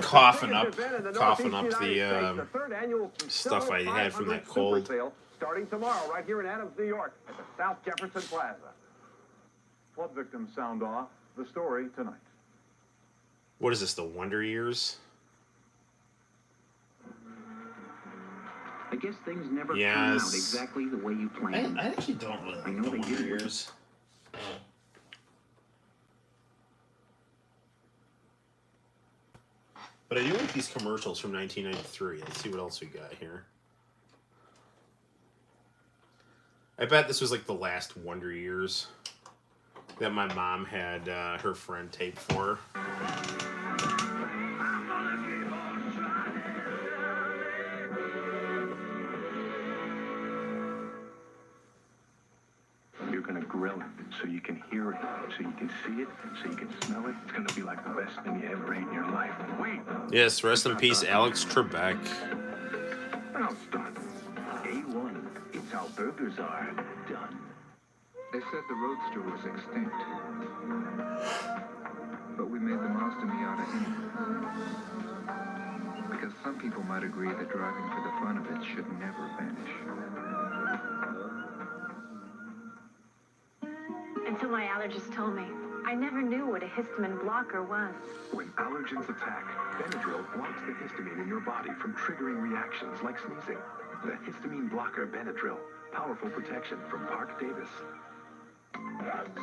coughing up It's the biggest event in the coughing Northeast up United States, the the third annual stuff I had from that 500 cold. Super Sale, starting tomorrow right here in Adams, New York, at the South Jefferson Plaza. Flood victims sound off. The story tonight. What is this? The Wonder Years? I guess things never turn Yes. out exactly the way you planned. I actually don't really like I know the they Wonder did. Years. But I do like these commercials from 1993. Let's see what else we got here. I bet this was like the last Wonder Years that my mom had her friend tape for. You're going to grill it so you can hear it, so you can see it, so you can smell it. It's going to be like the best thing you ever ate in your life. Wait. Yes, rest in peace, Alex Trebek. Now it's done. A1. It's how burgers are done. They said the Roadster was extinct. But we made the Mazda Miata anyway. Because some people might agree that driving for the fun of it should never vanish. Until my allergist told me. I never knew what a histamine blocker was. When allergens attack, Benadryl blocks the histamine in your body from triggering reactions like sneezing. The histamine blocker Benadryl. Powerful protection from Park Davis.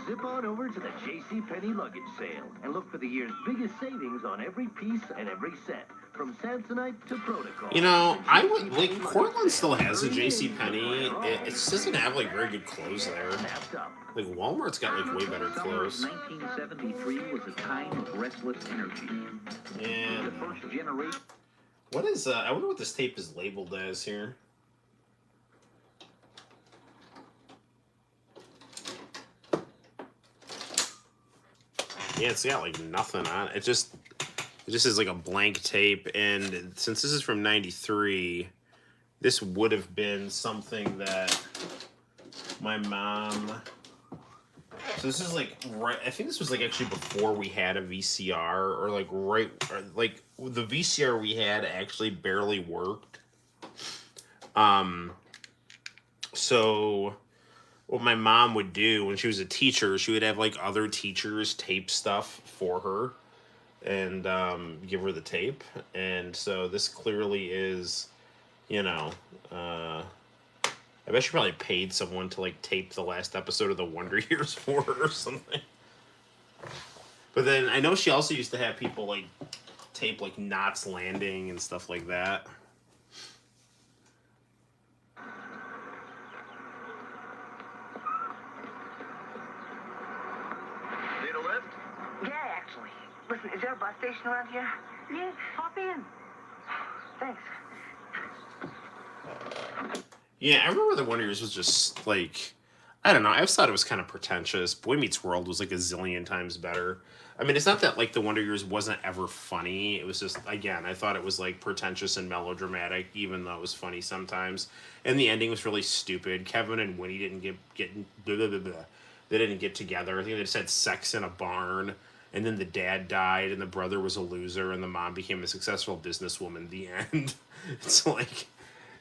Zip on over to the JCPenney luggage sale and look for the year's biggest savings on every piece and every set. From Samsonite to Protocol. You know, I would like Cortland still has a JCPenney. It just doesn't have like very good clothes there. Like Walmart's got like way better clothes. 1973 was a time of restless energy. And The first generation. what is I wonder what this tape is labeled as here. Yeah, it's got like nothing on it. It just is like a blank tape, and since this is from '93, this would have been something that my mom. So this is like right. I think this was like actually before we had a VCR, or like right, or like the VCR we had actually barely worked. So what my mom would do when she was a teacher, she would have like other teachers tape stuff for her and give her the tape. And so this clearly is, you know, I bet she probably paid someone to like tape the last episode of the Wonder Years for her or something. But then I know she also used to have people like tape like Knots Landing and stuff like that. Need a lift? Yeah, actually. Listen, is there a bus station around here? Yeah, hop in. Thanks. Yeah, I remember the Wonder Years was just like, I don't know. I always thought it was kind of pretentious. Boy Meets World was like a zillion times better. I mean, it's not that like the Wonder Years wasn't ever funny. It was just, again, I thought it was like pretentious and melodramatic, even though it was funny sometimes. And the ending was really stupid. Kevin and Winnie didn't get blah, blah, blah, blah. They didn't get together. I think they just had sex in a barn. And then the dad died, and the brother was a loser, and the mom became a successful businesswoman. The end. It's like,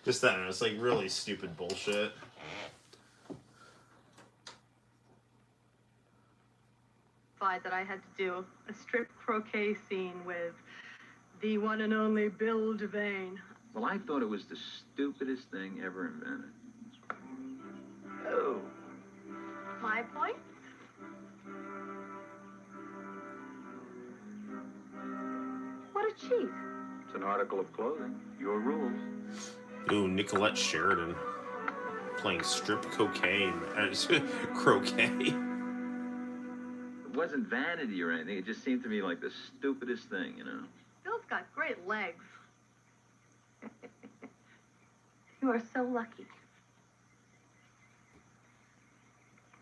just, I don't know, it's like really stupid bullshit. That I had to do a strip croquet scene with the one and only Bill Devane. Well, I thought it was the stupidest thing ever invented. Oh. My point? What a cheat. It's an article of clothing. Your rules. Ooh, Nicolette Sheridan playing strip cocaine. Croquet. It wasn't vanity or anything. It just seemed to me like the stupidest thing, you know. Bill's got great legs. You are so lucky.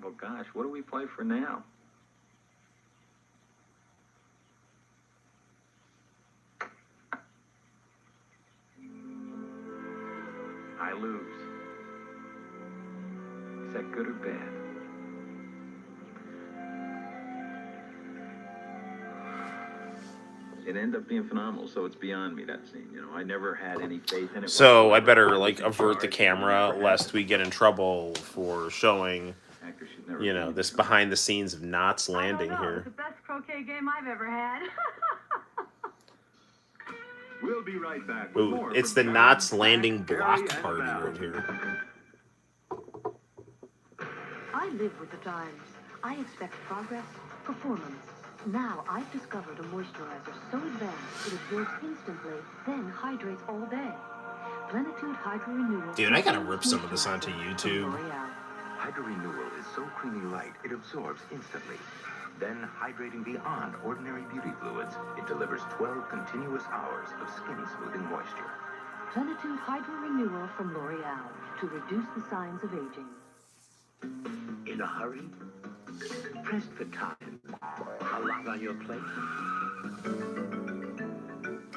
Well, gosh, what do we play for now? I lose. Is that good or bad? It ended up being phenomenal, so it's beyond me, that scene. You know, I never had any faith in it. So I better like avert the camera lest we get in trouble for showing, you know, this behind the scenes of Knots Landing It was here. the best croquet game I've ever had. We'll be right back. Ooh, it's the Knots Landing block party right here. I live with the times. I expect progress, performance. Now I've discovered a moisturizer so advanced it absorbs instantly, then hydrates all day. Plenitude Hydro Renewal. Dude, I gotta rip some of this onto YouTube. Hydro Renewal is so creamy light, it absorbs instantly. Then, hydrating beyond ordinary beauty fluids, it delivers 12 continuous hours of skin-smoothing moisture. Plenitude Hydro Renewal from L'Oreal to reduce the signs of aging. In a hurry? Pressed for time. A lot on your plate?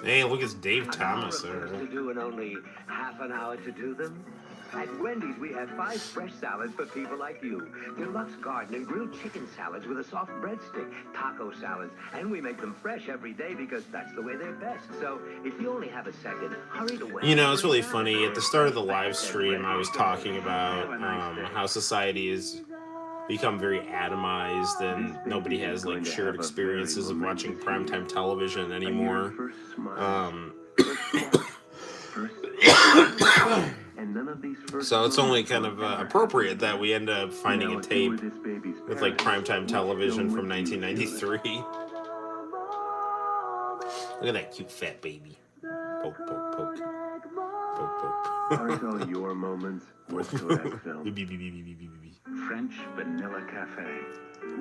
Hey, look, it's Dave Thomas there. To do in only half an hour to do them? At Wendy's, we have 5 fresh salads for people like you. Deluxe garden and grilled chicken salads with a soft breadstick, taco salads, and we make them fresh every day because that's the way they're best. So if you only have a second, hurry to Wendy's. You know, it's really funny. At the start of the live stream, I was talking about how society has become very atomized and nobody has like shared experiences of watching primetime television anymore. So it's only kind of appropriate that we end up finding a tape with like primetime television from 1993. Look at that cute fat baby. Poke, poke, poke. Poke, poke. Aren't all your moments with Kodak film? French Vanilla Cafe.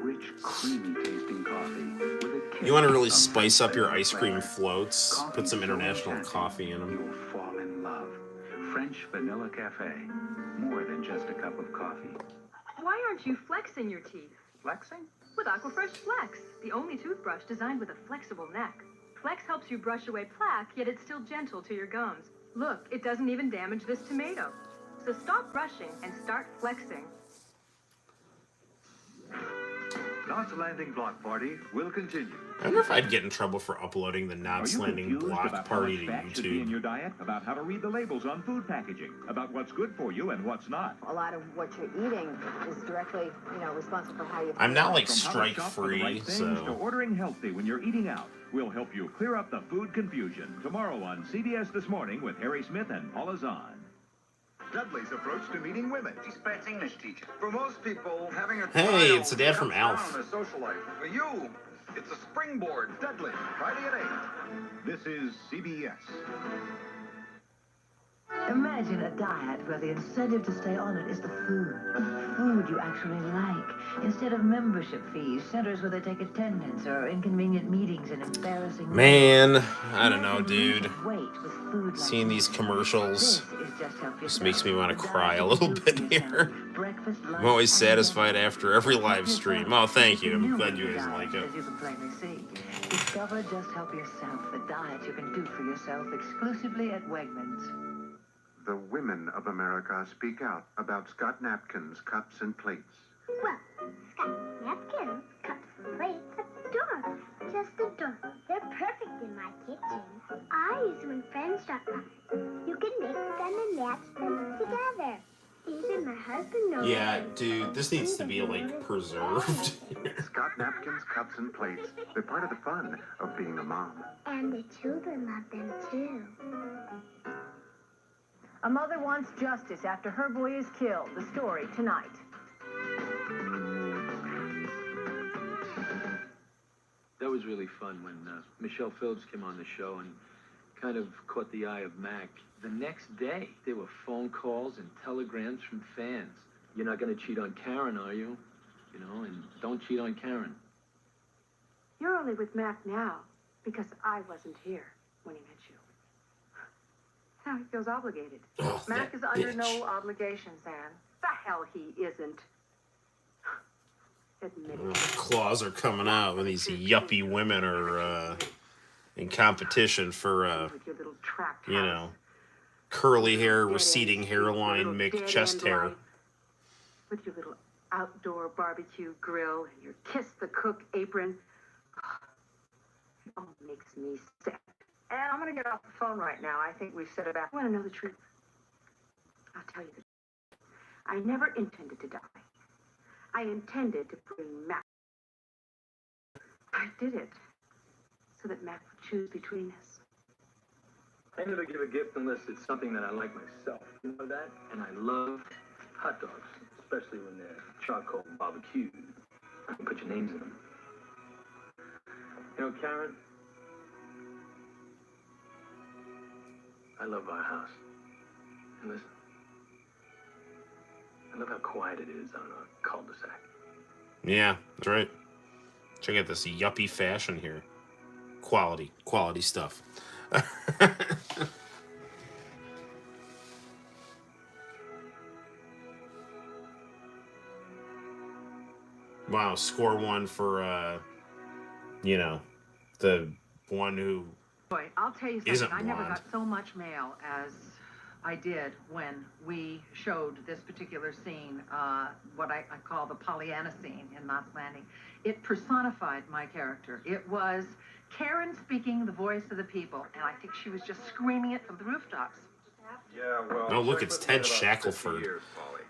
Rich, creamy tasting coffee. With a You want to really spice up your ice cream floats? Put some international coffee in them. You'll fall in love. French Vanilla Cafe. More than just a cup of coffee. Why aren't you flexing your teeth? Flexing? With Aquafresh Flex, the only toothbrush designed with a flexible neck. Flex helps you brush away plaque, yet it's still gentle to your gums. Look, it doesn't even damage this tomato. So stop brushing and start flexing. Knots Landing Block Party will continue. I wonder if I'd get in trouble for uploading the Knots Landing block party to Should be in YouTube. your diet, about how to read the labels on food packaging, about what's good for you and what's not. A lot of what you're eating is directly, responsible for how you. I'm not like From how to strike shop for the free, right things to so ordering healthy when you're eating out. We'll help you clear up the food confusion tomorrow on CBS This Morning with Harry Smith and Paula Zahn. Dudley's approach to meeting women. She's Pat's English teacher. For most people, having a Hey, child it's the dad from cuts down Alf. on their social life. For you, it's a springboard. Dudley, Friday at 8. This is CBS. Imagine a diet where the incentive to stay on it is the food. Food you actually like, instead of membership fees, centers where they take attendance, or inconvenient meetings and embarrassing... man, I don't know, dude. Weight with food like Seeing these commercials this is just help just yourself. makes me want to cry a little bit here. Breakfast, lunch, I'm always and satisfied after every live stream. Oh, thank you. I'm glad you guys like it. As you can plainly see. Discover Just Help Yourself, the diet you can do for yourself exclusively at Wegmans. The women of America speak out about Scott napkins, cups, and plates. Well, Scott napkins, cups, and plates, adorable. Just adorable. They're perfect in my kitchen. I use them when friends drop by. You can mix them and match them together. Even my husband knows. Yeah, dude, this needs to be like preserved. Scott napkins, cups, and plates. They're part of the fun of being a mom. And the children love them too. A mother wants justice after her boy is killed. The story tonight. That was really fun when Michelle Phillips came on the show and kind of caught the eye of Mac. The next day, there were phone calls and telegrams from fans. You're not going to cheat on Karen, are you? You know, and don't cheat on Karen. You're only with Mac now because I wasn't here when he met you. Now he feels obligated. Oh, Mac that is under bitch. no obligations, Anne. The hell he isn't. Claws are coming out when these yuppie women are in competition for, you know, curly hair, receding hairline, mixed chest hair. With your little outdoor barbecue grill and your kiss the cook apron. Oh, makes me sick. And I'm going to get off the phone right now. I think we've said it back. I want to know the truth. I'll tell you the truth. I never intended to die. I intended to bring Mac. I did it so that Mac would choose between us. I never give a gift unless it's something that I like myself. You know that? And I love hot dogs, especially when they're charcoal barbecued. I can put your names in them. You know, Karen, I love our house. And listen, I love how quiet it is on a cul-de-sac. Yeah, that's right. Check out this yuppie fashion here. Quality stuff. Wow, score one for, you know, the one who Boy, I'll tell you something. isn't I never blonde. got so much mail as I did when we showed this particular scene, what I call the Pollyanna scene in Knots Landing. It personified my character. It was Karen speaking the voice of the people, and I think she was just screaming it from the rooftops. Yeah, well... Oh, look, it's Ted Shackelford.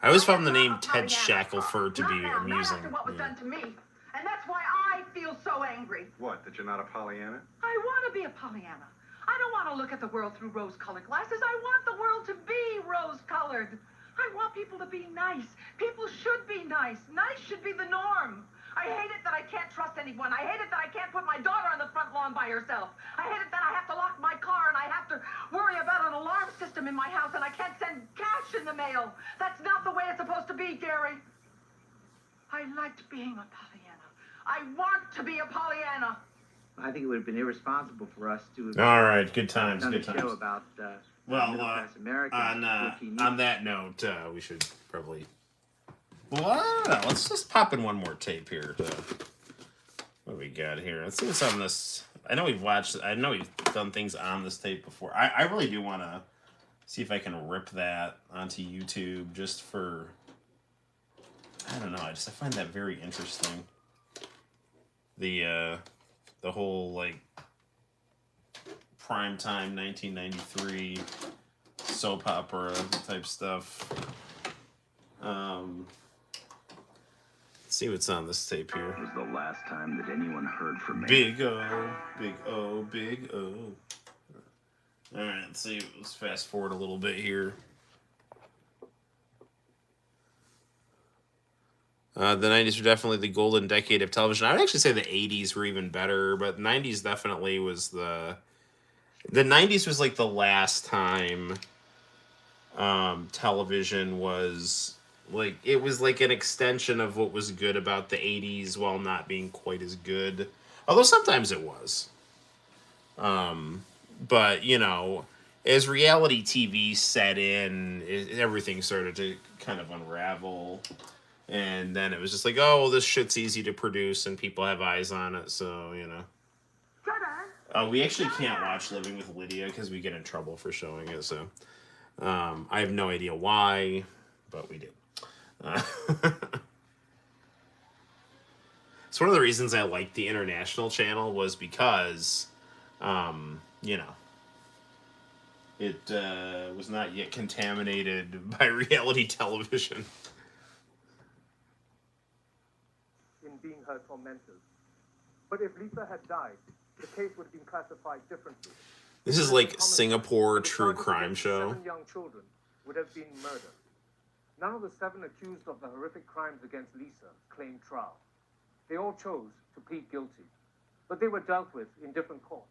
I always found the name Ted Shackelford to be amusing. Not after what was done to me. And that's why I feel so angry. What, that you're not a Pollyanna? I want to be a Pollyanna. I don't want to look at the world through rose-colored glasses. I want the world to be rose-colored. I want people to be nice. People should be nice. Nice should be the norm. I hate it that I can't trust anyone. I hate it that I can't put my daughter on the front lawn by herself. I hate it that I have to lock my car and I have to worry about an alarm system in my house and I can't send cash in the mail. That's not the way it's supposed to be, Gary. I liked being a Pollyanna. I want to be a Pollyanna. I think it would have been irresponsible for us to have All right, good times, done good a show times. about Well, middle-class Americans looking on that note, we should probably... Well, I don't know. Let's just pop in one more tape here. What do we got here? Let's see what's on this. I know we've done things on this tape before. I really do want to see if I can rip that onto YouTube just for... I don't know. I find that very interesting. The whole, like, primetime 1993 soap opera type stuff. Let's see what's on this tape here. It was the last time that anyone heard from me. Big O, big O, big O. All right, let's see. Let's fast forward a little bit here. The 90s were definitely the golden decade of television. I would actually say the 80s were even better, but 90s definitely was the 90s was like the last time television was like, it was like an extension of what was good about the 80s while not being quite as good. Although sometimes it was. But, you know, as reality TV set in, everything started to kind of unravel. And then it was just like, oh, well, this shit's easy to produce and people have eyes on it, so, you know. We actually can't watch Living with Lydia because we get in trouble for showing it, so. I have no idea why, but we do. It's one of the reasons I liked the international channel was because, you know, it was not yet contaminated by reality television. In being her tormentors. But if Lisa had died, the case would have been classified differently. This is like Singapore true crime show. 7 young children would have been murdered. None of the 7 accused of the horrific crimes against Lisa claimed trial. They all chose to plead guilty, but they were dealt with in different courts,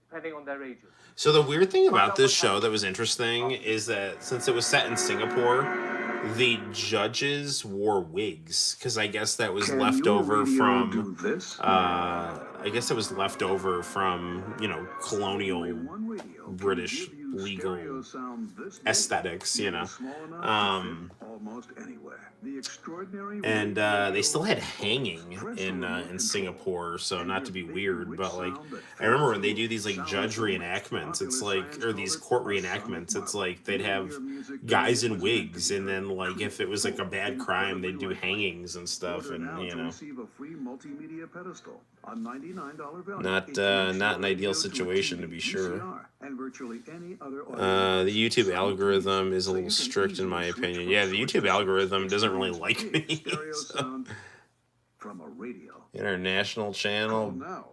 depending on their ages. So the weird thing about this show that was interesting is that since it was set in Singapore, the judges wore wigs because I guess that was left over from I guess it was left over from, you know, colonial British legal stereo sound this big, aesthetics, you know. small enough to fit almost anywhere. The extraordinary And they still had hanging Press in the remote Singapore, so and not your to be big, weird, rich but like sound that I remember fills when the they do room. these like Sound judge ComiX, reenactments, it's popular like, science or these call court it a sonic reenactments, it's marvel. like they'd You'll have hear music the guys way it in was meant to wigs, be and heard. then like if it was like a bad crime, they'd do Incredibly hangings and stuff, Order and now you to know, receive a free multimedia pedestal, a $99 value. not It connects not your an ideal radio to a situation to TV, be sure. VCR, and virtually any other audio The device YouTube algorithm is a so little you can strict in my easily switch opinion. from Yeah, the source YouTube to source. algorithm doesn't really Experience like big me. stereo So. sound from a radio. International channel now.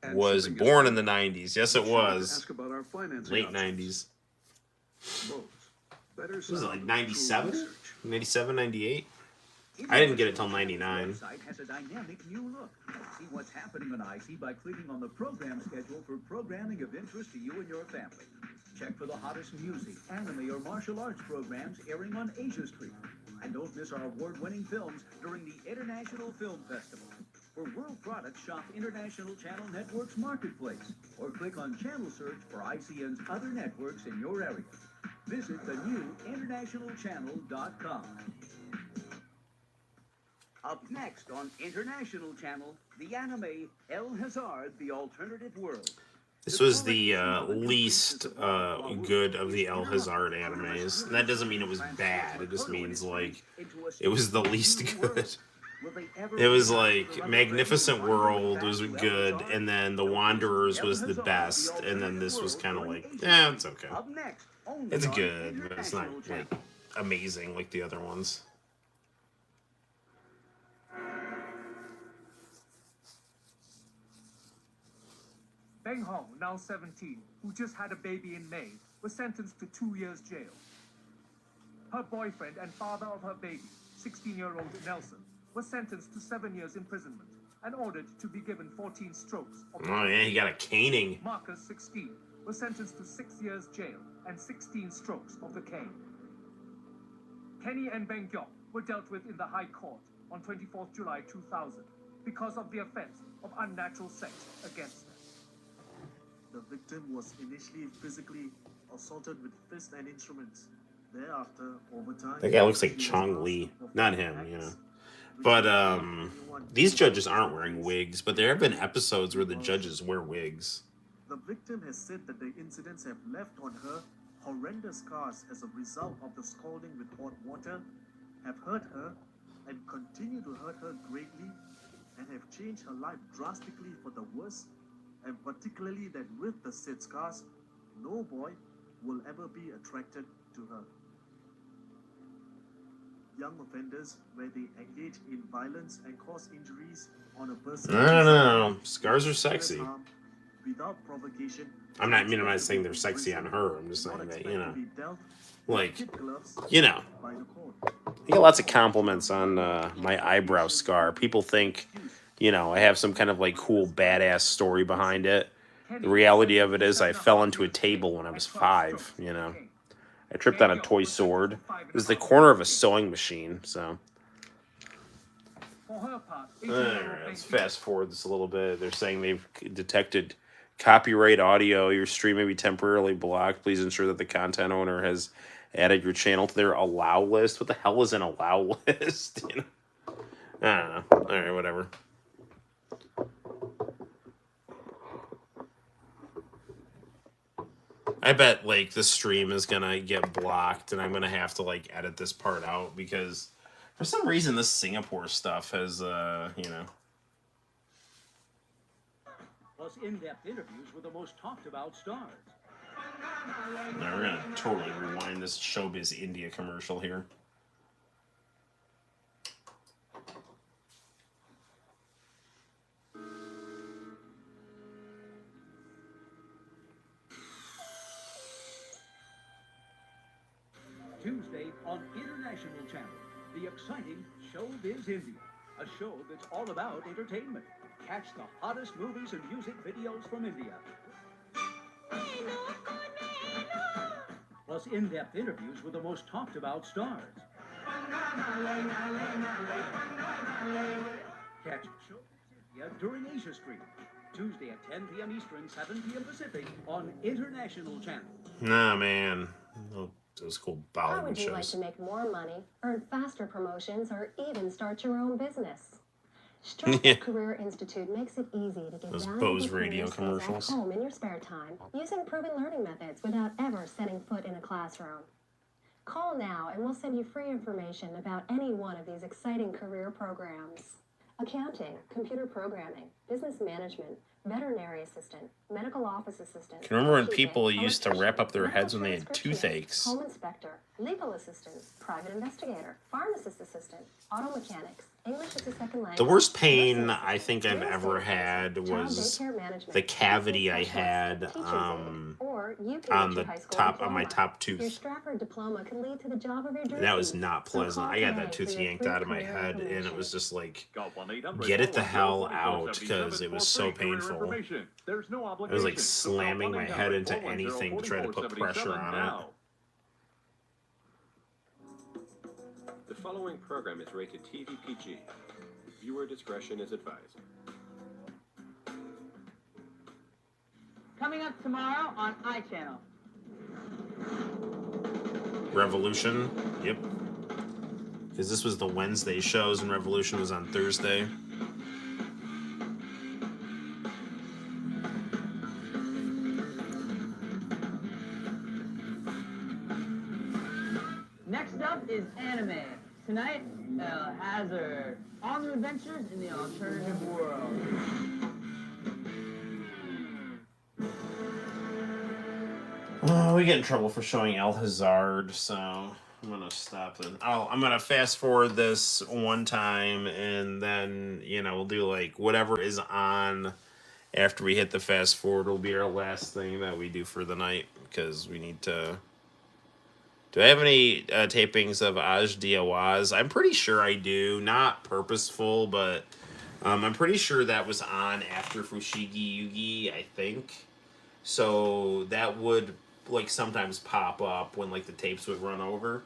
And was shipping is born free. in the 90s. Yes, it Be sure to was. ask about our financing Late options. 90s. Bose. Better Was it sound like through 97? research. 97, 98? I didn't get it till 99. Website has a dynamic new look. See what's happening on IC by clicking on the program schedule for programming of interest to you and your family. Check for the hottest music, anime, or martial arts programs airing on Asia Street. And don't miss our award-winning films during the International Film Festival. For world products, shop International Channel Network's Marketplace, or click on channel search for ICN's other networks in your area. Visit the new internationalchannel.com. Up next on International Channel, the anime El Hazard, The Alternative World. This was the least good of the El Hazard animes. And that doesn't mean it was bad. It just means, like, it was the least good. It was like Magnificent World was good, and then The Wanderers was the best, and then this was kind of like, yeah, it's okay. It's good, but it's not, like, amazing like the other ones. Beng Hong, now 17, who just had a baby in May, was sentenced to 2 years jail. Her boyfriend and father of her baby, 16-year-old Nelson, was sentenced to 7 years imprisonment and ordered to be given 14 strokes. Oh yeah, he got a caning. Marcus, 16, was sentenced to 6 years jail and 16 strokes of the cane. Kenny and Beng Gyok were dealt with in the High Court on 24th July 2000 because of the offense of unnatural sex against them. The victim was initially physically assaulted with fists and instruments. Thereafter, over time, That guy looks like Chong Li. Not him, you know. But these judges aren't wearing wigs, but there have been episodes where the judges wear wigs. The victim has said that the incidents have left on her horrendous scars as a result of the scalding with hot water, have hurt her and continue to hurt her greatly, and have changed her life drastically for the worse, and particularly that with the said scars, no boy will ever be attracted to her. Young offenders, where they engage in violence and cause injuries on a person, No. Scars are sexy. without provocation. I'm not saying they're sexy on her. I'm just saying that, you know, like, you know, I get lots of compliments on my eyebrow scar. People think, you know, I have some kind of like cool badass story behind it. The reality of it is I fell into a table when I was 5, you know. I tripped on a toy sword. It was the corner of a sewing machine, so. Alright, let's fast forward this a little bit. They're saying they've detected copyright audio. Your stream may be temporarily blocked. Please ensure that the content owner has added your channel to their allow list. What the hell is an allow list? You know? I don't know. Alright, whatever. I bet, like, the stream is gonna get blocked, and I'm gonna have to, like, edit this part out, because for some reason this Singapore stuff has, you know. Plus in-depth interviews with the most talked about stars. Now we're gonna totally rewind this Showbiz India commercial here. Tuesday on International Channel, the exciting Showbiz India, a show that's all about entertainment. Catch the hottest movies and music videos from India. Plus in-depth interviews with the most talked about stars. Catch Showbiz India during Asia Street. Tuesday at 10 p.m. Eastern, 7 p.m. Pacific on International Channel. Nah, man. Those cool How Bollywood would you like shows. to make more money, earn faster promotions, or even start your own business? Stratford Career Institute makes it easy to get Those valuable Bose radio career skills at commercials. home in your spare time using proven learning methods without ever setting foot in a classroom. Call now and we'll send you free information about any one of these exciting career programs. Accounting, computer programming, business management, veterinary assistant, medical office assistant. Can you remember when bookkeeping, people used to wrap up their medical heads when they had transcriptionist, toothaches? Home inspector, legal assistant, private investigator, pharmacist assistant, auto mechanics, English as a second language. The worst pain I think I've ever had was the cavity I had on the top on my top Your tooth. Stratford diploma can lead to the job of your dreams. That was not So pleasant. call I got today that tooth for your yanked free out of my career head, and it information. was just like, get it the hell out, because it was so painful. There's no It obligation. was like slamming my head into anything to try to put pressure on it. The following program is rated TV PG. Viewer discretion is advised. Coming up tomorrow on iChannel. Revolution, yep. Because this was the Wednesday shows, and Revolution was on Thursday. Next up is anime. Tonight, Hazard. On their adventures in the alternative world. We get in trouble for showing El Hazard, so I'm gonna stop it. I'm gonna fast forward this one time, and then we'll do like whatever is on after we hit the fast forward will be our last thing that we do for the night, because we need to. Do I have any tapings of Aj Diawaz? I'm pretty sure I do. Not purposeful, but I'm pretty sure that was on after Fushigi Yugi, I think. So that would like sometimes pop up when like the tapes would run over.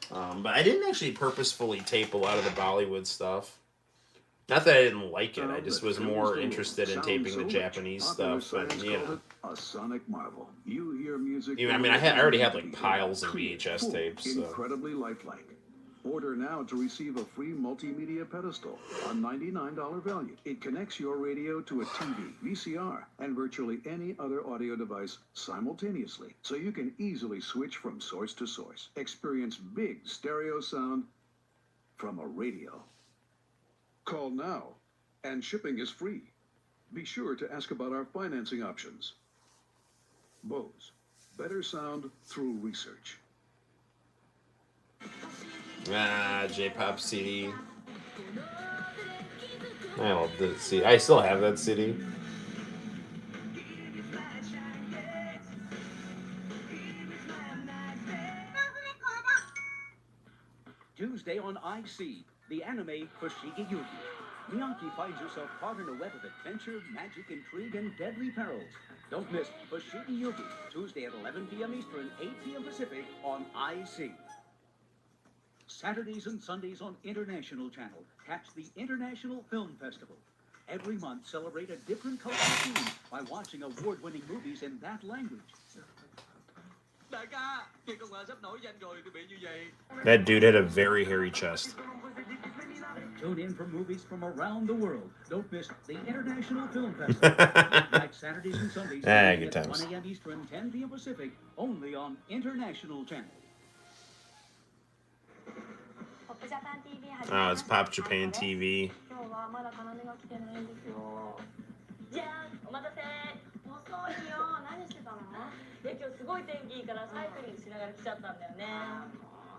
But I didn't actually purposefully tape a lot of the Bollywood stuff. Not that I didn't like it. I just was more interested in taping the Japanese stuff. And a sonic marvel. You hear music. I mean, I already had like piles of VHS tapes. So. Incredibly lifelike. Order now to receive a free multimedia pedestal, a $99 value. It connects your radio to a TV, VCR, and virtually any other audio device simultaneously, so you can easily switch from source to source. Experience big stereo sound from a radio. Call now, and shipping is free. Be sure to ask about our financing options. Bose, better sound through research. J-pop CD. I love the CD. I still have that CD. Tuesday on IC, the anime Fushigi Yugi. Miyaki finds herself caught in a web of adventure, magic, intrigue, and deadly perils. Don't miss Fushigi Yugi, Tuesday at 11 p.m. Eastern, 8 p.m. Pacific on IC. Saturdays and Sundays on International Channel. Catch the International Film Festival. Every month, celebrate a different cultural theme by watching award-winning movies in that language. That dude had a very hairy chest. Tune in for movies from around the world. Don't miss the International Film Festival. Like Saturdays and Sundays, Good at times. 1 a.m. Eastern, 10 p.m. Pacific, only on International Channel. Oh, it's Pop Japan TV. 今日はまだ要が来てないんですよ。じゃあお待たせ。遅いよ。何してたの？いや今日すごい天気いいからサイクリングしながら来ちゃったんだよね。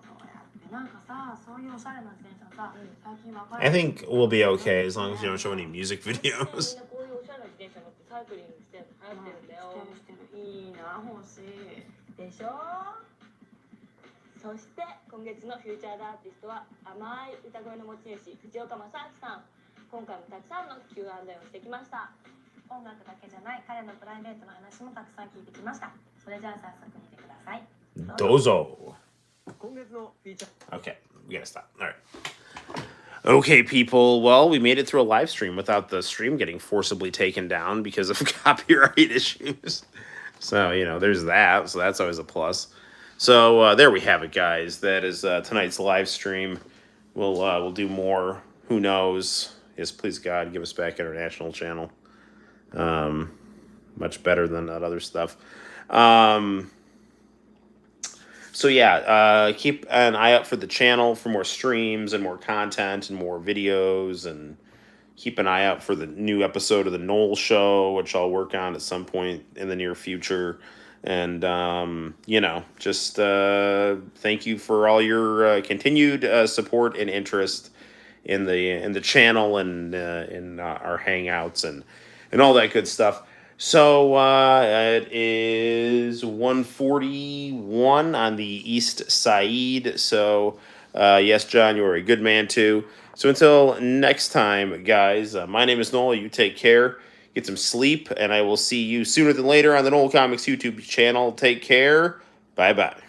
そうやってなんかさ、そういうおしゃれな自転車さ、最近若い。 I think we'll be okay as long as you don't show any music videos. みんなこういうおしゃれな自転車乗ってサイクリングして流行ってるんだよ。してる。いいな欲しい。でしょ？そして今月のフューチャーアーティストは甘い歌声の持ち主藤岡正明さん。今回もたくさんの Q&A をしてきました。音楽だけじゃない彼のプライベートの話もたくさん聞いてきました。それじゃあ早速見てください。Dozo. 今月のフィーチャー Okay, we gotta stop. All right. Okay, people. Well, we made it through a live stream without the stream getting forcibly taken down because of copyright issues. So, there's that. So that's always a plus. So there we have it, guys. That is tonight's live stream. We'll do more. Who knows? Yes, please God, give us back International Channel. Much better than that other stuff. So yeah, keep an eye out for the channel for more streams and more content and more videos, and keep an eye out for the new episode of the Noel Show, which I'll work on at some point in the near future. And just thank you for all your continued support and interest in the channel and in our hangouts and all that good stuff. So it is 1:41 on the East Side. So yes, John, you are a good man too. So until next time, guys, my name is Noel. You take care, get some sleep, and I will see you sooner than later on the Noel ComiX YouTube channel. Take care. Bye-bye.